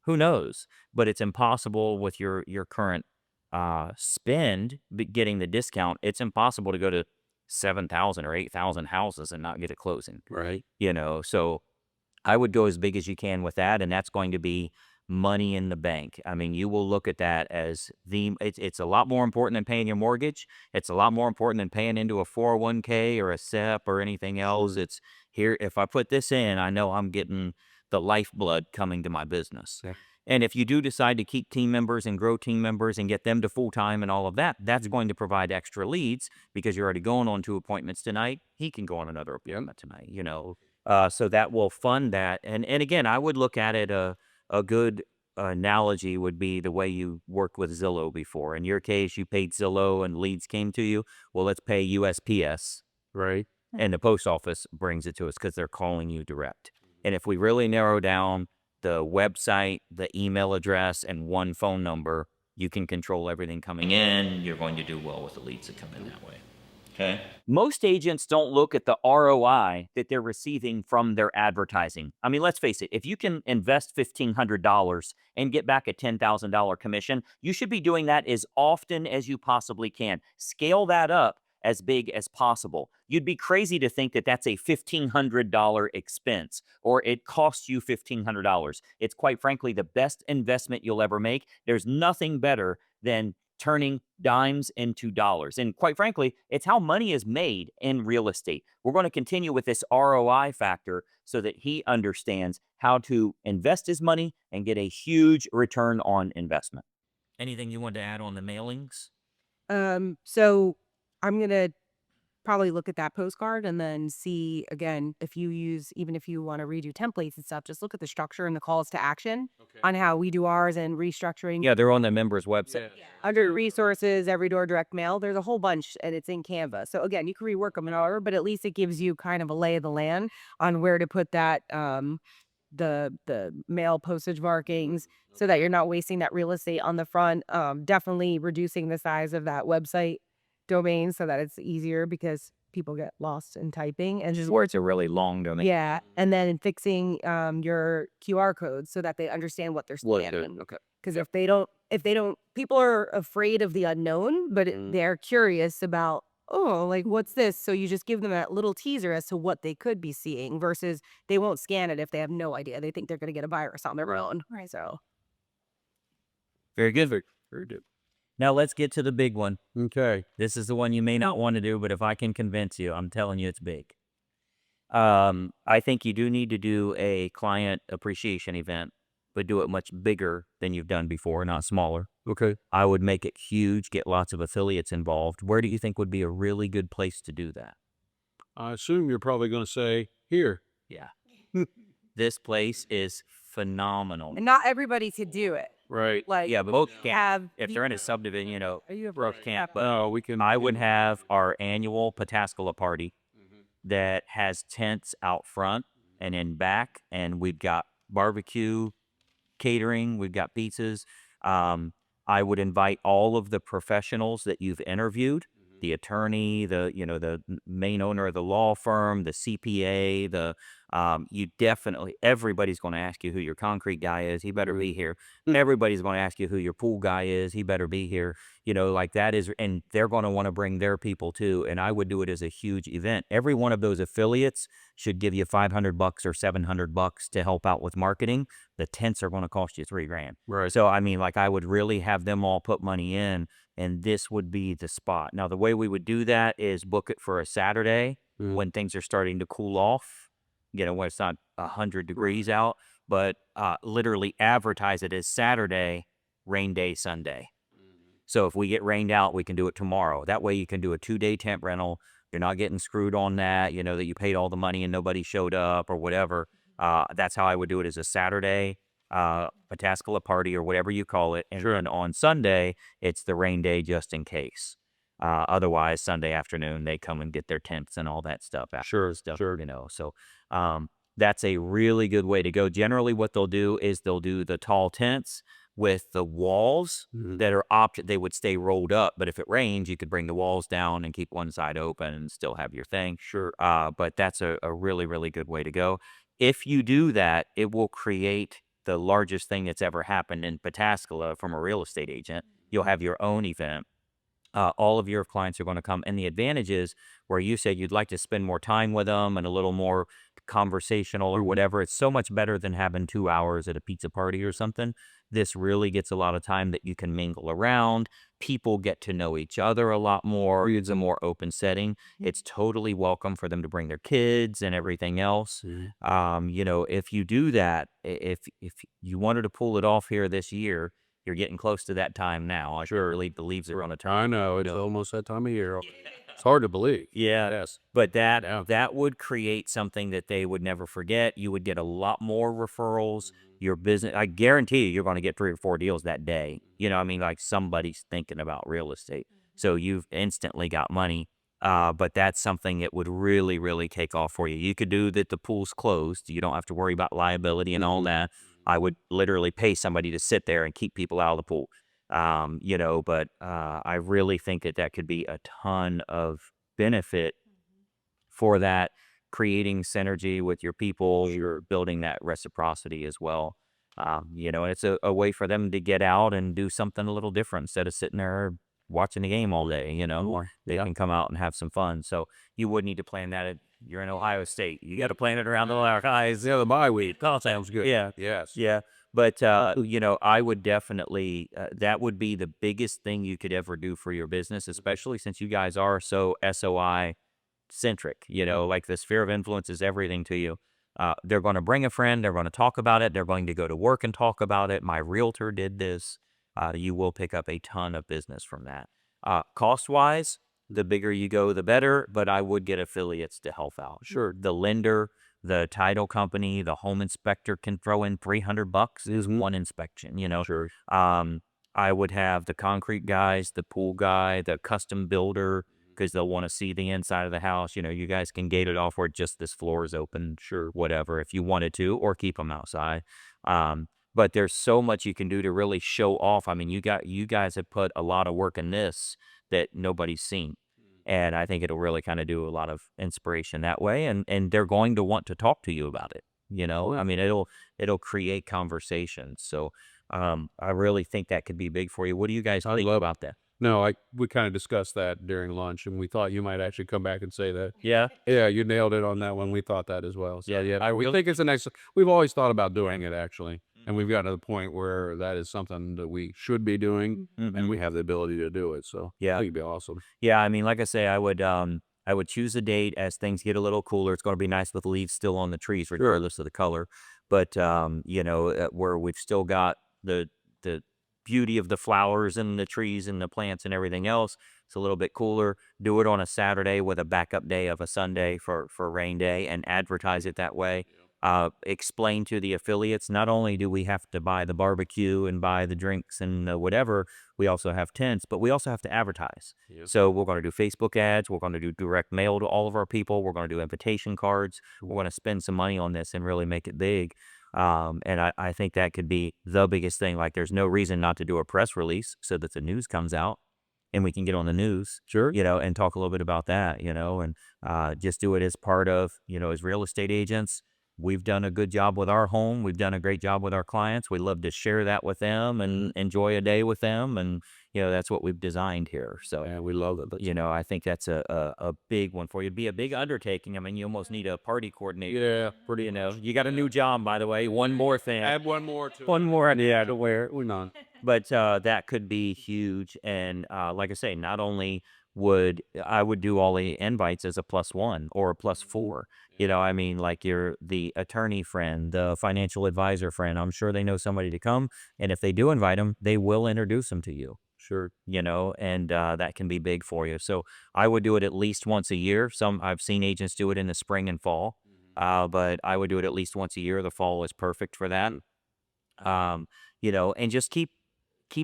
Who knows? But it's impossible with your current spend, getting the discount. It's impossible to go to 7,000 or 8,000 houses and not get a closing. Right. You know, so I would go as big as you can with that, and that's going to be money in the bank. I mean, you will look at that as it's a lot more important than paying your mortgage. It's a lot more important than paying into a 401k or a SEP or anything else. It's here. If I put this in, I know I'm getting the lifeblood coming to my business. Yeah. And if you do decide to keep team members and grow team members and get them to full time and all of that, that's going to provide extra leads because you're already going on 2 appointments tonight. He can go on another appointment tonight, you know. So that will fund that. And again, I would look at it, a good analogy would be the way you worked with Zillow before. In your case, you paid Zillow and leads came to you. Well, let's pay USPS, Right. and the post office brings it to us because they're calling you direct. And if we really narrow down the website, the email address, and one phone number, you can control everything coming in. You're going to do well with the leads that come in that way. Okay. Most agents don't look at the ROI that they're receiving from their advertising. I mean, let's face it, if you can invest $1,500 and get back a $10,000 commission, you should be doing that as often as you possibly can. Scale that up as big as possible. You'd be crazy to think that that's a $1,500 expense or it costs you $1,500. It's quite frankly the best investment you'll ever make. There's nothing better than turning dimes into dollars. And quite frankly, it's how money is made in real estate. We're going to continue with this ROI factor so that he understands how to invest his money and get a huge return on investment. Anything you want to add on the mailings? So I'm gonna probably look at that postcard and then see again if you use, even if you want to redo templates and stuff, just look at the structure and the calls to action on how we do ours and restructuring. Yeah, they're on the members' website. Under resources, every door direct mail, there's a whole bunch and it's in Canva. So again, you can rework them in order, but at least it gives you kind of a lay of the land on where to put that the mail postage markings so that you're not wasting that real estate on the front. Definitely reducing the size of that website domain so that it's easier because people get lost in typing and just Words are really long domain. yeah, and then fixing your QR codes so that they understand what they're scanning. Okay. Because if they don't, people are afraid of the unknown, but they're curious about, oh, like what's this? So you just give them that little teaser as to what they could be seeing versus they won't scan it if they have no idea. They think they're going to get a virus on their own. Right. So Very good. Very good. Now let's get to the big one. Okay. This is the one you may not want to do, but if I can convince you, I'm telling you it's big. I think you do need to do a client appreciation event, but do it much bigger than you've done before, not smaller. Okay. I would make it huge, get lots of affiliates involved. Where do you think would be a really good place to do that? I assume you're probably going to say here. Yeah. This place is phenomenal. and not everybody could do it. Right. Like Yeah, but both can't. have If they're in a subdivision, you know, Are you a both can't. But No, we can. I would have our annual Pataskala party that has tents out front and in back, and we've got barbecue, catering, we've got pizzas. I would invite all of the professionals that you've interviewed, the attorney, the main owner of the law firm, the CPA, everybody's going to ask you who your concrete guy is. He better be here. Everybody's going to ask you who your pool guy is. He better be here. You know, like that is, and they're going to want to bring their people too. And I would do it as a huge event. Every one of those affiliates should give you $500 or $700 to help out with marketing. The tents are going to cost you $3,000. Right. So, I mean, like I would really have them all put money in, and this would be the spot. Now, the way we would do that is book it for a Saturday when things are starting to cool off, you know, when it's not 100 degrees out, but literally advertise it as Saturday, rain day, Sunday. So if we get rained out, we can do it tomorrow. That way you can do a 2-day tent rental. You're not getting screwed on that, you know, that you paid all the money and nobody showed up or whatever. That's how I would do it, as a Saturday, Pataskala party or whatever you call it. And then on Sunday, it's the rain day just in case. Otherwise, Sunday afternoon, they come and get their tents and all that stuff. Sure. You know, so that's a really good way to go. Generally, what they'll do is they'll do the tall tents. with the walls that are they would stay rolled up, but if it rains, you could bring the walls down and keep one side open and still have your thing. Sure. But that's a really, really good way to go. If you do that, it will create the largest thing that's ever happened in Pataskala from a real estate agent. You'll have your own event. All of your clients are going to come. And the advantage is where you said you'd like to spend more time with them and a little more conversational or whatever. It's so much better than having 2 hours at a pizza party or something. This really gets a lot of time that you can mingle around. People get to know each other a lot more. It's a more open setting. It's totally welcome for them to bring their kids and everything else. If you do that, if you wanted to pull it off here this year, you're getting close to that time now. I Sure. really believe they're on a turn. I know, it's almost that time of year. It's hard to believe. Yeah. Yes. But that Yeah. that would create something that they would never forget. You would get a lot more referrals. Your business, I guarantee you're going to get 3 or 4 deals that day. I mean, like somebody's thinking about real estate. So you've instantly got money. But that's something that would really, really take off for you. You could do that the pool's closed. You don't have to worry about liability and all that. I would literally pay somebody to sit there and keep people out of the pool. But I really think that could be a ton of benefit for that, creating synergy with your people. You're building that reciprocity as well. And it's a way for them to get out and do something a little different instead of sitting there watching the game all day. They can come out and have some fun. So you would need to plan that. You're in Ohio State. You got to plan it around the guys. Yeah, the bye week. Oh, sounds good. Yeah. Yes. Yeah. But, I would definitely, that would be the biggest thing you could ever do for your business, especially since you guys are so SOI centric, like the sphere of influence is everything to you. They're going to bring a friend. They're going to talk about it. They're going to go to work and talk about it. My realtor did this. You will pick up a ton of business from that. Cost wise, the bigger you go, the better, but I would get affiliates to help out. Sure. The lender, the title company, the home inspector can throw in $300 is one inspection, Sure. I would have the concrete guys, the pool guy, the custom builder, because they'll want to see the inside of the house. You guys can gate it off where just this floor is open, sure, whatever, if you wanted to, or keep them outside. But there's so much you can do to really show off. I mean, you guys have put a lot of work in this that nobody's seen. And I think it'll really kind of do a lot of inspiration that way. And they're going to want to talk to you about it. I mean, it'll create conversations. So I really think that could be big for you. What do you guys think about that? No, we kind of discussed that during lunch, and we thought you might actually come back and say that. Yeah. Yeah, you nailed it on that one. We thought that as well. So, Yeah. we think it's we've always thought about doing it, actually. And we've gotten to the point where that is something that we should be doing, and we have the ability to do it. So, Yeah. I think it'd be awesome. Yeah. I mean, like I say, I would choose a date as things get a little cooler. It's going to be nice with leaves still on the trees, regardless of the color. But, where we've still got the beauty of the flowers and the trees and the plants and everything else. It's a little bit cooler. Do it on a Saturday with a backup day of a Sunday for rain day and advertise it that way. Explain to the affiliates, not only do we have to buy the barbecue and buy the drinks and whatever, we also have tents, but we also have to advertise. So we're going to do Facebook ads. We're going to do direct mail to all of our people. We're going to do invitation cards. We're going to spend some money on this and really make it big. And I think that could be the biggest thing. Like, there's no reason not to do a press release so that the news comes out and we can get on the news, Sure. and talk a little bit about that, and just do it as part of, as real estate agents. We've done a good job with our home. We've done a great job with our clients. We love to share that with them and enjoy a day with them. And, that's what we've designed here. So, Yeah, we love it. I think that's a big one for you. It'd be a big undertaking. I mean, you almost need a party coordinator. Yeah, pretty. You got a new job, by the way. One more thing. Add one more to One more. Yeah, to wear. We're not. But that could be huge. And like I say, not only would I would do all the invites as a +1 or a +4. I mean, like the attorney friend, the financial advisor friend. I'm sure they know somebody to come. And if they do invite them, they will introduce them to you. Sure. And that can be big for you. So I would do it at least once a year. I've seen agents do it in the spring and fall, but I would do it at least once a year. The fall is perfect for that. And just keep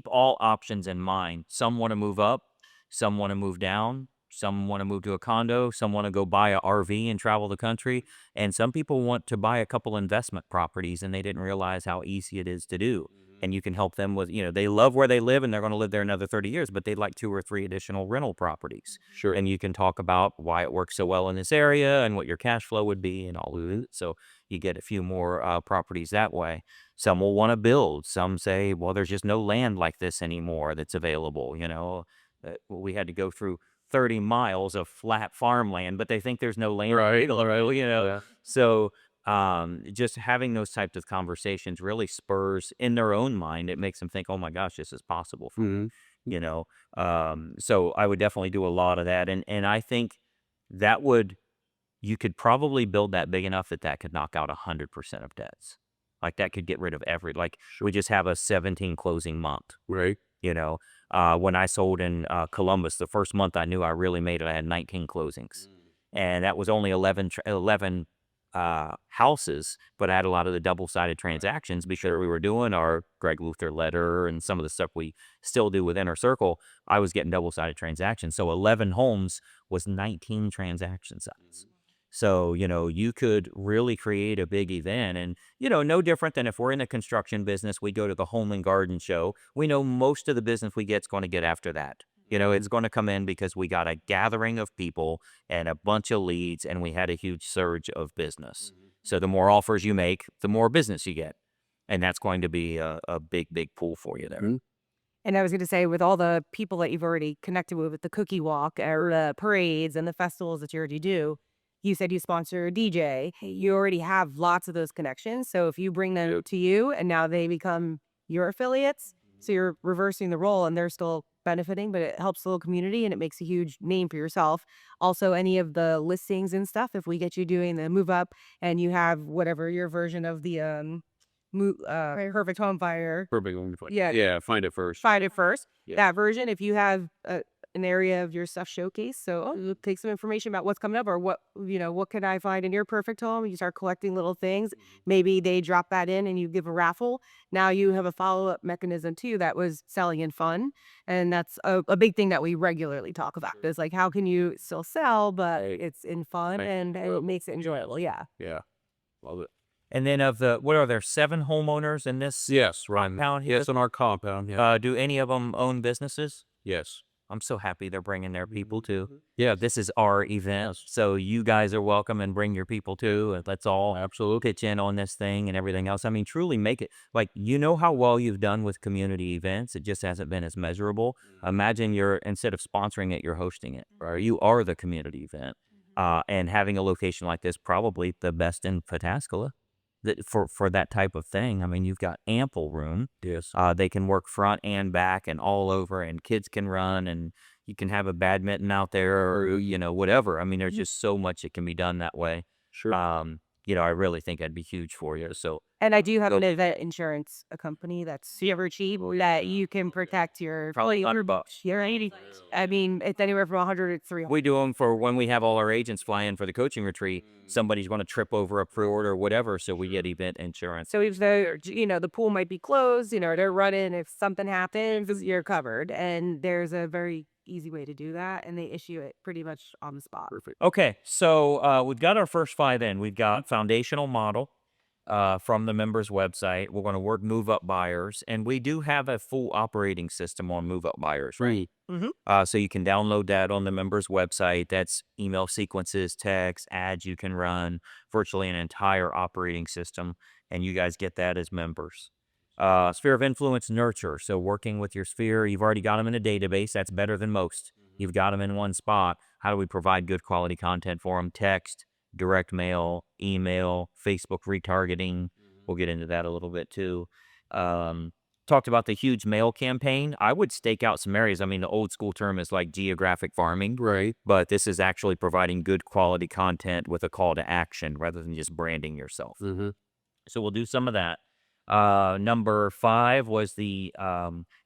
all options in mind. Some want to move up, some want to move down, some want to move to a condo, some want to go buy a RV and travel the country, and some people want to buy a couple investment properties and they didn't realize how easy it is to do. and you can help them with, they love where they live and they're going to live there another 30 years, but they'd like 2 or 3 additional rental properties. Sure. And you can talk about why it works so well in this area and what your cash flow would be and all of it. So you get a few more properties that way. Some will want to build. Some say, well, there's just no land like this anymore that's available. We had to go through 30 miles of flat farmland, but they think there's no land. Right. Right. Yeah. So just having those types of conversations really spurs in their own mind. It makes them think, oh my gosh, this is possible for me. So I would definitely do a lot of that. And I think that you could probably build that big enough that could knock out 100% of debts. Like that could get rid of we just have a 17 closing month. Right. When I sold in Columbus, the first month I knew I really made it, I had 19 closings. And that was only 11 houses, but I had a lot of the double-sided transactions because we were doing our Greg Luther letter and some of the stuff we still do with Inner Circle. I was getting double-sided transactions. So 11 homes was 19 transaction size. So, you could really create a big event and, no different than if we're in the construction business, we go to the home and garden show. We know most of the business we get is going to get after that. It's going to come in because we got a gathering of people and a bunch of leads and we had a huge surge of business. So the more offers you make, the more business you get. And that's going to be a big, big pool for you there. And I was going to say, with all the people that you've already connected with the cookie walk or the parades and the festivals that you already do, you said you sponsor a DJ. You already have lots of those connections. So if you bring them to you and now they become your affiliates, so you're reversing the role and they're still benefiting, but it helps the little community and it makes a huge name for yourself. Also, any of the listings and stuff, if we get you doing the move up and you have whatever your version of the perfect home fire. Perfect home fire. Yeah. Yeah. Find it first. Find it first. Yeah. That version, if you have an area of your stuff showcase, so take some information about what's coming up or what can I find in your perfect home. You start collecting little things. Maybe they drop that in and you give a raffle. Now you have a follow-up mechanism too that was selling in fun. And that's a big thing that we regularly talk about. Is like, how can you still sell, but it's in fun and it makes it enjoyable. Yeah. Yeah. Love it. And then what are there, 7 homeowners in this? Yes. Right. Compound here? Yes, in our compound. Yeah. Do any of them own businesses? Yes. I'm so happy they're bringing their people too. Yeah, this is our event, so you guys are welcome and bring your people too. And let's all Absolutely pitch in on this thing and everything else. I mean, truly make it how well you've done with community events. It just hasn't been as measurable. Imagine instead of sponsoring it, you're hosting it, or you are the community event, and having a location like this, probably the best in Pataskala. For that type of thing. I mean, you've got ample room. Yes. They can work front and back and all over, and kids can run, and you can have a badminton out there or, whatever. I mean, there's just so much that can be done that way. Sure. I really think that'd be huge for you. So, and I do have an event insurance, a company that's super cheap that you can protect your probably $100. your 80. I mean, it's anywhere from 100 to 300. We do them for when we have all our agents fly in for the coaching retreat. Somebody's going to trip over a pre-order or whatever, so we get event insurance. So if the pool might be closed, they're running. If something happens, you're covered. And there's a very easy way to do that, and they issue it pretty much on the spot. Perfect. Okay, so we've got our first 5 in. We've got foundational model from the members' website. We're going to work move up buyers, and we do have a full operating system on move up buyers, right? So you can download that on the members' website. That's email sequences, text, ads you can run, virtually an entire operating system, and you guys get that as members. Sphere of influence nurture. So working with your sphere, you've already got them in a database. That's better than most. You've got them in one spot. How do we provide good quality content for them? Text, direct mail, email, Facebook retargeting. We'll get into that a little bit too. Talked about the huge mail campaign. I would stake out some areas. I mean, the old school term is like geographic farming. Right. But this is actually providing good quality content with a call to action rather than just branding yourself. So we'll do some of that. Number 5 was the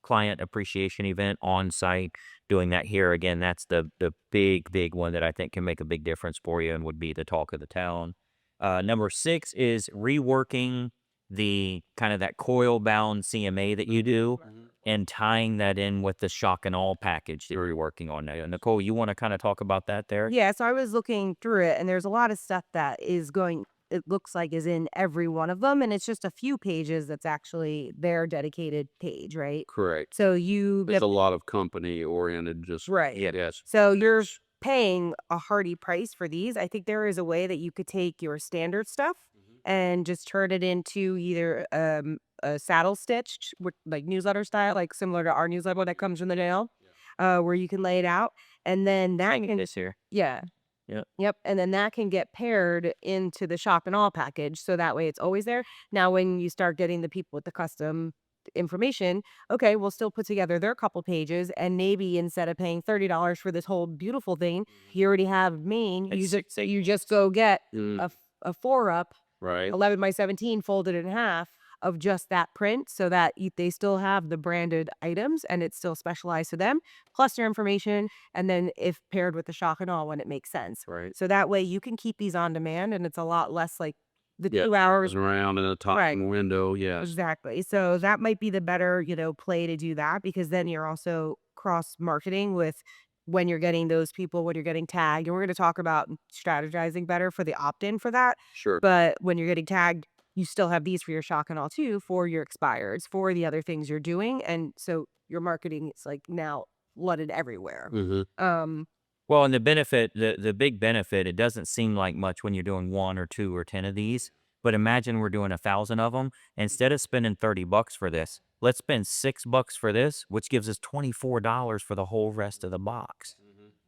client appreciation event on site. Doing that here again, that's the big one that I think can make a big difference for you and would be the talk of the town. Number 6 is reworking the kind of that coil bound CMA that you do and tying that in with the shock and all package that you're working on now. Nicole, you want to kind of talk about that there? Yeah, so I was looking through it, and there's a lot of stuff that is going it looks like is in every one of them, and it's just a few pages that's actually their dedicated page, right? Correct. So you There's get a lot of company oriented, just right. yes. So you're paying a hearty price for these. I think there is a way that you could take your standard stuff and just turn it into either a saddle stitched with like newsletter style, like similar to our newsletter that comes from the mail, where you can lay it out, and then that can This here. yeah. Yep. Yep. And then that can get paired into the shock and all package. So that way it's always there. Now, when you start getting the people with the custom information, okay, we'll still put together their couple pages. And maybe instead of paying $30 for this whole beautiful thing, you already have main. You just go get a 4-up, Right. 11 by 17 folded in half of just that print so that they still have the branded items and it's still specialized to them, plus your information. And then if paired with the shock and all when it makes sense. Right. So that way you can keep these on demand and it's a lot less like the Yeah. 2 hours. Around in a time window. Yes. Exactly. So that might be the better, play to do that because then you're also cross marketing with when you're getting those people, when you're getting tagged. And we're going to talk about strategizing better for the opt in for that. Sure. But when you're getting tagged, you still have these for your shock and all too, for your expireds, for the other things you're doing. And so your marketing is like now flooded everywhere. Um, Well, and the benefit, the big benefit, it doesn't seem like much when you're doing 1 or 2 or 10 of these, but imagine we're doing 1,000 of them. Instead of spending $30 for this, let's spend $6 for this, which gives us $24 for the whole rest of the box.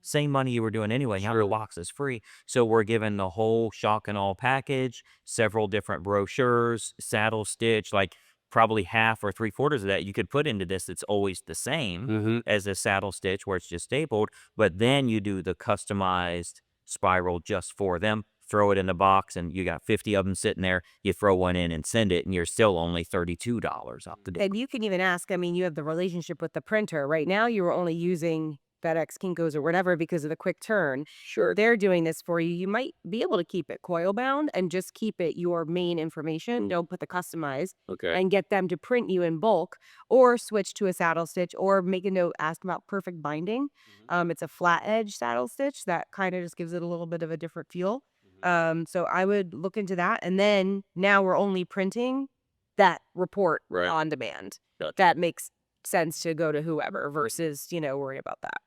Same money you were doing anyway. Now the box is free. So we're given the whole shock and all package, several different brochures, saddle stitch, like probably half or 3/4 of that you could put into this. It's always the same as a saddle stitch where it's just stapled, but then you do the customized spiral just for them, throw it in the box, and you got 50 of them sitting there. You throw one in and send it, and you're still only $32 off the door. and you can even ask, I mean, you have the relationship with the printer. Right now, you were only using FedEx, Kinko's, or whatever because of the quick turn. Sure. They're doing this for you. You might be able to keep it coil bound and just keep it your main information. Don't put the customized Okay. and get them to print you in bulk or switch to a saddle stitch or make a note, ask about perfect binding. It's a flat edge saddle stitch that kind of just gives it a little bit of a different feel. So I would look into that. And then now we're only printing that report Right. on demand. Gotcha. That makes sense to go to whoever versus, worry about that.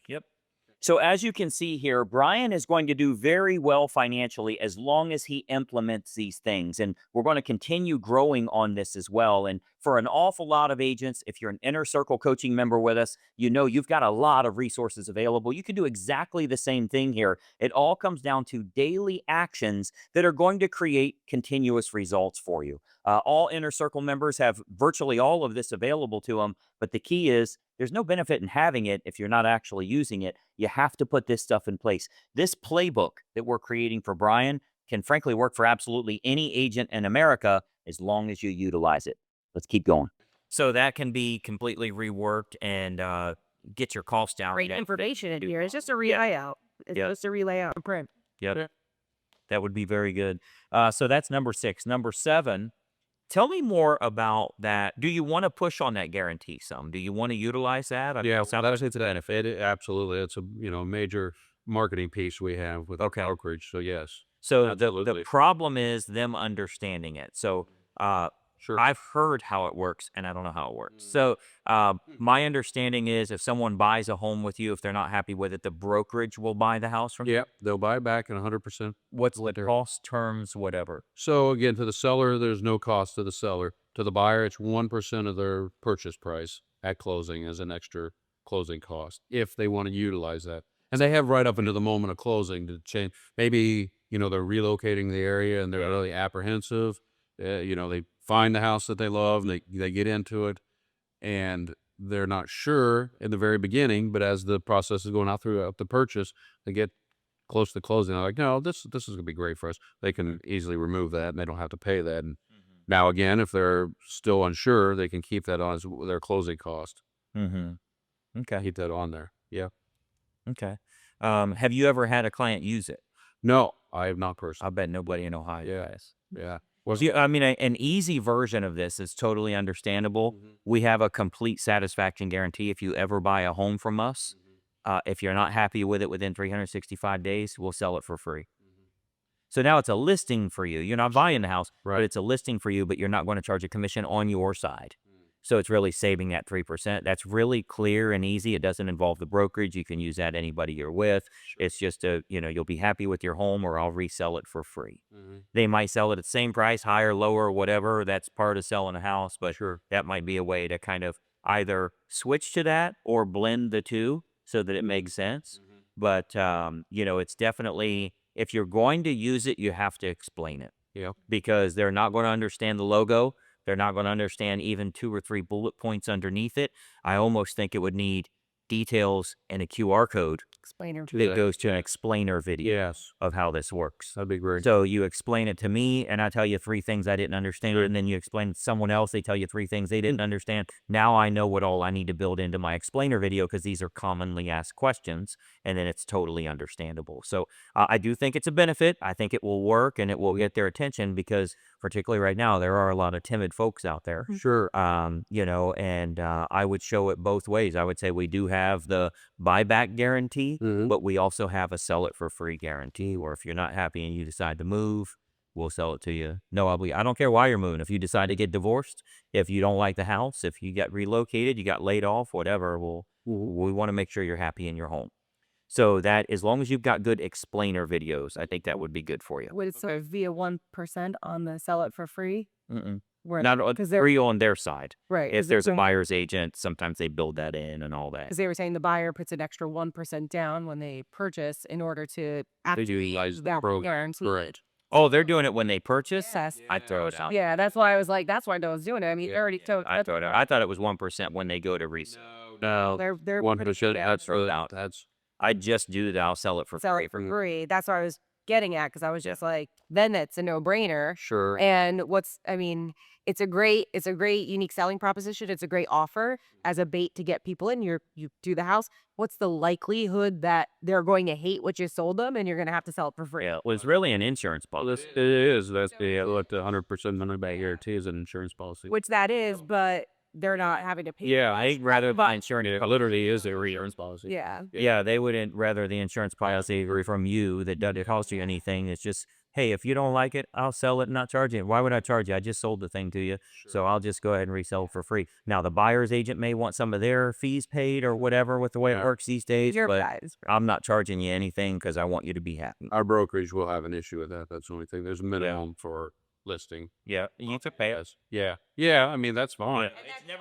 Yep. So as you can see here, Brian is going to do very well financially as long as he implements these things. And we're going to continue growing on this as well. And for an awful lot of agents, if you're an Inner Circle coaching member with us, you've got a lot of resources available. You can do exactly the same thing here. It all comes down to daily actions that are going to create continuous results for you. All Inner Circle members have virtually all of this available to them. But the key is there's no benefit in having it if you're not actually using it. You have to put this stuff in place. This playbook that we're creating for Brian can frankly work for absolutely any agent in America as long as you utilize it. Let's keep going. So that can be completely reworked and get your costs down. Great information in here. It's just a re-layout. It's just a re-layout and print. Yep. That would be very good. So that's number 6. Number 7, tell me more about that. Do you want to push on that guarantee some? Do you want to utilize that? Yeah, that's it's a benefit. Absolutely. It's a major marketing piece we have with brokerage. So yes. So the Absolutely. problem is them understanding it. So Sure. I've heard how it works, and I don't know how it works. So my understanding is if someone buys a home with you, if they're not happy with it, the brokerage will buy the house from you. Yep, they'll buy back in 100%. What's the cost, terms, whatever? So again, to the seller, there's no cost to the seller. To the buyer, it's 1% of their purchase price at closing as an extra closing cost if they want to utilize that. And they have right up into the moment of closing to change. Maybe, they're relocating the area and they're really apprehensive. They find the house that they love and they get into it and they're not sure in the very beginning, but as the process is going out throughout the purchase, they get close to closing. They're like, no, this is going to be great for us. They can easily remove that and they don't have to pay that. And now again, if they're still unsure, they can keep that on as their closing cost. Okay. Keep that on there. Yeah. Okay. Have you ever had a client use it? No, I have not personally. I bet nobody in Ohio has. Yeah. Well, I mean, an easy version of this is totally understandable. We have a complete satisfaction guarantee if you ever buy a home from us. If you're not happy with it within 365 days, we'll sell it for free. So now it's a listing for you. You're not buying the house, Right. but it's a listing for you, but you're not going to charge a commission on your side. So it's really saving that 3%. That's really clear and easy. It doesn't involve the brokerage. You can use that anybody you're with. It's just you'll be happy with your home, or I'll resell it for free. They might sell it at the same price, higher, lower, whatever. That's part of selling a house, but that might be a way to kind of either switch to that or blend the two so that it makes sense. But it's definitely, if you're going to use it, you have to explain it. Yeah. Because they're not going to understand the logo. They're not going to understand even 2 or 3 bullet points underneath it. I almost think it would need details and a QR code Explainer. that goes to an explainer video of how this works. That'd be great. So you explain it to me, and I tell you 3 things I didn't understand, and then you explain it to someone else. They tell you 3 things they didn't understand. Now I know what all I need to build into my explainer video, because these are commonly asked questions, and then it's totally understandable. So I do think it's a benefit. I think it will work, and it will get their attention, because particularly right now, there are a lot of timid folks out there. Sure. And I would show it both ways. I would say we do have the buyback guarantee, but we also have a sell it for free guarantee, where if you're not happy and you decide to move, we'll sell it to you. No obligation. I don't care why you're moving. If you decide to get divorced, if you don't like the house, if you get relocated, you got laid off, whatever, we want to make sure you're happy in your home. So that, as long as you've got good explainer videos, I think that would be good for you. Would it sort of be a 1% on the sell it for free? Not free on their side. Right. If there's a buyer's agent, sometimes they build that in and all that. Because they were saying the buyer puts an extra 1% down when they purchase in order to They do utilize the that program. guarantee. Right. Oh, they're doing it when they purchase? Yes. I'd throw it out. Yeah, that's why I was like, that's why no one's doing it. I mean, they already told. I'd throw it out. I thought it was 1% when they go to resell. No. They're 100%. I'd throw it out. I'd just do that. I'll sell it for sell free. it for free. That's what I was getting at, because I was just like, then it's a no-brainer. Sure. And it's a great unique selling proposition. It's a great offer as a bait to get people in. You do the house. What's the likelihood that they're going to hate what you sold them, and you're going to have to sell it for free? Yeah, it was really an insurance policy. It is. That's the 100% money back guarantee is an insurance policy. Which that is, but they're not having to pay. Yeah, I'd rather buy insurance. It literally is a insurance policy. Yeah. Yeah, they wouldn't rather the insurance policy from you that doesn't cost you anything. It's just, hey, if you don't like it, I'll sell it and not charge you. Why would I charge you? I just sold the thing to you. So I'll just go ahead and resell it for free. Now, the buyer's agent may want some of their fees paid or whatever with the way it works these days, Your but guys. I'm not charging you anything because I want you to be happy. Our brokerage will have an issue with that. That's the only thing. There's a minimum for listing. Yeah, you have to pay us. Yeah. Yeah, I mean, that's fine.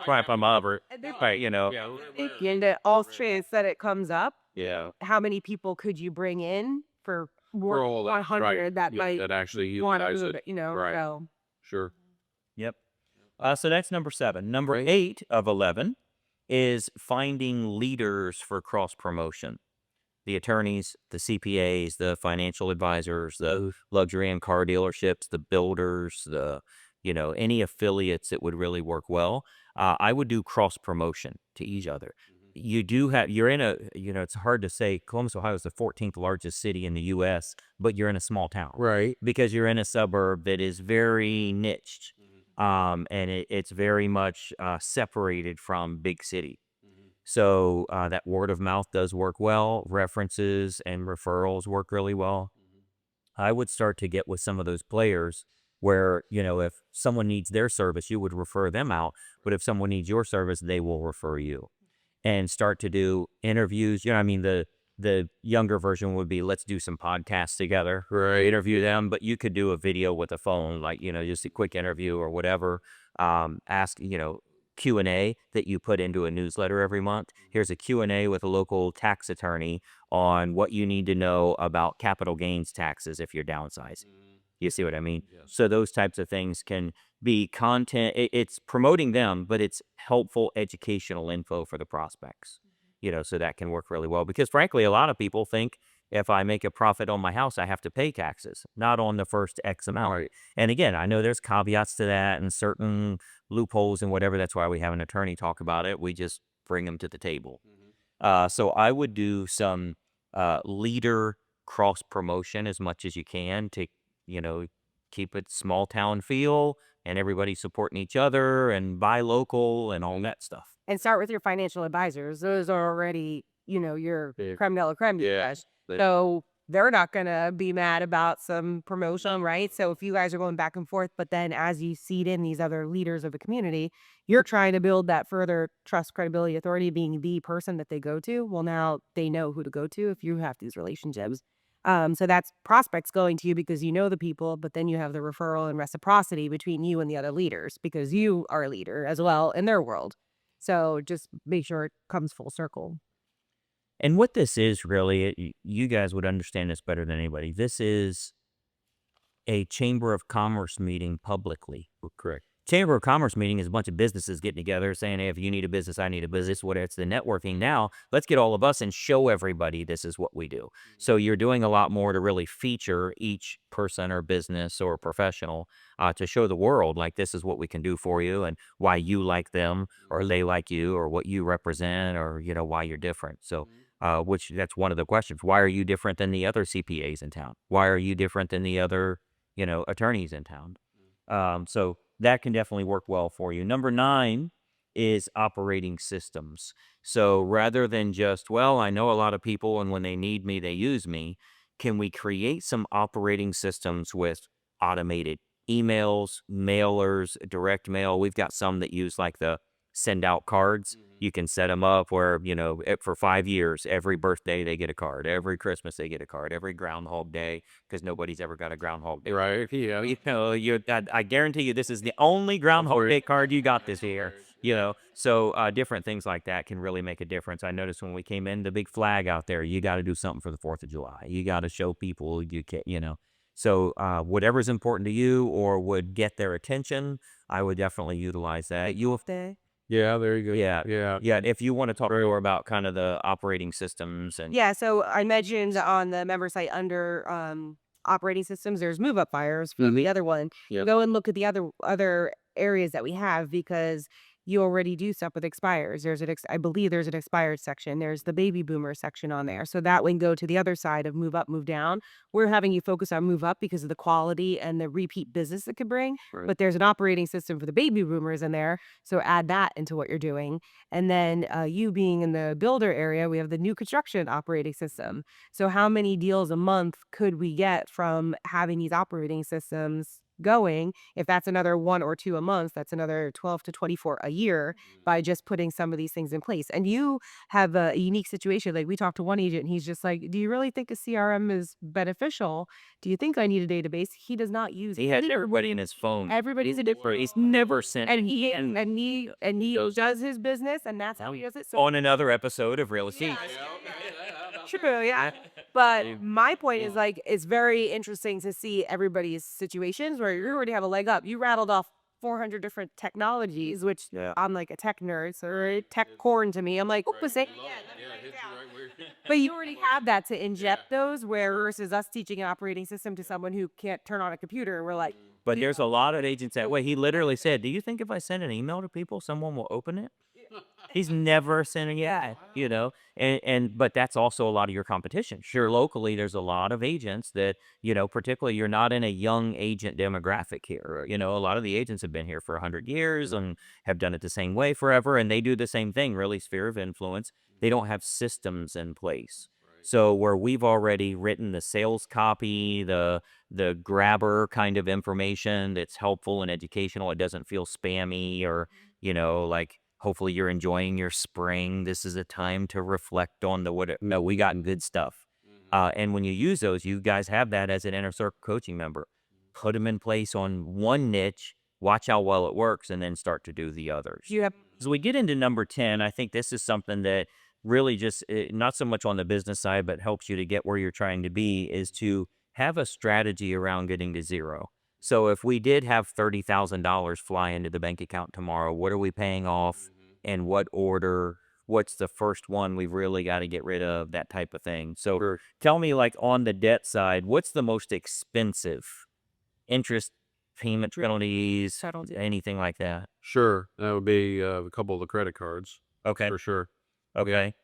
Crap, I'm over. Right, And it all chance that it comes up. Yeah. How many people could you bring in for For all that, 100 right. that Yeah, might that actually want to utilize move it. it, Right. So Sure. Yep. So that's number 7. Number 8 of 11 is finding leaders for cross promotion. The attorneys, the CPAs, the financial advisors, the luxury and car dealerships, the builders, any affiliates that would really work well. I would do cross promotion to each other. You're in it's hard to say Columbus, Ohio is the 14th largest city in the U.S., but you're in a small town. Right. Because you're in a suburb that is very niched. And it's very much separated from big city. So that word of mouth does work well. References and referrals work really well. I would start to get with some of those players where, if someone needs their service, you would refer them out. But if someone needs your service, they will refer you. And start to do interviews. The younger version would be, let's do some podcasts together. Right. Interview them, but you could do a video with a phone, like, just a quick interview or whatever. Ask, Q&A that you put into a newsletter every month. Here's a Q&A with a local tax attorney on what you need to know about capital gains taxes if you're downsizing. You see what I mean? Yes. So those types of things can be content. It's promoting them, but it's helpful educational info for the prospects. So that can work really well, because frankly, a lot of people think if I make a profit on my house, I have to pay taxes, not on the first X amount. Right. And again, I know there's caveats to that and certain loopholes and whatever. That's why we have an attorney talk about it. We just bring them to the table. So I would do some leader cross promotion as much as you can to, keep it small town feel and everybody supporting each other and buy local and all that stuff. and start with your financial advisors. Those are already, your creme de la creme. Yeah. Guys. So they're not going to be mad about some promotion, right? So if you guys are going back and forth, but then as you seed in these other leaders of the community, you're trying to build that further trust, credibility, authority, being the person that they go to. Well, now they know who to go to if you have these relationships. So that's prospects going to you because you know the people, but then you have the referral and reciprocity between you and the other leaders because you are a leader as well in their world. So just make sure it comes full circle. And what this is really, you guys would understand this better than anybody. This is a Chamber of Commerce meeting publicly. Correct. Chamber of Commerce meeting is a bunch of businesses getting together saying, hey, if you need a business, I need a business, whatever. It's the networking. Now, let's get all of us and show everybody this is what we do. So you're doing a lot more to really feature each person or business or professional to show the world, like, this is what we can do for you and why you like them or they like you or what you represent or, why you're different. So, which that's one of the questions. Why are you different than the other CPAs in town? Why are you different than the other, attorneys in town? So that can definitely work well for you. Number 9 is operating systems. So rather than just, well, I know a lot of people and when they need me, they use me, can we create some operating systems with automated emails, mailers, direct mail? We've got some that use like the send out cards. You can set them up where, for 5 years, every birthday they get a card, every Christmas they get a card, every Groundhog Day, because nobody's ever got a Groundhog Day. Right. Yeah. I guarantee you this is the only Groundhog Day card you got this year. So different things like that can really make a difference. I noticed when we came in, the big flag out there, you got to do something for the 4th of July. You got to show people you can. So whatever's important to you or would get their attention, I would definitely utilize that. Yeah. There you go. Yeah. Yeah. Yeah. If you want to talk more about kind of the operating systems and Yeah, so I mentioned on the member site under operating systems, there's move up fires for the other one. Yep. Go and look at the other areas that we have because you already do stuff with expires. I believe there's an expired section. There's the baby boomer section on there. So that would go to the other side of move up, move down. We're having you focus on move up because of the quality and the repeat business it could bring. Right. But there's an operating system for the baby boomers in there. So add that into what you're doing. And then you being in the builder area, we have the new construction operating system. So how many deals a month could we get from having these operating systems going? If that's another 1 or 2 a month, that's another 12 to 24 a year by just putting some of these things in place. And you have a unique situation. Like we talked to one agent and he's just like, do you really think a CRM is beneficial? Do you think I need a database? He does not use he had everybody in his phone. Everybody's a different. He's never sent And he does his business, and that's how he does it. So on another episode of Real Estate. true, yeah. But my point is like it's very interesting to see everybody's situations where you already have a leg up. You rattled off 400 different technologies, which I'm like a tech nerd, so tech corn to me. I'm like, but you already have that to inject those. Where versus us teaching an operating system to someone who can't turn on a computer, we're like, But there's a lot of agents that way. He literally said, do you think if I send an email to people, someone will open it? He's never sent a but that's also a lot of your competition. Sure, locally, there's a lot of agents that, particularly you're not in a young agent demographic here. A lot of the agents have been here for 100 years and have done it the same way forever. And they do the same thing, really, sphere of influence. They don't have systems in place. So where we've already written the sales copy, the grabber kind of information that's helpful and educational, it doesn't feel spammy or, like hopefully you're enjoying your spring. This is a time to reflect on no, we got good stuff. And when you use those, you guys have that as an inner circle coaching member. Put them in place on one niche, watch how well it works, and then start to do the others. As we get into number 10, I think this is something that really just not so much on the business side, but helps you to get where you're trying to be, is to have a strategy around getting to zero. So if we did have $30,000 fly into the bank account tomorrow, what are we paying off and what order? What's the first one we've really got to get rid of? That type of thing. So tell me, like on the debt side, what's the most expensive? Interest, payment penalties, anything like that? Sure. That would be a couple of the credit cards. Okay. For sure. Okay.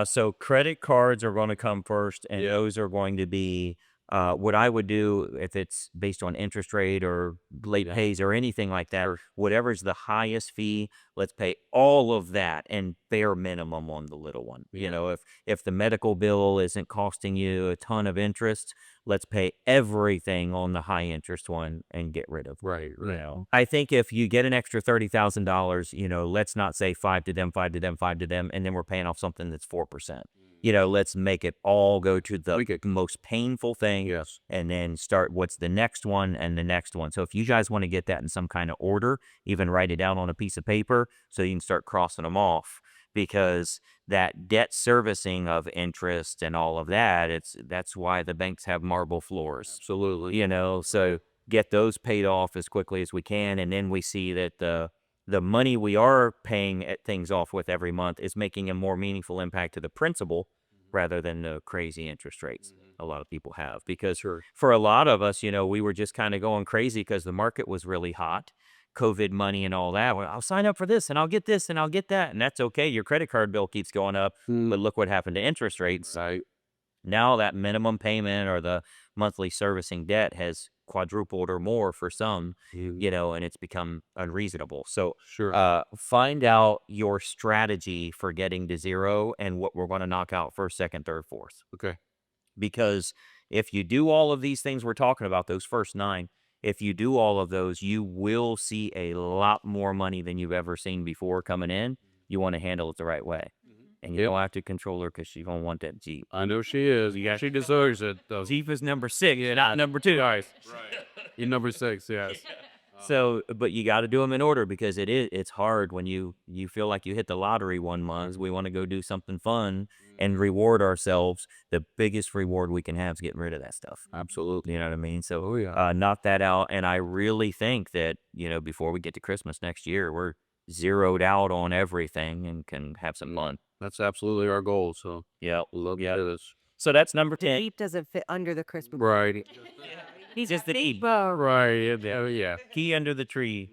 So credit cards are going to come first, and those are going to be What I would do if it's based on interest rate or late pays or anything like that, or whatever's the highest fee, let's pay all of that and bare minimum on the little one. You know, if the medical bill isn't costing you a ton of interest, let's pay everything on the high interest one and get rid of. Right. You know, I think if you get an extra $30,000, you know, let's not say five to them, five to them, five to them, and then we're paying off something that's 4%. You know, let's make it all go to the most painful thing. Yes. And then start what's the next one and the next one. So if you guys want to get that in some kind of order, even write it down on a piece of paper so you can start crossing them off, because that debt servicing of interest and all of that, that's why the banks have marble floors. Absolutely. You know, so get those paid off as quickly as we can, and then we see that the money we are paying at things off with every month is making a more meaningful impact to the principal rather than the crazy interest rates a lot of people have. Because for a lot of us, you know, we were just kind of going crazy because the market was really hot, COVID money and all that. Well, I'll sign up for this and I'll get this and I'll get that, and that's okay. Your credit card bill keeps going up, but look what happened to interest rates. Right. Now that minimum payment or the monthly servicing debt has quadrupled or more for some, you know, and it's become unreasonable. So find out your strategy for getting to zero and what we're going to knock out first, second, third, fourth. Okay. Because if you do all of these things we're talking about, those first 9, if you do all of those, you will see a lot more money than you've ever seen before coming in. You want to handle it the right way. And you don't have to control her because she's going to want that Jeep. I know she is. She deserves it, though. Jeep is number 6, not number 2. Right. You're number 6, yes. So, but you got to do them in order, because it's hard when you feel like you hit the lottery one month. We want to go do something fun and reward ourselves. The biggest reward we can have is getting rid of that stuff. Absolutely. You know what I mean? So, Oh, yeah. knock that out. And I really think that, you know, before we get to Christmas next year, we're zeroed out on everything and can have some fun. That's absolutely our goal. So, Yeah. love to do this. So that's number 10. Jeep doesn't fit under the Christmas. Right. He's just the key. Right. Yeah. Key under the tree.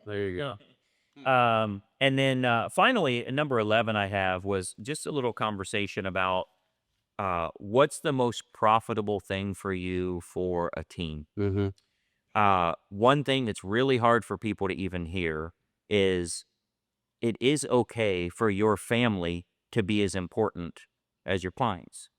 There you go. And then finally, number 11 I have was just a little conversation about what's the most profitable thing for you for a team. One thing that's really hard for people to even hear is it is okay for your family to be as important as your clients.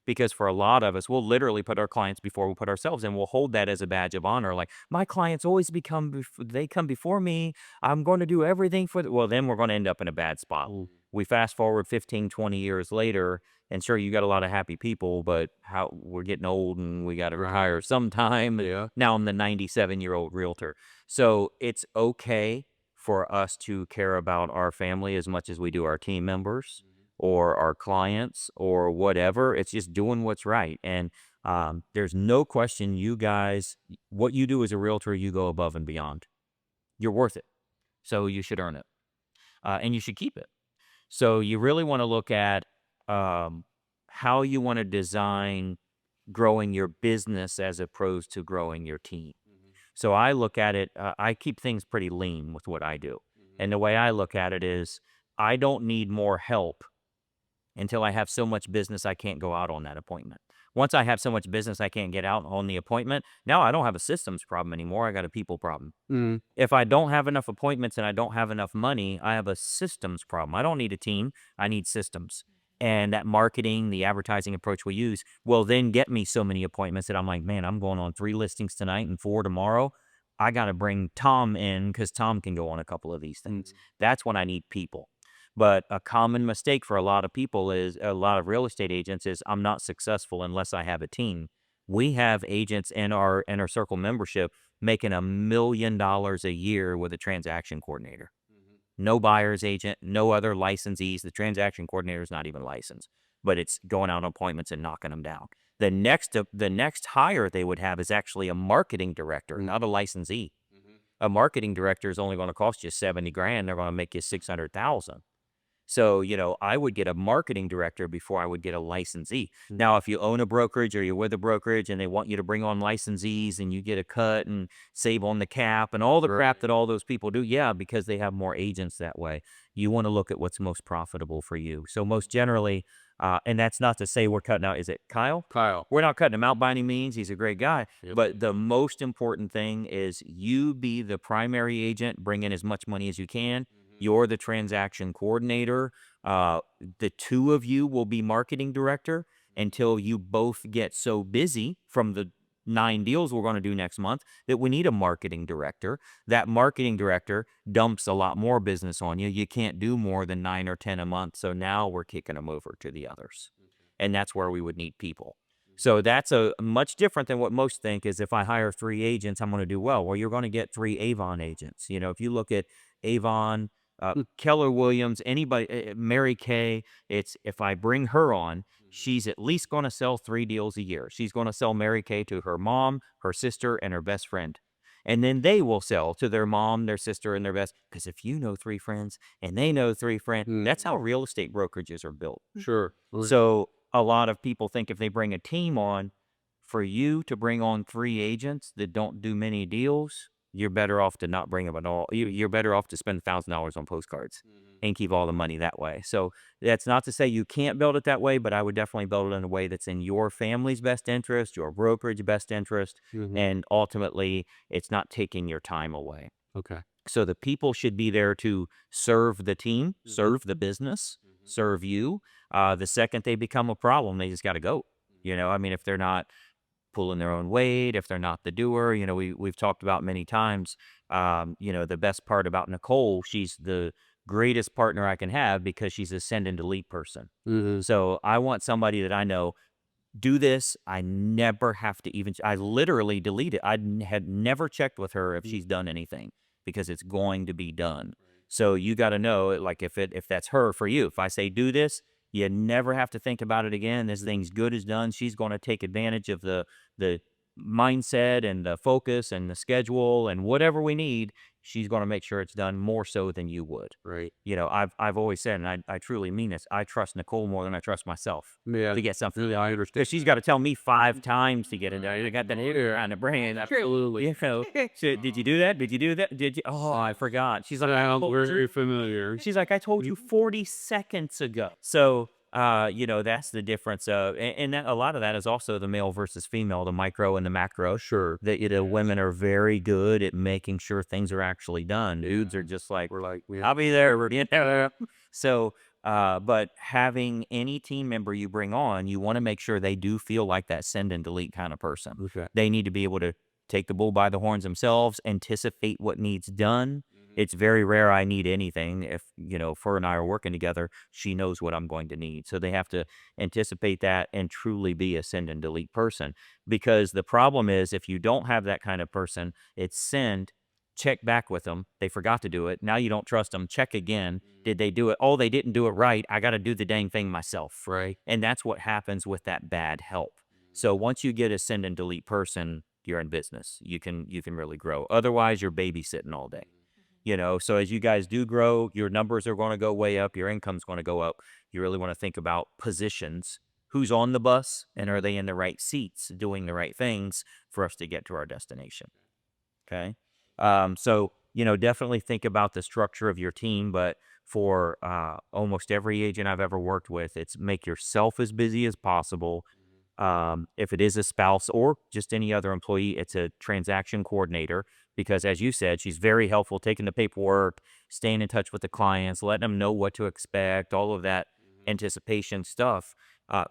Because for a lot of us, we'll literally put our clients before we put ourselves, and we'll hold that as a badge of honor. Like, my clients always they come before me. I'm going to do everything for them. Well, then we're going to end up in a bad spot. We fast forward 15, 20 years later, and sure, you got a lot of happy people, but we're getting old and we got to retire sometime. Yeah. Now I'm the 97-year-old realtor. So it's okay for us to care about our family as much as we do our team members or our clients or whatever. It's just doing what's right. And there's no question, you guys, what you do as a realtor, you go above and beyond. You're worth it. So you should earn it. And you should keep it. So you really want to look at how you want to design growing your business as opposed to growing your team. So I look at it, I keep things pretty lean with what I do. And the way I look at it is, I don't need more help until I have so much business I can't go out on that appointment. Once I have so much business I can't get out on the appointment, now I don't have a systems problem anymore. I got a people problem. If I don't have enough appointments and I don't have enough money, I have a systems problem. I don't need a team. I need systems. And that marketing, the advertising approach we use will then get me so many appointments that I'm like, man, I'm going on 3 listings tonight and 4 tomorrow. I got to bring Tom in because Tom can go on a couple of these things. That's when I need people. But a common mistake for a lot of people is, a lot of real estate agents is, I'm not successful unless I have a team. We have agents in our Inner Circle membership making $1 million a year with a transaction coordinator. No buyer's agent, no other licensees. The transaction coordinator is not even licensed, but it's going out on appointments and knocking them down. The next hire they would have is actually a marketing director, not a licensee. A marketing director is only going to cost you $70,000. They're going to make you $600,000. So, you know, I would get a marketing director before I would get a licensee. Now, if you own a brokerage or you're with a brokerage and they want you to bring on licensees and you get a cut and save on the cap and all the crap that all those people do, yeah, because they have more agents that way. You want to look at what's most profitable for you. So most generally, And that's not to say we're cutting out, is it Kyle? Kyle. We're not cutting him out by any means. He's a great guy. Yep. But the most important thing is you be the primary agent, bring in as much money as you can. You're the transaction coordinator. The two of you will be marketing director until you both get so busy from the 9 deals we're going to do next month that we need a marketing director. That marketing director dumps a lot more business on you. You can't do more than 9 or 10 a month. So now we're kicking them over to the others. And that's where we would need people. So that's a much different than what most think is if I hire 3 agents, I'm going to do well. Well, you're going to get 3 Avon agents. You know, if you look at Avon, Keller Williams, anybody, Mary Kay, it's if I bring her on, she's at least going to sell 3 deals a year. She's going to sell Mary Kay to her mom, her sister, and her best friend. And then they will sell to their mom, their sister, and their best. Because if you know 3 friends and they know 3 friends, that's how real estate brokerages are built. Sure. So a lot of people think if they bring a team on, for you to bring on 3 agents that don't do many deals, you're better off to not bring them at all. You're better off to spend $1,000 on postcards and keep all the money that way. So that's not to say you can't build it that way, but I would definitely build it in a way that's in your family's best interest, your brokerage best interest, and ultimately it's not taking your time away. Okay. So the people should be there to serve the team, serve the business, serve you. The second they become a problem, they just got to go. You know, I mean, if they're not pulling their own weight, if they're not the doer, you know, we've talked about many times, you know, the best part about Nicole, she's the greatest partner I can have because she's a send and delete person. So I want somebody that I know, do this. I never have to even, I literally delete it. Had never checked with her if she's done anything because it's going to be done. So you got to know, like if that's her for you, if I say do this, you never have to think about it again. This thing's good as done. She's going to take advantage of the mindset and the focus and the schedule and whatever we need. She's going to make sure it's done more so than you would. Right. You know, I've always said, and I truly mean this, I trust Nicole more than I trust myself Yeah. to get something. Really, I understand. Because she's got to tell me 5 times to get it done. You got that hair on the brain. Absolutely. You know, did you do that? Did you do that? Did you? Oh, I forgot. She's like, We're very familiar. she's like, I told you 40 seconds ago. So, you know, that's the difference. And that, a lot of that is also the male versus female, the micro and the macro. Sure. That, you know, women are very good at making sure things are actually done. Dudes are just like, We're like, I'll be there. You know? So, but having any team member you bring on, you want to make sure they do feel like that send and delete kind of person. okay. They need to be able to take the bull by the horns themselves, anticipate what needs done. It's very rare I need anything. If, you know, if her and I are working together, she knows what I'm going to need. So they have to anticipate that and truly be a send and delete person. Because the problem is if you don't have that kind of person, it's send, check back with them. They forgot to do it. Now you don't trust them. Check again. Did they do it? Oh, they didn't do it right. I got to do the dang thing myself. Right. And that's what happens with that bad help. So once you get a send and delete person, you're in business. You can really grow. Otherwise, you're babysitting all day. You know, so as you guys do grow, your numbers are going to go way up. Your income's going to go up. You really want to think about positions. Who's on the bus and are they in the right seats doing the right things for us to get to our destination? Okay. So, you know, definitely think about the structure of your team. But for almost every agent I've ever worked with, it's make yourself as busy as possible. If it is a spouse or just any other employee, it's a transaction coordinator because, as you said, she's very helpful taking the paperwork, staying in touch with the clients, letting them know what to expect, all of that anticipation stuff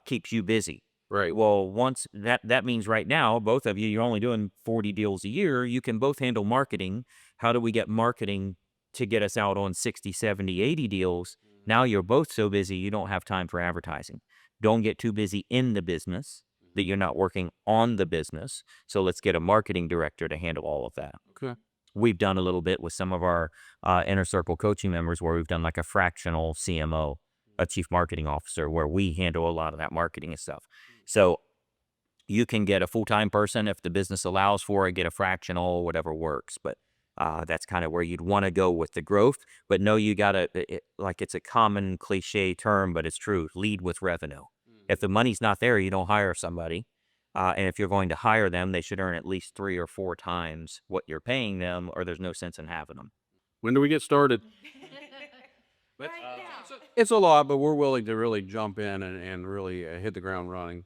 keeps you busy. Right. Well, once that means right now, both of you, you're only doing 40 deals a year. You can both handle marketing. How do we get marketing to get us out on 60, 70, 80 deals? Now you're both so busy, you don't have time for advertising. Don't get too busy in the business that you're not working on the business. So let's get a marketing director to handle all of that. Okay. We've done a little bit with some of our inner circle coaching members where we've done like a fractional CMO, a chief marketing officer, where we handle a lot of that marketing and stuff. So you can get a full-time person if the business allows for it, get a fractional, whatever works. But that's kind of where you'd want to go with the growth. But no, you got to, like it's a common cliche term, but it's true. Lead with revenue. If the money's not there, you don't hire somebody. And if you're going to hire them, they should earn at least 3 or 4 times what you're paying them, or there's no sense in having them. When do we get started? But it's a lot, but we're willing to really jump in and really hit the ground running.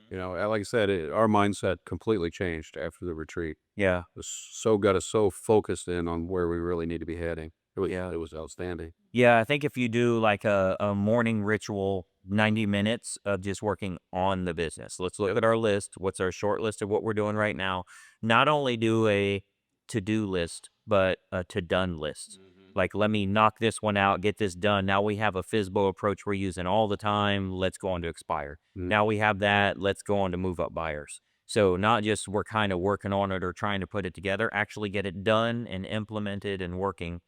You know, like I said, our mindset completely changed after the retreat. Yeah. It was got us so focused in on where we really need to be heading. It was outstanding. Yeah, I think if you do like a morning ritual, 90 minutes of just working on the business. Let's look at our list. What's our short list of what we're doing right now? Not only do a to-do list, but a to-done list. Like, let me knock this one out, get this done. Now we have a FISBO approach we're using all the time. Let's go on to expire. Now we have that. Let's go on to move up buyers. So not just we're kind of working on it or trying to put it together, actually get it done and implemented and working.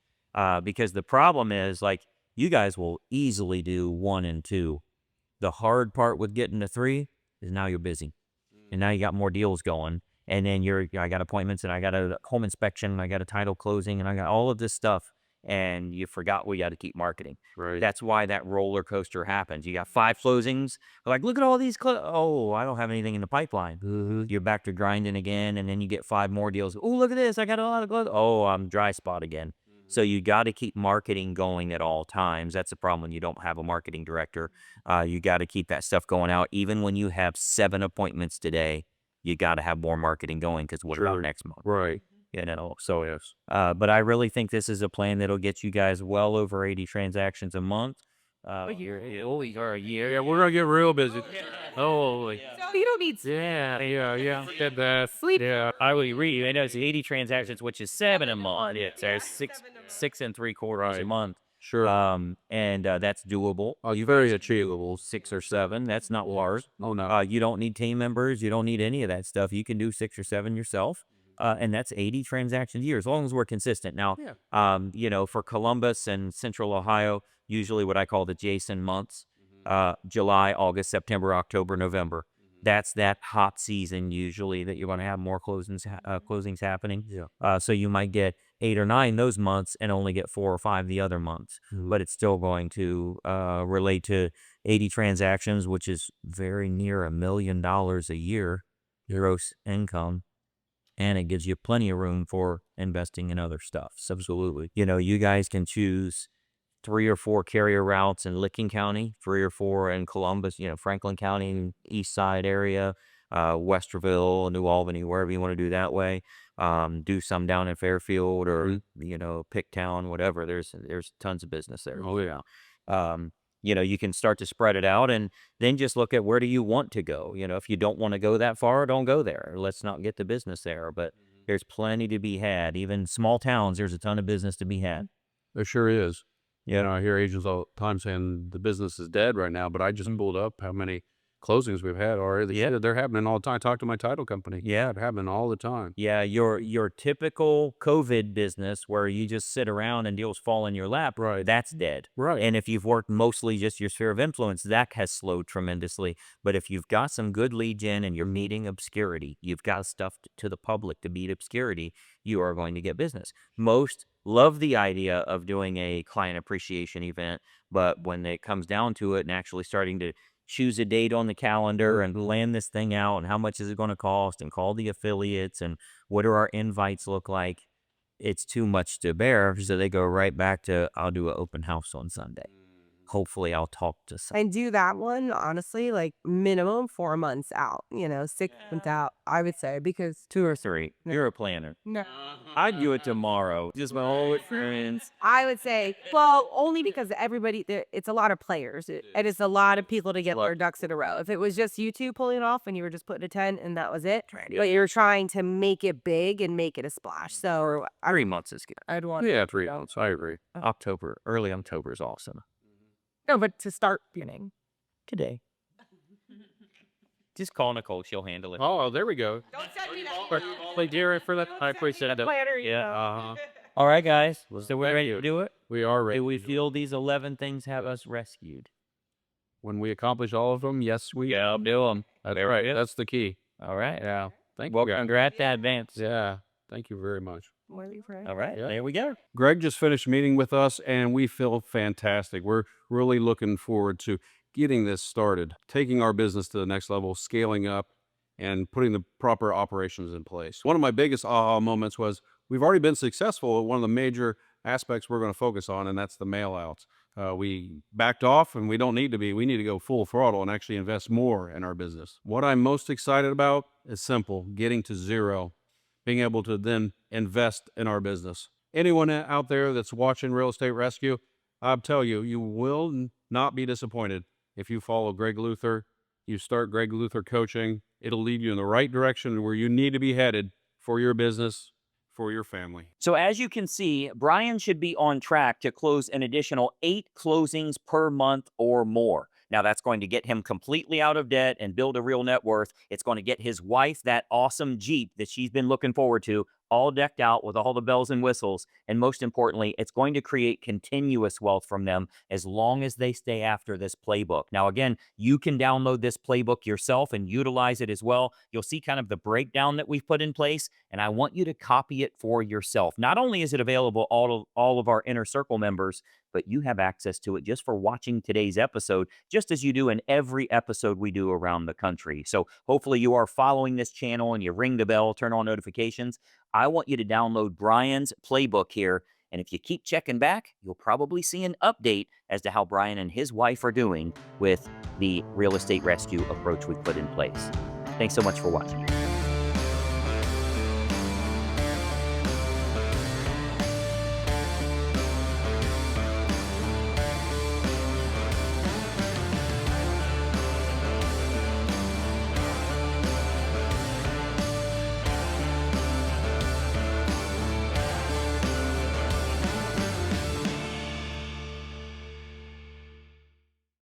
Because the problem is, like, you guys will easily do 1 and 2. The hard part with getting to 3 is now you're busy. And now you got more deals going. And then I got appointments and I got a home inspection, and I got a title closing, and I got all of this stuff. And you forgot we got to keep marketing. Right. That's why that roller coaster happens. You got 5 closings. Like, look at all these. Oh, I don't have anything in the pipeline. You're back to grinding again. And then you get 5 more deals. Oh, look at this. I got a lot of closings. Oh, I'm dry spot again. So you got to keep marketing going at all times. That's the problem when you don't have a marketing director. You got to keep that stuff going out. Even when you have 7 appointments today, you got to have more marketing going, because what about next month? Right. You know, So yes. but I really think this is a plan that'll get you guys well over 80 transactions a month. Or a year. Yeah, we're gonna get real busy. Holy. So you don't need Yeah. Get that. sleep. Yeah. I would agree. I know it's 80 transactions, which is 7 a month. Yeah, so six and 3/4 a month. Sure. And that's doable. Oh, you very achievable. 6 or 7. That's not large. Oh no. You don't need team members. You don't need any of that stuff. You can do 6 or 7 yourself. And that's 80 transactions a year, as long as we're consistent. Now, you know, for Columbus and Central Ohio, usually what I call the Jason months, July, August, September, October, November. That's that hot season usually that you're going to have more closings happening. Yeah. So you might get 8 or 9 those months and only get 4 or 5 the other months. But it's still going to relate to 80 transactions, which is very near $1 million a year gross income. And it gives you plenty of room for investing in other stuff. So, Absolutely. you know, you guys can choose 3 or 4 carrier routes in Licking County, 3 or 4 in Columbus, you know, Franklin County, East Side area, Westerville, New Albany, wherever you want to do that way. Do some down in Fairfield or, you know, Picktown, whatever. There's tons of business there. Oh yeah. You know, you can start to spread it out and then just look at where do you want to go. You know, if you don't want to go that far, don't go there. Let's not get the business there. But there's plenty to be had. Even small towns, there's a ton of business to be had. There sure is. Yeah. You know, I hear agents all the time saying the business is dead right now, but I just pulled up how many closings we've had already. Yeah. They're happening all the time. Talk to my title company. Yeah. They're happening all the time. Yeah, your typical COVID business where you just sit around and deals fall in your lap, Right. that's dead. Right. And if you've worked mostly just your sphere of influence, that has slowed tremendously. But if you've got some good lead gen and you're meeting obscurity, you've got stuff to the public to beat obscurity, you are going to get business. Most love the idea of doing a client appreciation event, but when it comes down to it and actually starting to choose a date on the calendar and plan this thing out and how much is it going to cost and call the affiliates and what do our invites look like, it's too much to bear. So they go right back to, I'll do an open house on Sunday. Hopefully I'll talk to some. And do that one, honestly, like minimum 4 months out, you know, 6 months out, I would say, because 2 or 3. You're a planner. no, I'd do it tomorrow. Just my whole experience. I would say, well, only because it's a lot of players and it's a lot of people to get their ducks in a row. If it was just you two pulling it off and you were just putting a tent and that was it, but you're trying to make it big and make it a splash. So 3 months is good. I'd want Yeah, 3 months. I agree. Early October is awesome. no, but to start beginning. Today. Just call Nicole. She'll handle it. Oh, there we go. Don't send me that. Play dear for that. I appreciate it. Planner, Yeah. All right, guys. So we're ready to do it? We are ready. Do we feel these 11 things have us rescued? When we accomplish all of them, yes, we. Yeah, I'll do them. That's right. That's the key. All right. Yeah. Thank Well, you. guys. congrats in advance. Yeah. Thank you very much. All right. Yeah. There we go. Greg just finished meeting with us and we feel fantastic. We're really looking forward to getting this started, taking our business to the next level, scaling up and putting the proper operations in place. One of my biggest aha moments was we've already been successful at one of the major aspects we're going to focus on, and that's the mail outs. We backed off, and we don't need to be. We need to go full throttle and actually invest more in our business. What I'm most excited about is simple: getting to zero, being able to then invest in our business. Anyone out there that's watching Real Estate Rescue, I'll tell you, you will not be disappointed if you follow Greg Luther. You start Greg Luther coaching. It'll lead you in the right direction where you need to be headed for your business, for your family. So as you can see, Brian should be on track to close an additional 8 closings per month or more. Now, that's going to get him completely out of debt and build a real net worth. It's going to get his wife that awesome Jeep that she's been looking forward to, all decked out with all the bells and whistles. And most importantly, it's going to create continuous wealth from them as long as they stay after this playbook. Now, again, you can download this playbook yourself and utilize it as well. You'll see kind of the breakdown that we've put in place, and I want you to copy it for yourself. Not only is it available all of our Inner Circle members, but you have access to it just for watching today's episode, just as you do in every episode we do around the country. So hopefully you are following this channel and you ring the bell, turn on notifications. I want you to download Brian's playbook here. And if you keep checking back, you'll probably see an update as to how Brian and his wife are doing with the real estate rescue approach we've put in place. Thanks so much for watching.